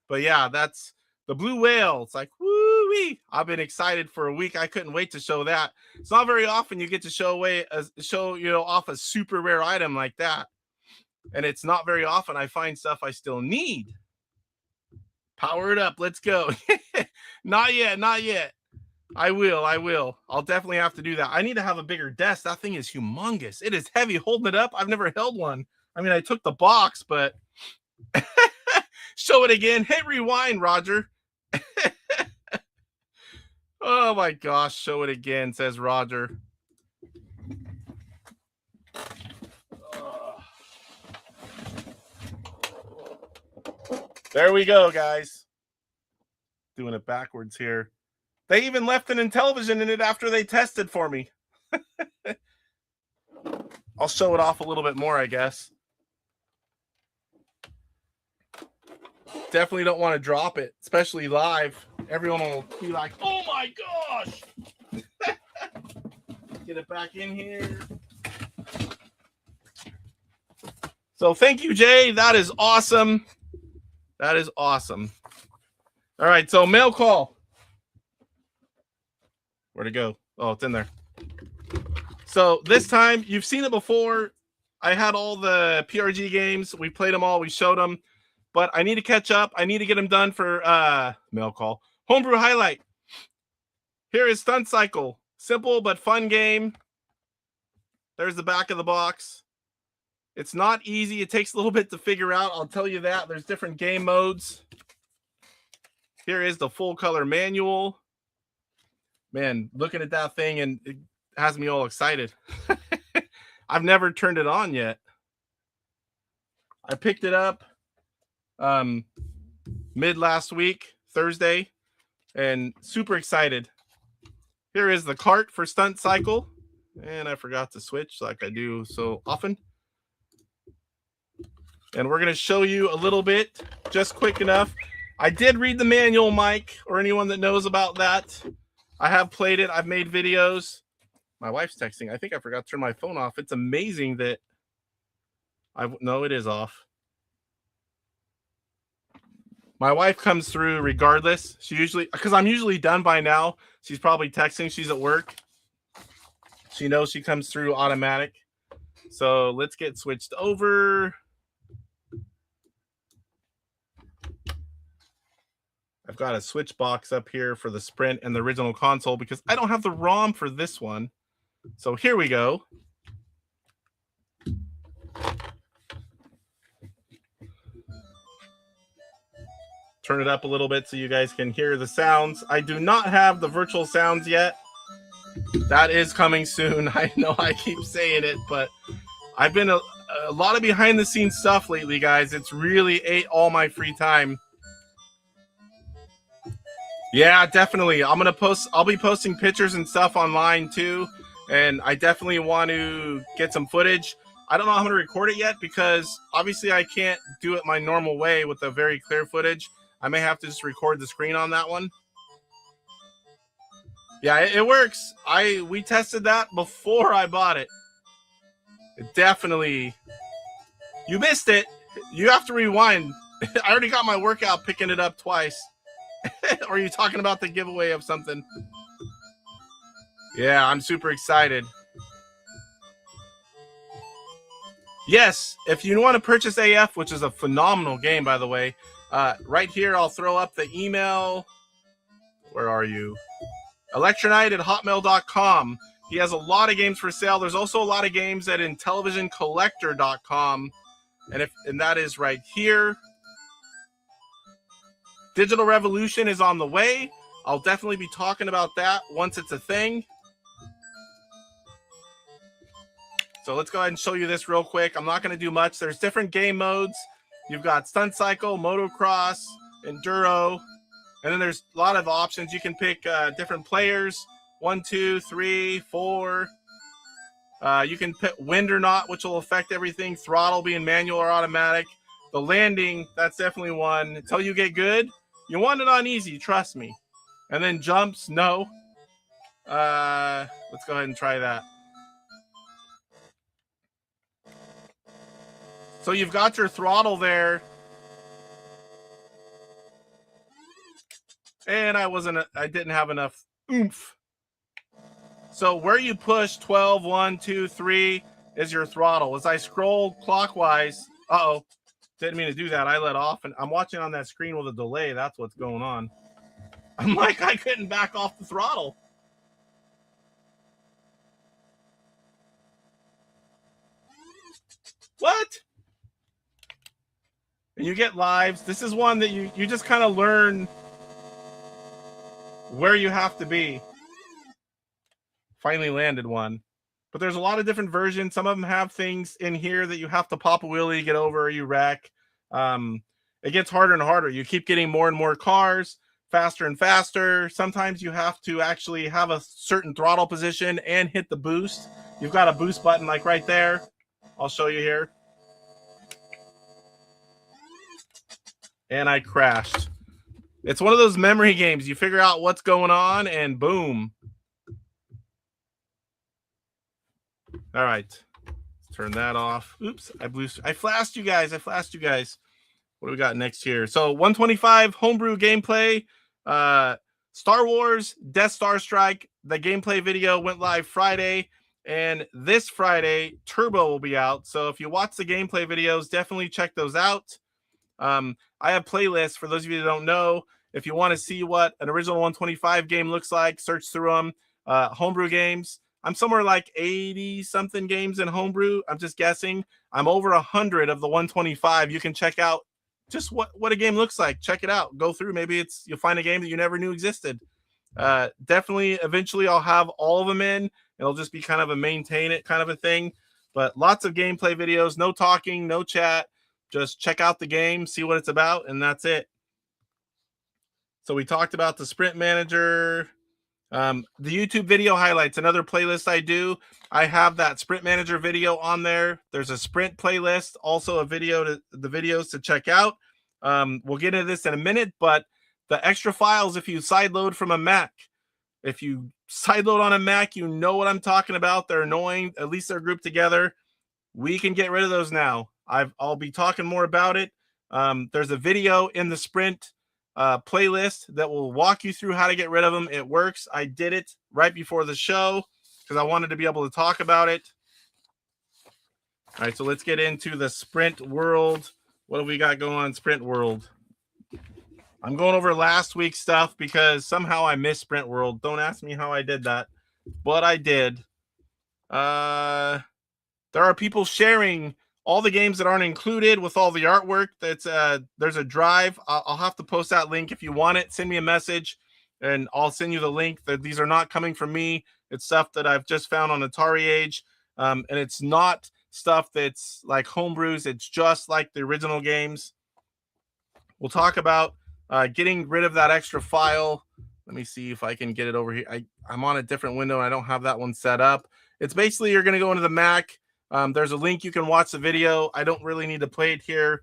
But yeah, that's the Blue Whale. It's like, woo-wee. I've been excited for a week. I couldn't wait to show that. It's not very often you get to show off a super rare item like that. And it's not very often I find stuff I still need. Power it up. Let's go. Not yet. Not yet. I will. I'll definitely have to do that. I need to have a bigger desk. That thing is humongous. It is heavy. Holding it up. I've never held one. I mean, I took the box, but show it again. Hit rewind, Roger. Oh my gosh. Show it again, says Roger. There we go, guys. Doing it backwards here. They even left an Intellivision in it after they tested for me. I'll show it off a little bit more, I guess. Definitely don't want to drop it, especially live. Everyone will be like, oh my gosh. Get it back in here. So thank you, Jay. That is awesome. That is awesome. All right, so mail call. Where'd it go? Oh, it's in there. So this time, you've seen it before. I had all the PRG games. We played them all. We showed them. But I need to catch up. I need to get them done for mail call. Homebrew Highlight. Here is Stunt Cycle. Simple but fun game. There's the back of the box. It's not easy. It takes a little bit to figure out. I'll tell you that. There's different game modes. Here is the full color manual. Man, looking at that thing, and it has me all excited. I've never turned it on yet. I picked it up mid last week, Thursday, and super excited. Here is the cart for Stunt Cycle. And I forgot to switch like I do so often. And we're going to show you a little bit, just quick enough. I did read the manual, Mike, or anyone that knows about that. I have played it. I've made videos. My wife's texting. I think I forgot to turn my phone off. It's amazing that no, it is off. My wife comes through regardless. She usually, because I'm usually done by now. She's probably texting. She's at work. She knows she comes through automatic. So let's get switched over. I've got a switch box up here for the Sprint and the original console because I don't have the ROM for this one. So here we go. Turn it up a little bit so you guys can hear the sounds. I do not have the virtual sounds yet. That is coming soon. I know I keep saying it, but I've been a lot of behind the scenes stuff lately, guys. It's really ate all my free time. Yeah, definitely. I'll be posting pictures and stuff online too. And I definitely want to get some footage. I don't know how I'm going to record it yet because obviously I can't do it my normal way with the very clear footage. I may have to just record the screen on that one. Yeah, it works. We tested that before I bought it. It definitely. You missed it. You have to rewind. I already got my workout picking it up twice. Or are you talking about the giveaway of something? Yeah, I'm super excited. Yes, if you want to purchase AF, which is a phenomenal game, by the way, right here I'll throw up the email. Where are you? Electronite@hotmail.com. He has a lot of games for sale. There's also a lot of games at IntellivisionCollector.com, and that is right here. Digital Revolution is on the way. I'll definitely be talking about that once it's a thing. So let's go ahead and show you this real quick. I'm not going to do much. There's different game modes. You've got Stunt Cycle, Motocross, Enduro, and then there's a lot of options. You can pick different players, 1, 2, 3, 4. You can pick wind or not, which will affect everything. Throttle being manual or automatic. The landing, that's definitely one. Until you get good, you want it on easy, trust me. And then jumps, no. Let's go ahead and try that. So you've got your throttle there. And I didn't have enough oomph. So where you push 12, 1, 2, 3 is your throttle. As I scroll clockwise, didn't mean to do that. I let off, and I'm watching on that screen with a delay. That's what's going on. I'm like, I couldn't back off the throttle. What? And you get lives. This is one that you just kind of learn where you have to be. Finally landed one. But there's a lot of different versions. Some of them have things in here that you have to pop a wheelie to get over or you wreck. It gets harder and harder. You keep getting more and more cars, faster and faster. Sometimes you have to actually have a certain throttle position and hit the boost. You've got a boost button like right there. I'll show you here. And I crashed. It's one of those memory games. You figure out what's going on and boom. All right. Let's turn that off. Oops. I flashed you guys. What do we got next here? So 125 homebrew gameplay. Star Wars Death Star Strike. The gameplay video went live Friday. And this Friday, Turbo will be out. So if you watch the gameplay videos, definitely check those out. I have playlists for those of you that don't know. If you want to see what an original 125 game looks like, search through them. Homebrew games. I'm somewhere like 80 something games in homebrew. I'm just guessing. I'm over 100 of the 125. You can check out just what a game looks like. Check it out. Go through. Maybe you'll find a game that you never knew existed. Definitely, eventually, I'll have all of them in. It'll just be kind of a maintain it kind of a thing. But lots of gameplay videos. No talking, no chat. Just check out the game, see what it's about, and that's it. So we talked about the Sprint Manager. The YouTube video highlights, another playlist I do. I have that Sprint Manager video on there. There's a Sprint playlist, also the videos to check out. We'll get into this in a minute, but the extra files, if you sideload from a Mac, if you sideload on a Mac, you know what I'm talking about. They're annoying. At least they're grouped together. We can get rid of those now. I'll be talking more about it. There's a video in the Sprint playlist that will walk you through how to get rid of them. It works. I did it right before the show because I wanted to be able to talk about it. All right, so let's get into the Sprint world. What have we got going on in Sprint world? I'm going over last week's stuff because somehow I missed Sprint world. Don't ask me how I did that, but I did. There are people sharing all the games that aren't included with all the artwork. There's a drive. I'll have to post that link if you want it. Send me a message, and I'll send you the link. These are not coming from me. It's stuff that I've just found on Atari Age, and it's not stuff that's like homebrews. It's just like the original games. We'll talk about getting rid of that extra file. Let me see if I can get it over here. I'm on a different window, and I don't have that one set up. It's basically you're going to go into the Mac. There's a link you can watch the video. I don't really need to play it here.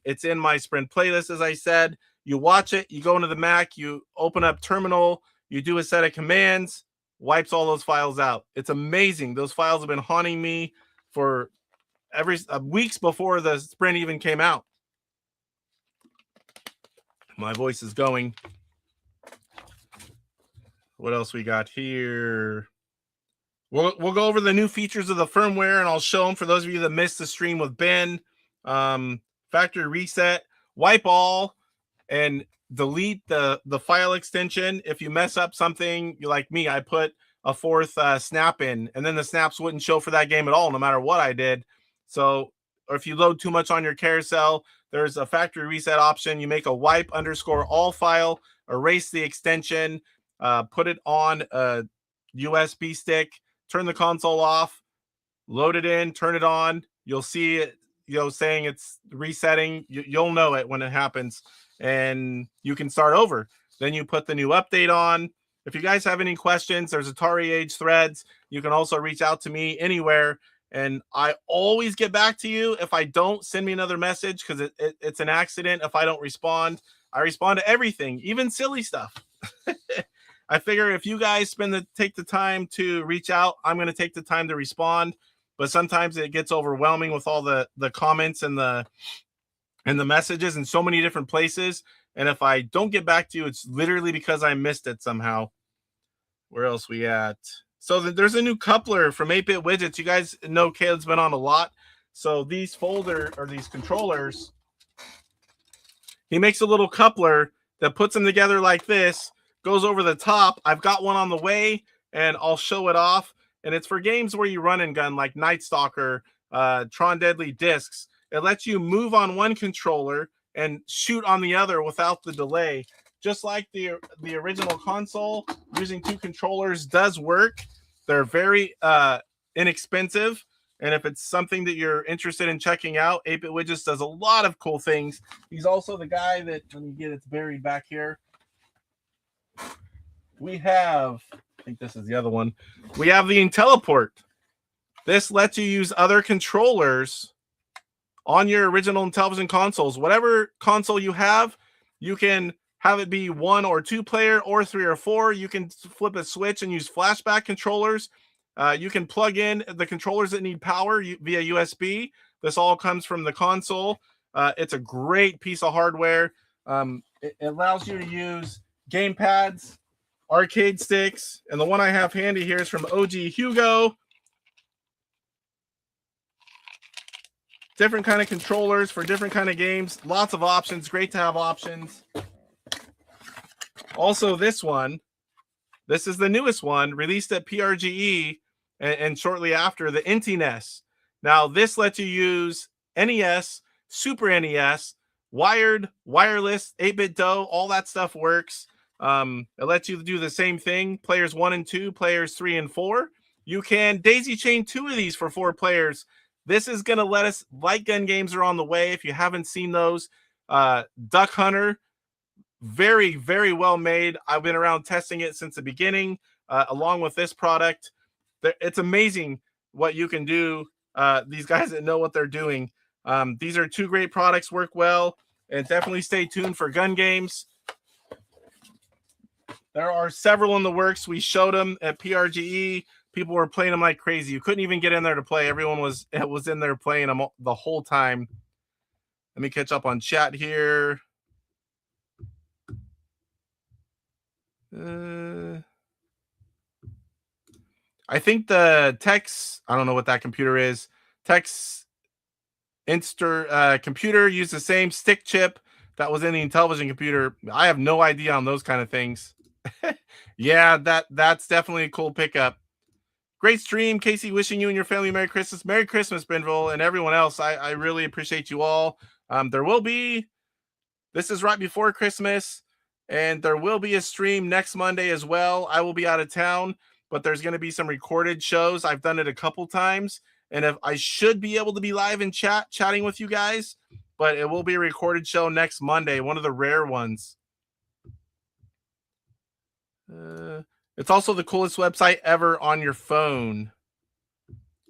It's in my Sprint playlist, as I said. You watch it, you go into the Mac, you open up Terminal, you do a set of commands, wipes all those files out. It's amazing. Those files have been haunting me for weeks before the Sprint even came out. My voice is going. What else we got here? We'll go over the new features of the firmware, and I'll show them for those of you that missed the stream with Ben. Factory reset, wipe all, and delete the file extension. If you mess up something, you like me, I put a fourth snap in, and then the snaps wouldn't show for that game at all, no matter what I did. So, or if you load too much on your carousel, there's a factory reset option. You make a wipe _ all file, erase the extension, put it on a USB stick, turn the console off, load it in, turn it on. You'll see it, saying it's resetting. You'll know it when it happens, and you can start over. Then you put the new update on. If you guys have any questions, there's Atari Age threads. You can also reach out to me anywhere, and I always get back to you. If I don't, send me another message, because it's an accident if I don't respond. I respond to everything, even silly stuff. I figure if you guys take the time to reach out, I'm going to take the time to respond. But sometimes it gets overwhelming with all the comments and the messages in so many different places. And if I don't get back to you, it's literally because I missed it somehow. Where else we at? So there's a new coupler from 8-Bit Widgets. You guys know Caleb's been on a lot. So these these controllers, he makes a little coupler that puts them together like this, goes over the top. I've got one on the way, and I'll show it off. And it's for games where you run and gun, like Night Stalker, Tron Deadly Discs. It lets you move on one controller and shoot on the other without the delay. Just like the original console, using two controllers does work. They're very inexpensive. And if it's something that you're interested in checking out, 8-Bit Widgets does a lot of cool things. He's also the guy that, let me get it's buried back here. We have, I think this is the other one. We have the IntelliPort. This lets you use other controllers on your original Intellivision consoles. Whatever console you have, you can have it be 1 or 2 player, or 3 or 4. You can flip a switch and use flashback controllers. You can plug in the controllers that need power via USB. This all comes from the console. It's a great piece of hardware. It allows you to use game pads, arcade sticks, and the one I have handy here is from OG Hugo. Different kind of controllers for different kind of games. Lots of options. Great to have options. Also, this one. This is the newest one, released at PRGE and shortly after, the NTNES. Now, this lets you use NES, Super NES, wired, wireless, 8-bit DOE, all that stuff works. It lets you do the same thing. Players 1 and 2, players 3 and 4. You can daisy chain 2 of these for 4 players. This is going to let us, light gun games are on the way. If you haven't seen those, Duck Hunter, very, very well made. I've been around testing it since the beginning, along with this product. It's amazing what you can do. These guys that know what they're doing. These are 2 great products, work well, and definitely stay tuned for gun games. There are several in the works. We showed them at PRGE. People were playing them like crazy. You couldn't even get in there to play. Everyone was in there playing them the whole time. Let me catch up on chat here. I think the Tex, I don't know what that computer is. Tex computer used the same stick chip that was in the Intellivision computer. I have no idea on those kind of things. Yeah, that's definitely a cool pickup. Great stream, Casey. Wishing you and your family Merry Christmas. Merry Christmas, Benvril, and everyone else. I really appreciate you all. There will be, this is right before Christmas, and there will be a stream next Monday as well. I will be out of town, but there's going to be some recorded shows. I've done it a couple times, and if I should be able to be live in chatting with you guys, but it will be a recorded show next Monday, one of the rare ones. It's also the coolest website ever on your phone.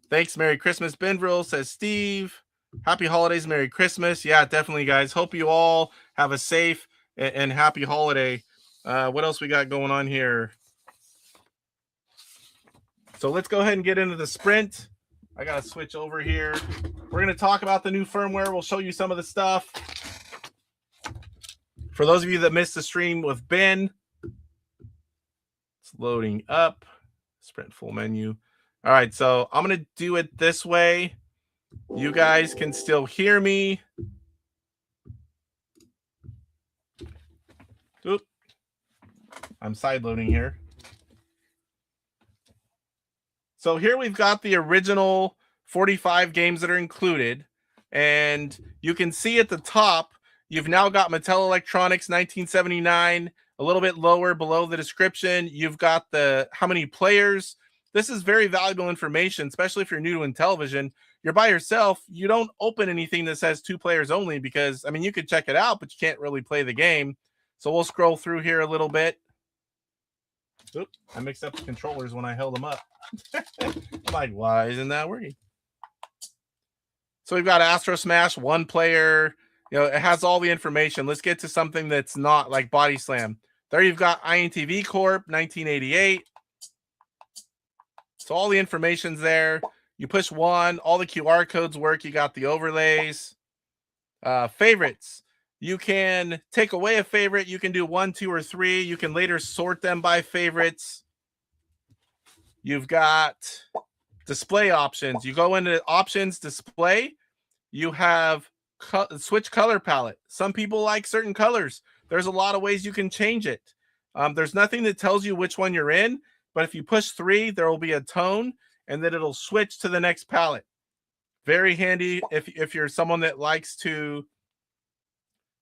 Thanks, Merry Christmas, Benvril, says Steve. Happy holidays, Merry Christmas. Yeah, definitely, guys. Hope you all have a safe and happy holiday. What else we got going on here? So let's go ahead and get into the sprint. I got to switch over here. We're going to talk about the new firmware. We'll show you some of the stuff. For those of you that missed the stream with Ben, it's loading up. Sprint full menu. All right, so I'm going to do it this way. You guys can still hear me. Oop. I'm sideloading here. So here we've got the original 45 games that are included. And you can see at the top, you've now got Mattel Electronics 1979, a little bit lower below the description. You've got the how many players. This is very valuable information, especially if you're new to Intellivision. You're by yourself. You don't open anything that says 2 players only because, I mean, you could check it out, but you can't really play the game. So we'll scroll through here a little bit. Oop, I mixed up the controllers when I held them up. I'm like, why isn't that working? So we've got Astro Smash, 1 player. You know, it has all the information. Let's get to something that's not like Body Slam. There you've got Intv Corp, 1988. So all the information's there. You push 1, all the QR codes work. You got the overlays. Favorites. You can take away a favorite. You can do 1, 2, or 3. You can later sort them by favorites. You've got display options. You go into options, display. You have switch color palette. Some people like certain colors. There's a lot of ways you can change it. There's nothing that tells you which one you're in, but if you push 3, there will be a tone, and then it'll switch to the next palette. Very handy if you're someone that likes to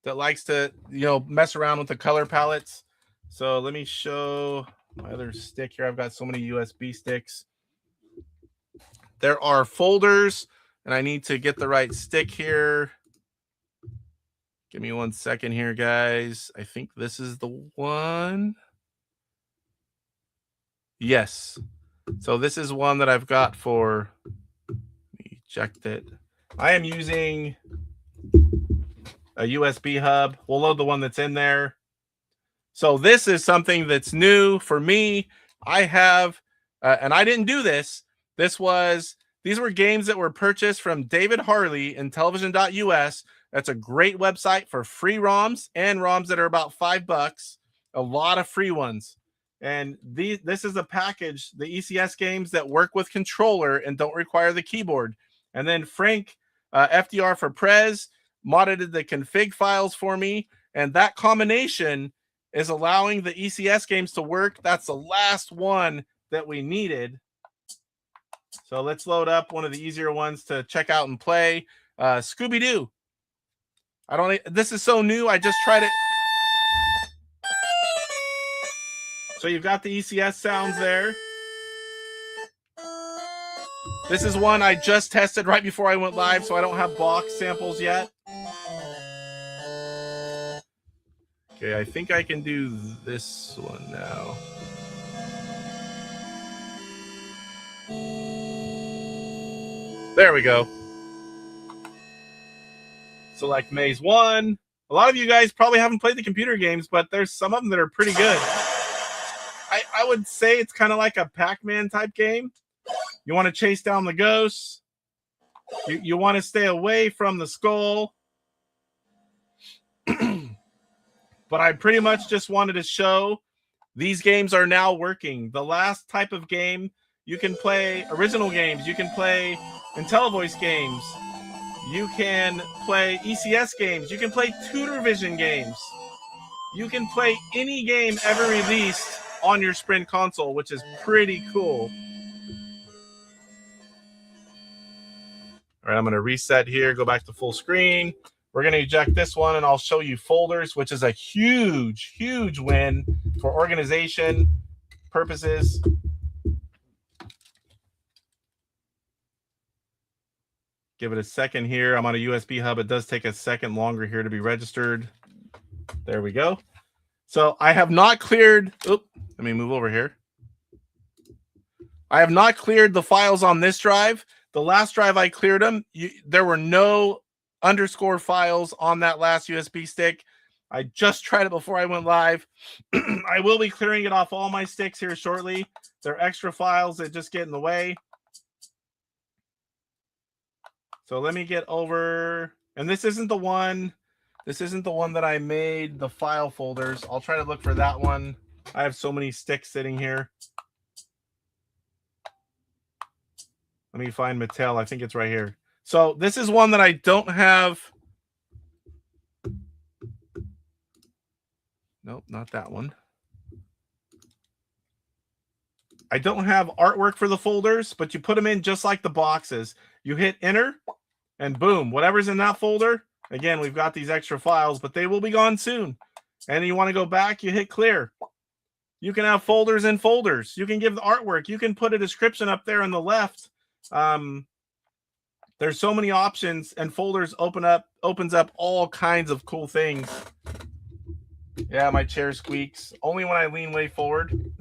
mess around with the color palettes. So let me show my other stick here. I've got so many USB sticks. There are folders, and I need to get the right stick here. Give me 1 second here, guys. I think this is the one. Yes. So this is one that I've got for, let me eject it. I am using a USB hub. We'll load the one that's in there. So this is something that's new for me. I have, and I didn't do this. These were games that were purchased from David Harley in Intellivision.us. That's a great website for free ROMs and ROMs that are about $5. A lot of free ones. And this is a package, the ECS games that work with controller and don't require the keyboard. And then Frank, FDR for Prez, modded the config files for me. And that combination is allowing the ECS games to work. That's the last one that we needed. So let's load up one of the easier ones to check out and play. Scooby-Doo. This is so new. I just tried it. So you've got the ECS sounds there. This is one I just tested right before I went live, so I don't have box samples yet. Okay, I think I can do this one now. There we go. Select Maze 1. A lot of you guys probably haven't played the computer games, but there's some of them that are pretty good. I would say it's kind of like a Pac-Man type game. You want to chase down the ghosts. You want to stay away from the skull. But I pretty much just wanted to show these games are now working. The last type of game, you can play original games. You can play IntelliVoice games. You can play ECS games. You can play Tutor Vision games. You can play any game ever released on your Sprint console, which is pretty cool. All right, I'm going to reset here, go back to full screen. We're going to eject this one, and I'll show you folders, which is a huge, huge win for organization purposes. Give it a second here. I'm on a USB hub. It does take a second longer here to be registered. There we go. So I have not cleared. Oop, let me move over here. I have not cleared the files on this drive. The last drive I cleared them, there were no underscore files on that last USB stick. I just tried it before I went live. I will be clearing it off all my sticks here shortly. They're extra files that just get in the way. So let me get over, and this isn't the one. This isn't the one that I made the file folders. I'll try to look for that one. I have so many sticks sitting here. Let me find Mattel. I think it's right here. So this is one that I don't have. Nope, not that one. I don't have artwork for the folders, but you put them in just like the boxes. You hit enter, and boom, whatever's in that folder. Again, we've got these extra files, but they will be gone soon. And you want to go back, you hit clear. You can have folders in folders. You can give the artwork. You can put a description up there on the left. There's so many options, and folders opens up all kinds of cool things. Yeah, my chair squeaks. Only when I lean way forward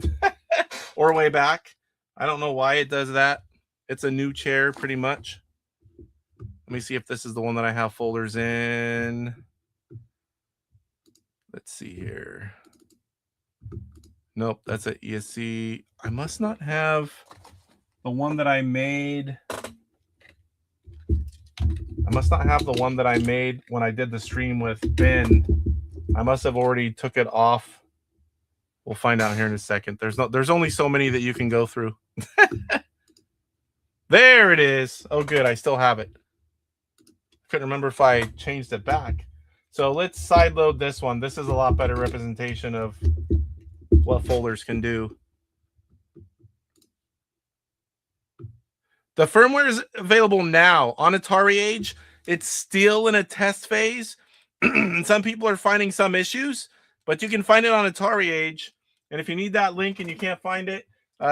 or way back. I don't know why it does that. It's a new chair, pretty much. Let me see if this is the one that I have folders in. Let's see here. Nope, that's an ESC. I must not have the one that I made. I must not have the one that I made when I did the stream with Ben. I must have already took it off. We'll find out here in a second. There's only so many that you can go through. There it is. Oh, good. I still have it. Couldn't remember if I changed it back. So let's sideload this one. This is a lot better representation of what folders can do. The firmware is available now on Atari Age. It's still in a test phase. And some people are finding some issues, but you can find it on Atari Age. And if you need that link and you can't find it,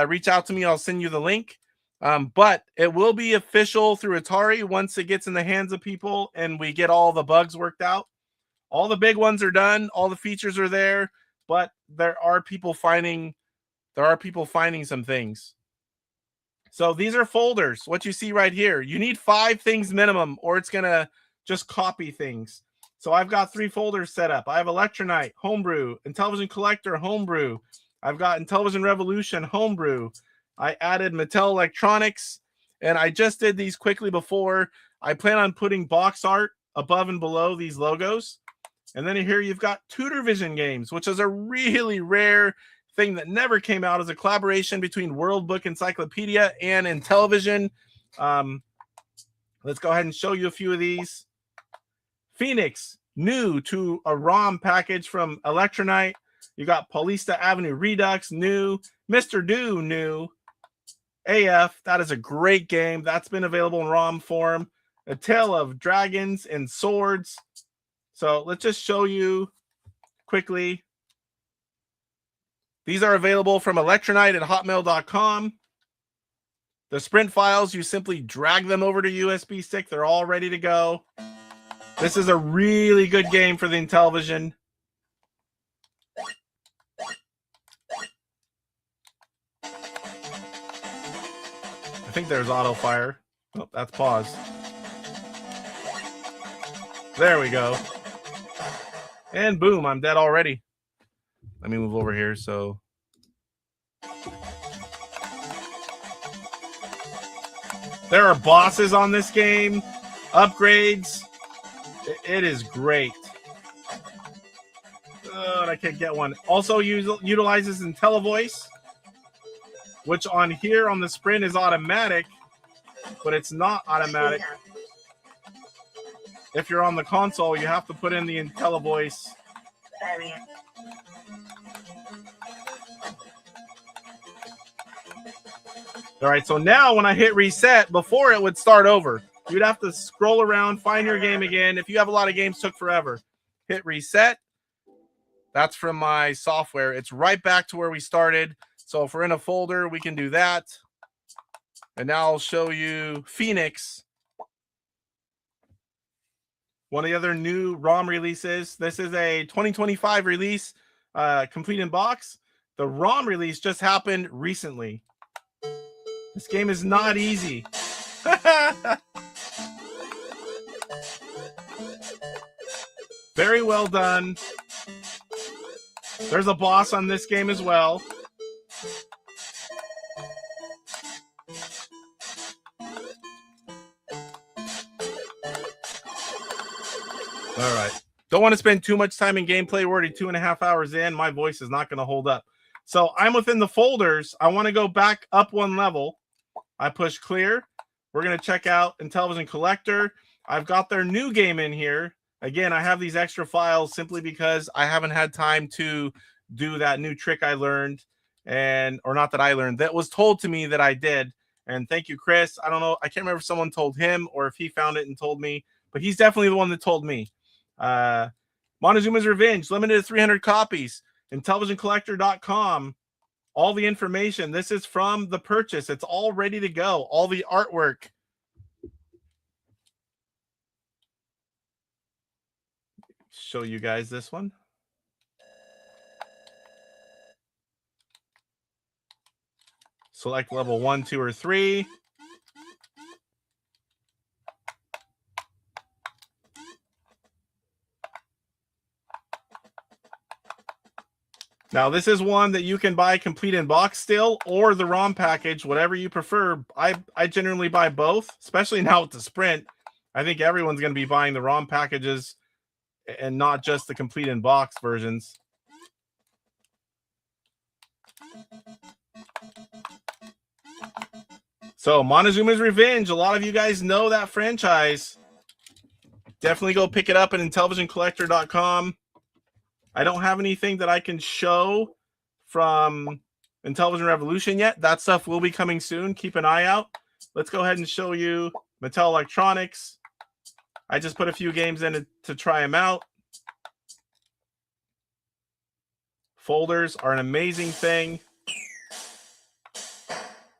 reach out to me. I'll send you the link. But it will be official through Atari once it gets in the hands of people and we get all the bugs worked out. All the big ones are done. All the features are there, but there are people finding some things. So these are folders. What you see right here, you need 5 things minimum, or it's going to just copy things. So I've got 3 folders set up. I have Electronite, Homebrew, Intellivision Collector, Homebrew. I've got Intellivision Revolution, Homebrew. I added Mattel Electronics, and I just did these quickly before. I plan on putting box art above and below these logos. And then here you've got Tudor Vision Games, which is a really rare thing that never came out as a collaboration between World Book Encyclopedia and Intellivision. Let's go ahead and show you a few of these. Phoenix, new to a ROM package from Electronite. You got Paulista Avenue Redux, new. Mr. Do, new. AF, that is a great game. That's been available in ROM form. A Tale of Dragons and Swords. So let's just show you quickly. These are available from Electronite at hotmail.com. The sprint files, you simply drag them over to USB stick. They're all ready to go. This is a really good game for the Intellivision. I think there's auto fire. Oh, that's pause. There we go. And boom, I'm dead already. Let me move over here. So there are bosses on this game, upgrades. It is great. And I can't get one. Also utilizes IntelliVoice, which on here on the Sprint is automatic, but it's not automatic. If you're on the console, you have to put in the IntelliVoice. All right, so now when I hit reset, before it would start over. You'd have to scroll around, find your game again. If you have a lot of games, took forever. Hit reset. That's from my software. It's right back to where we started. So if we're in a folder, we can do that. And now I'll show you Phoenix. One of the other new ROM releases. This is a 2025 release, complete in box. The ROM release just happened recently. This game is not easy. Very well done. There's a boss on this game as well. All right. Don't want to spend too much time in gameplay. We're already 2.5 hours in. My voice is not going to hold up. So I'm within the folders. I want to go back up one level. I push clear. we're going to check out Intellivision Collector. I've got their new game in here. Again, I have these extra files simply because I haven't had time to do that new trick I learned, or not that I learned, that was told to me that I did. And thank you, Chris. I don't know. I can't remember if someone told him or if he found it and told me, but he's definitely the one that told me. Montezuma's Revenge, limited to 300 copies. IntellivisionCollector.com. All the information. This is from the purchase. It's all ready to go. All the artwork. Show you guys this one. Select level 1, 2, or 3. Now, this is one that you can buy complete in box still, or the ROM package, whatever you prefer. I generally buy both, especially now with the Sprint. I think everyone's going to be buying the ROM packages and not just the complete in box versions. So, Montezuma's Revenge. A lot of you guys know that franchise. Definitely go pick it up at IntellivisionCollector.com. I don't have anything that I can show from Intellivision Revolution yet. That stuff will be coming soon. Keep an eye out. Let's go ahead and show you Mattel Electronics. I just put a few games in to try them out. Folders are an amazing thing.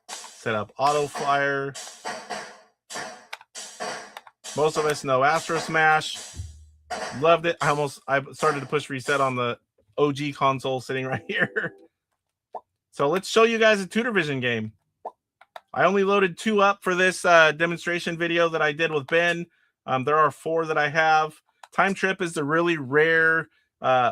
Set up Auto Flyer. Most of us know Astro Smash. Loved it. I started to push reset on the OG console sitting right here. So let's show you guys a TutorVision game. I only loaded 2 up for this demonstration video that I did with Ben. There are 4 that I have. Time Trip is the really rare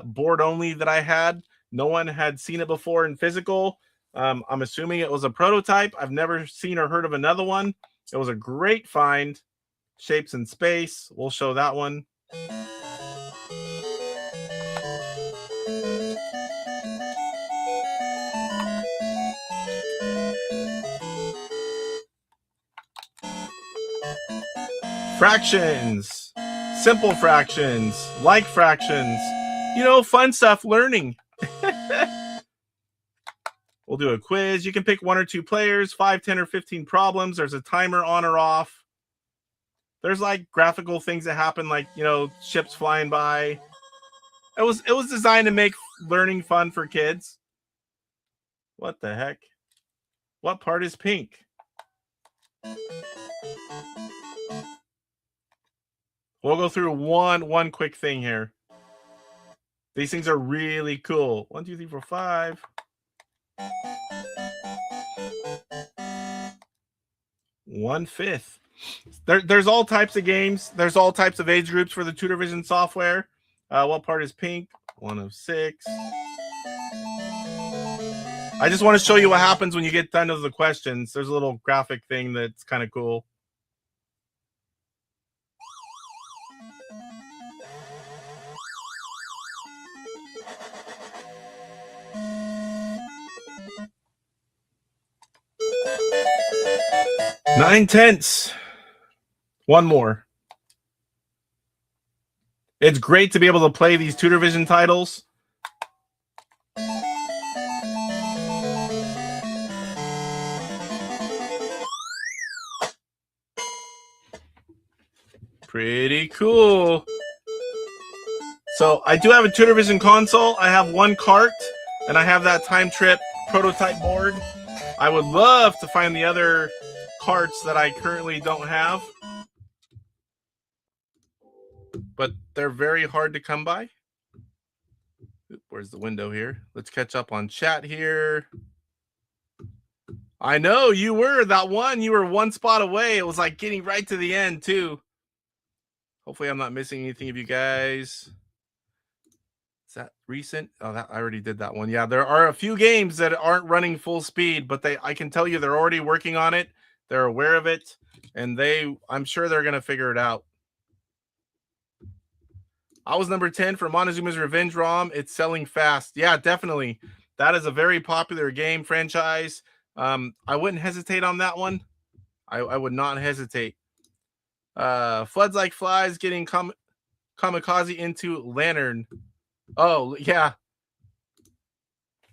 board only that I had. No one had seen it before in physical. I'm assuming it was a prototype. I've never seen or heard of another one. It was a great find. Shapes in Space. We'll show that one. Fractions, simple fractions, like fractions, you know, fun stuff, learning. We'll do a quiz. You can pick 1 or 2 players, 5, 10, or 15 problems. There's a timer on or off. There's like graphical things that happen, like, you know, ships flying by. It was designed to make learning fun for kids. What the heck? What part is pink? We'll go through one quick thing here. These things are really cool. 1, 2, 3, 4, 5. 1/5. There's all types of games. There's all types of age groups for the TutorVision software. What part is pink? 1 of 6. I just want to show you what happens when you get done with the questions. There's a little graphic thing that's kind of cool. Nine tenths. One more. It's great to be able to play these TutorVision titles. Pretty cool. So I do have a TutorVision console. I have 1 cart, and I have that Time Trip prototype board. I would love to find the other carts that I currently don't have, but they're very hard to come by. Where's the window here? Let's catch up on chat here. I know you were that one. You were 1 spot away. It was like getting right to the end too. Hopefully I'm not missing anything of you guys. Is that recent? Oh, I already did that one. Yeah, there are a few games that aren't running full speed, but I can tell you they're already working on it. They're aware of it, and I'm sure they're going to figure it out. I was number 10 for Montezuma's Revenge ROM. It's selling fast. Yeah, definitely. That is a very popular game franchise. I wouldn't hesitate on that one. I would not hesitate. Floods like flies getting kamikaze into lantern. Oh yeah,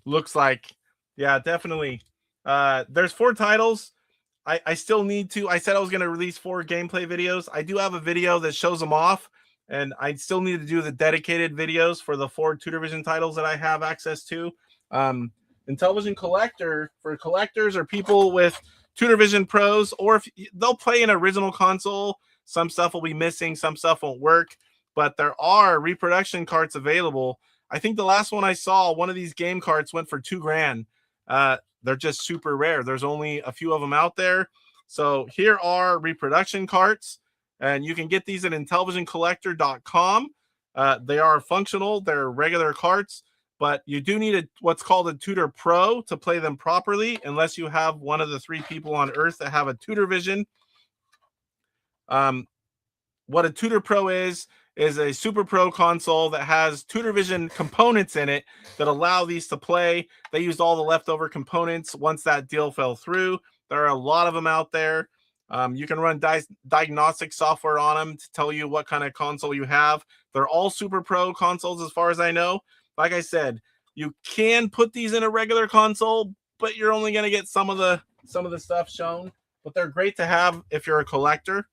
looks like, yeah, definitely. There's 4 titles. I still need to. I said I was going to release 4 gameplay videos. I do have a video that shows them off, and I still need to do the dedicated videos for the 4 Tutor Vision titles that I have access to. Intellivision Collector, for collectors or people with Tutor Vision Pros, or if they'll play an original console, some stuff will be missing, some stuff won't work, but there are reproduction carts available. I think the last one I saw, one of these game carts went for $2,000. They're just super rare. There's only a few of them out there. So here are reproduction carts, and you can get these at IntellivisionCollector.com. They are functional. They're regular carts, but you do need what's called a Tutor Pro to play them properly, unless you have one of the 3 people on Earth that have a Tutor Vision. What a Tutor Pro is a Super Pro console that has Tutor Vision components in it that allow these to play. They used all the leftover components once that deal fell through. There are a lot of them out there. You can run diagnostic software on them to tell you what kind of console you have. They're all Super Pro consoles as far as I know. Like I said, you can put these in a regular console, but you're only going to get some of the stuff shown. But they're great to have if you're a collector.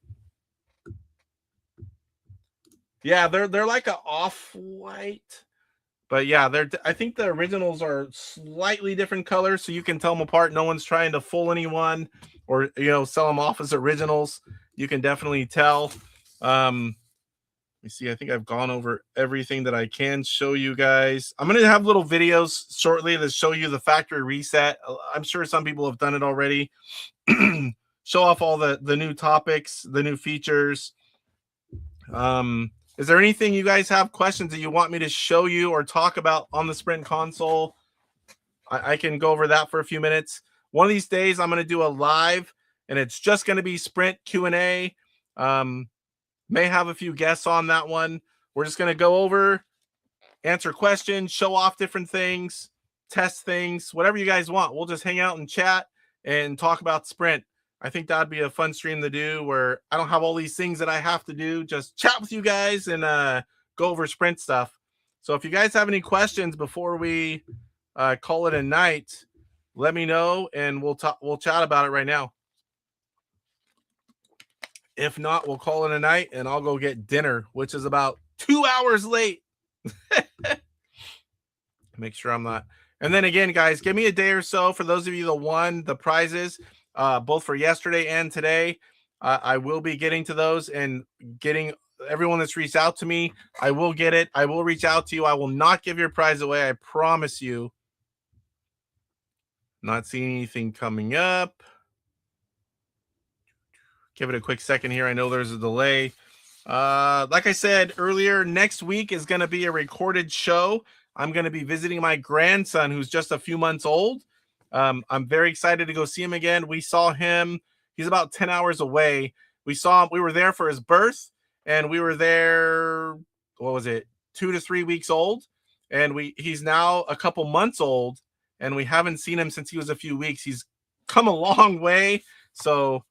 Yeah, they're like an off-white, but yeah, I think the originals are slightly different colors, so you can tell them apart. No one's trying to fool anyone or sell them off as originals. You can definitely tell. Let me see. I think I've gone over everything that I can show you guys. I'm going to have little videos shortly that show you the factory reset. I'm sure some people have done it already. Show off all the new topics, the new features. Is there anything you guys have questions that you want me to show you or talk about on the Sprint console? I can go over that for a few minutes. One of these days, I'm going to do a live, and it's just going to be Sprint Q&A. May have a few guests on that one. We're just going to go over, answer questions, show off different things, test things, whatever you guys want. We'll just hang out and chat and talk about Sprint. I think that'd be a fun stream to do where I don't have all these things that I have to do. Just chat with you guys and go over Sprint stuff. So if you guys have any questions before we call it a night, let me know and we'll chat about it right now. If not, we'll call it a night and I'll go get dinner, which is about 2 hours late. Make sure I'm not. And then again, guys, give me a day or so for those of you that won the prizes. Both for yesterday and today. I will be getting to those and getting everyone that's reached out to me. I will get it. I will reach out to you. I will not give your prize away. I promise you. Not seeing anything coming up. Give it a quick second here. I know there's a delay. Like I said earlier, next week is going to be a recorded show. I'm going to be visiting my grandson who's just a few months old. I'm very excited to go see him again. We saw him. He's about 10 hours away. We saw him. We were there for his birth, and we were there, what was it, 2 to 3 weeks old. And he's now a couple months old, and we haven't seen him since he was a few weeks. He's come a long way. So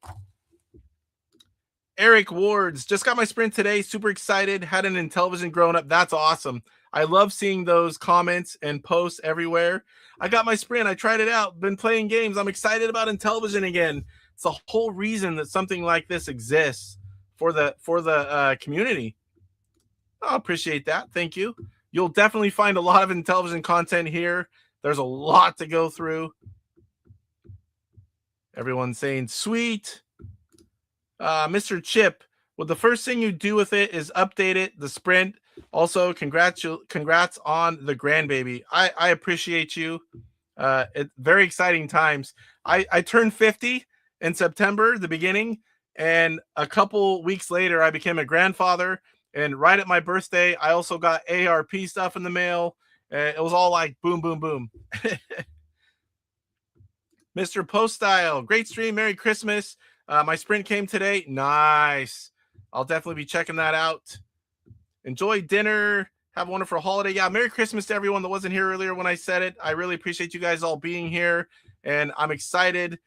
Eric Wards, just got my Sprint today. Super excited. Had an Intellivision growing up. That's awesome. I love seeing those comments and posts everywhere. I got my Sprint. I tried it out. Been playing games. I'm excited about Intellivision again. It's the whole reason that something like this exists for the community. I appreciate that. Thank you. You'll definitely find a lot of Intellivision content here. There's a lot to go through. Everyone's saying sweet. Mr. Chip, well, the first thing you do with it is update it, the Sprint. Also, congrats on the grandbaby. I appreciate you. It's very exciting times. I turned 50 in September, the beginning, and a couple weeks later, I became a grandfather. And right at my birthday, I also got ARP stuff in the mail. It was all like boom, boom, boom. Mr. Poestyle, great stream. Merry Christmas. My Sprint came today. Nice. I'll definitely be checking that out. Enjoy dinner. Have a wonderful holiday. Yeah, Merry Christmas to everyone that wasn't here earlier when I said it. I really appreciate you guys all being here, and I'm excited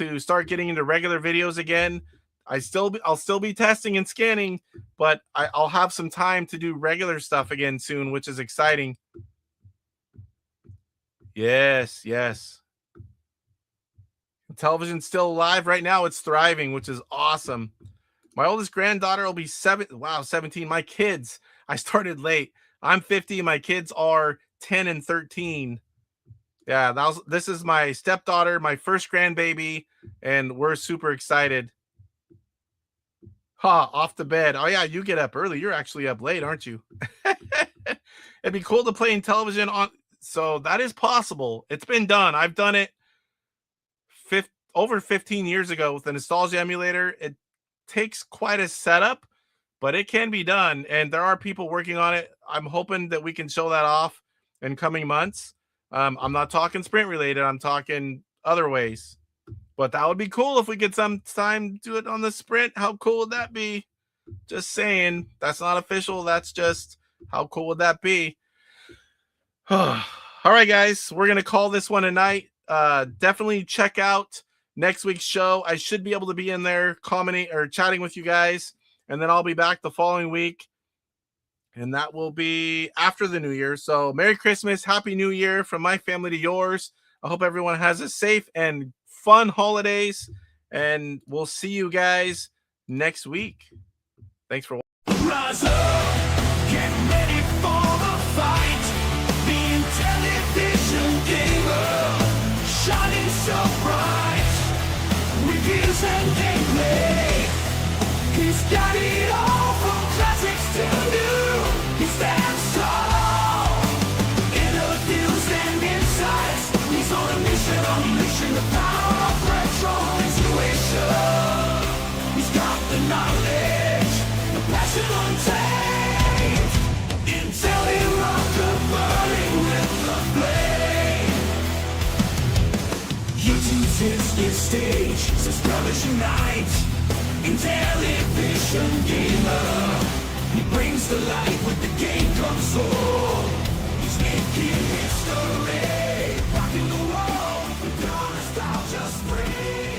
to start getting into regular videos again. I'll still be testing and scanning, but I'll have some time to do regular stuff again soon, which is exciting. Yes, yes. Television's still alive right now. It's thriving, which is awesome. My oldest granddaughter will be 17. My kids, I started late. I'm 50. My kids are 10 and 13. Yeah, this is my stepdaughter, my first grandbaby, and we're super excited. Off the bed. Oh yeah, you get up early. You're actually up late, aren't you? It'd be cool to play in television on. So that is possible. It's been done. I've done it over 15 years ago with the Nostalgia emulator. It takes quite a setup, but it can be done, and there are people working on it. I'm hoping that we can show that off in coming months. I'm not talking sprint related. I'm talking other ways. But that would be cool if we get some time to do it on the sprint. How cool would that be? Just saying. That's not official. That's just how cool would that be? All right, guys. We're going to call this one a night. Definitely check out next week's show. I should be able to be in there commenting or chatting with you guys. And then I'll be back the following week. And that will be after the New Year. So Merry Christmas. Happy New Year from my family to yours. I hope everyone has a safe and fun holidays, and we'll see you guys next week. Thanks for watching. Rise up, get ready for the fight. The Intellivision gamer, shining so bright. Reviews and gameplay, he's got it all from classics to new. He stands tall, interviews and insights. He's on a mission, unleashing the power of retro intuition. He's got the knowledge, the passion untamed. Intellivision burning with the flame. YouTube's his stage, subscribers unite. Intellivision gamer, he brings the light with the game console. He's making history, rocking the world with your nostalgia spring.